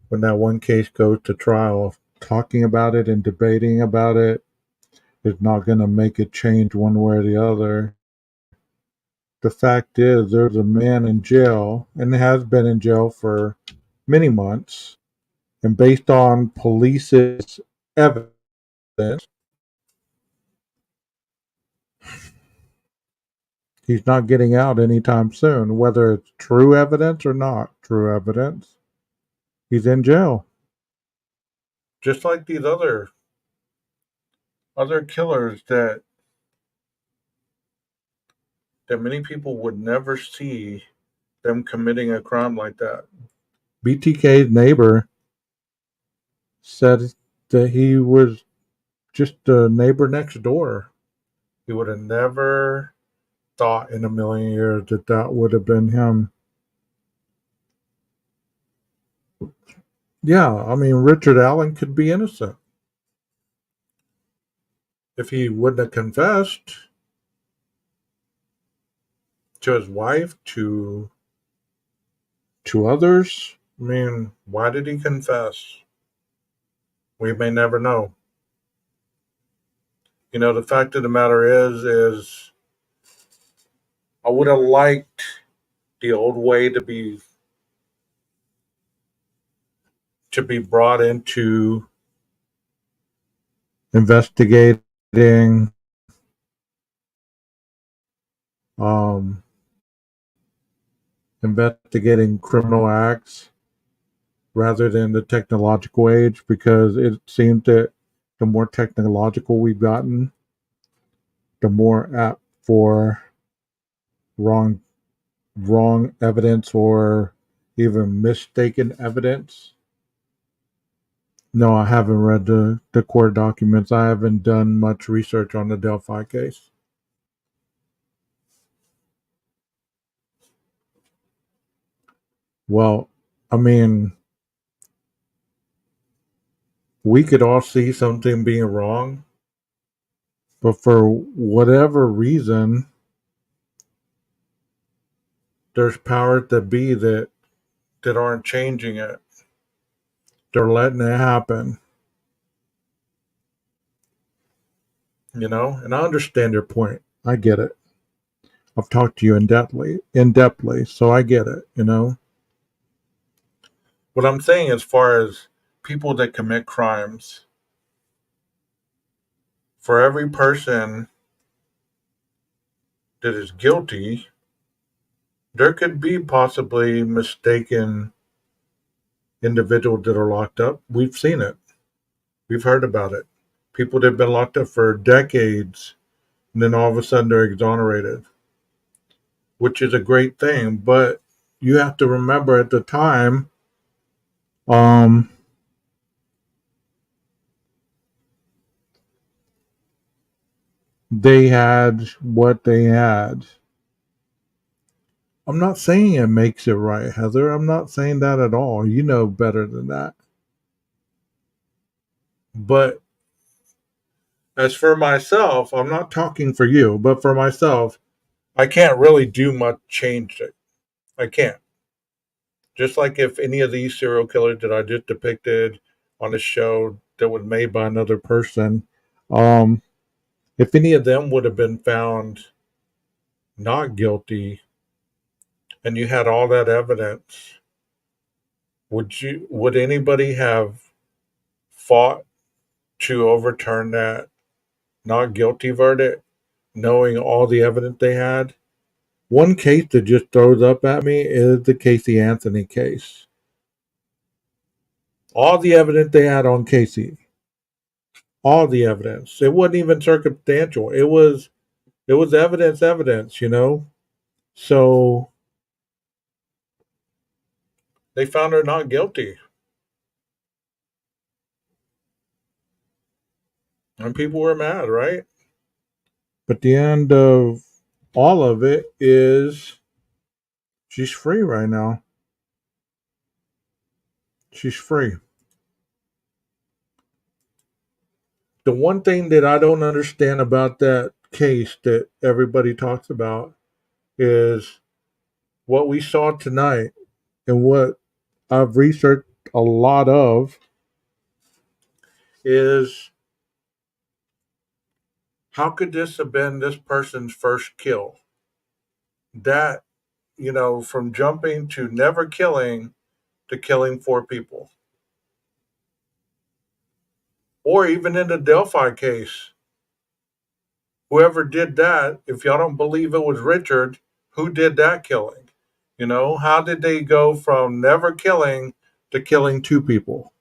when that one case goes to trial. Talking about it and debating about it is not going to make it change one way or the other. The fact is, there's a man in jail and has been in jail for many months. And based on police's evidence, he's not getting out anytime soon, whether it's true evidence or not true evidence. He's in jail. Just like these other killers that many people would never see them committing a crime like that. BTK's neighbor said that he was just a neighbor next door. He would have never thought in a million years that would have been him. Yeah, I mean, Richard Allen could be innocent if he wouldn't have confessed to his wife, to others. I mean, why did he confess? We may never know. You know, the fact of the matter is I would have liked the old way to be brought into investigating investigating criminal acts rather than the technological age, because it seemed that the more technological we've gotten, the more apt for wrong evidence or even mistaken evidence. No, I haven't read the court documents. I haven't done much research on the Delphi case. Well, I mean, we could all see something being wrong, but for whatever reason, there's powers that be that aren't changing it. They're letting it happen. You know, and I understand your point. I get it. I've talked to you in depthly, so I get it, you know. What I'm saying, as far as people that commit crimes, for every person that is guilty, there could be possibly mistaken individuals that are locked up. We've seen it. We've heard about it. People that have been locked up for decades, and then all of a sudden they're exonerated, which is a great thing. But you have to remember, at the time, they had what they had. I'm not saying it makes it right, Heather. I'm not saying that at all. You know better than that. But as for myself, I'm not talking for you, but for myself, I can't really do much change it. I can't. Just like if any of these serial killers that I just depicted on a show that was made by another person, um, if any of them would have been found not guilty and you had all that evidence, would anybody have fought to overturn that not guilty verdict, knowing all the evidence they had? One case that just throws up at me is the Casey Anthony case. All the evidence they had on Casey, all the evidence. It wasn't even circumstantial. It was evidence, you know. So they found her not guilty. And people were mad, right? But the end of all of it is she's free right now. She's free. The one thing that I don't understand about that case that everybody talks about is what we saw tonight and what I've researched a lot of is, how could this have been this person's first kill? That, from jumping to never killing to killing 4 people. Or even in the Delphi case, whoever did that, if y'all don't believe it was Richard, who did that killing? How did they go from never killing to killing 2 people?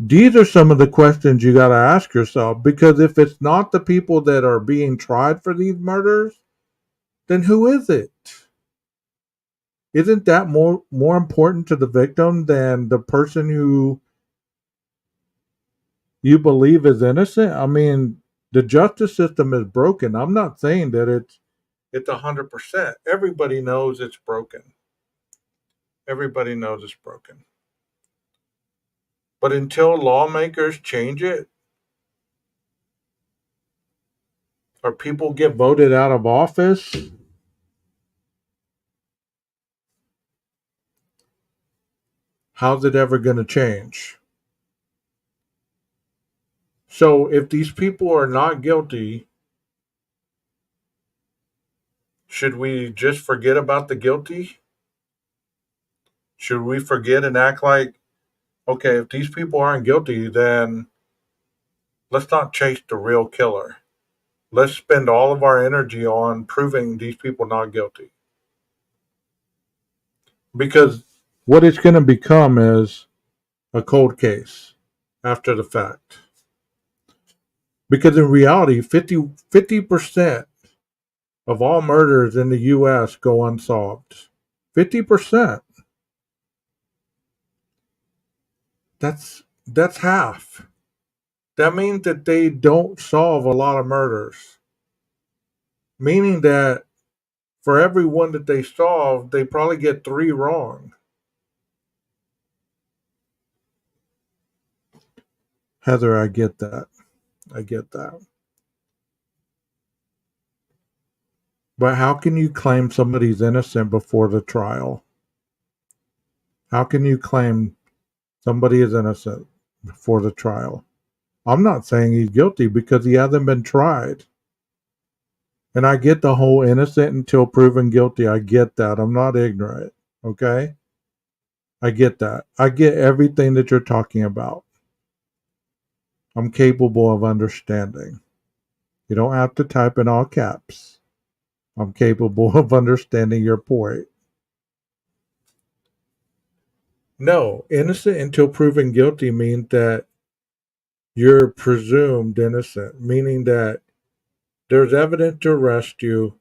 These are some of the questions you got to ask yourself, because if it's not the people that are being tried for these murders, then who is it? Isn't that more important to the victim than the person who you believe is innocent? I mean, the justice system is broken. I'm not saying that it's 100%. Everybody knows it's broken. Everybody knows it's broken. But until lawmakers change it, or people get voted out of office, how's it ever going to change? So if these people are not guilty, should we just forget about the guilty? Should we forget and act like, okay, if these people aren't guilty, then let's not chase the real killer. Let's spend all of our energy on proving these people not guilty. Because what it's going to become is a cold case after the fact. Because in reality, 50% of all murders in the U.S. go unsolved. 50%. That's half. That means that they don't solve a lot of murders. Meaning that for every one that they solve, they probably get 3 wrong. Heather, I get that. I get that. But how can you claim somebody's innocent before the trial? How can you claim somebody is innocent before the trial? I'm not saying he's guilty because he hasn't been tried. And I get the whole innocent until proven guilty. I get that. I'm not ignorant. Okay? I get that. I get everything that you're talking about. I'm capable of understanding. You don't have to type in all caps. I'm capable of understanding your point. No, innocent until proven guilty means that you're presumed innocent, meaning that there's evidence to arrest you,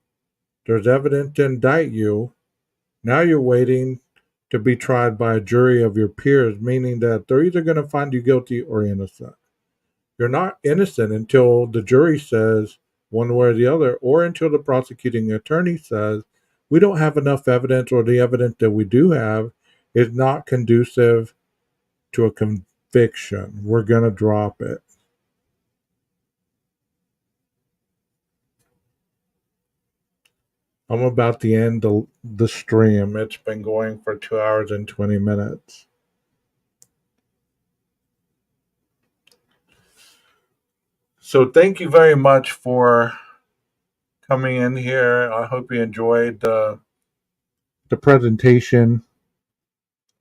there's evidence to indict you. Now you're waiting to be tried by a jury of your peers, meaning that they're either going to find you guilty or innocent. You're not innocent until the jury says one way or the other, or until the prosecuting attorney says, we don't have enough evidence, or the evidence that we do have is not conducive to a conviction. We're going to drop it. I'm about to end the stream. It's been going for 2 hours and 20 minutes. So thank you very much for coming in here. I hope you enjoyed the presentation.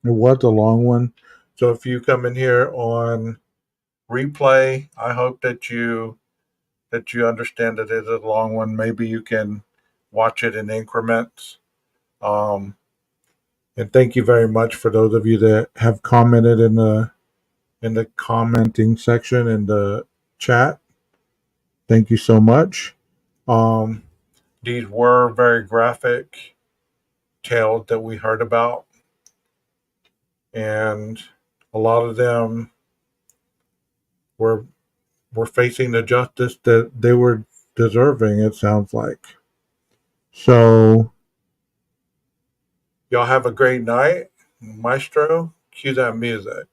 It was a long one. So if you come in here on replay, I hope that you understand that it is a long one. Maybe you can watch it in increments. And thank you very much for those of you that have commented in the commenting section in the chat. Thank you so much. These were very graphic tales that we heard about, and a lot of them were facing the justice that they were deserving, it sounds like. So y'all have a great night. Maestro, cue that music.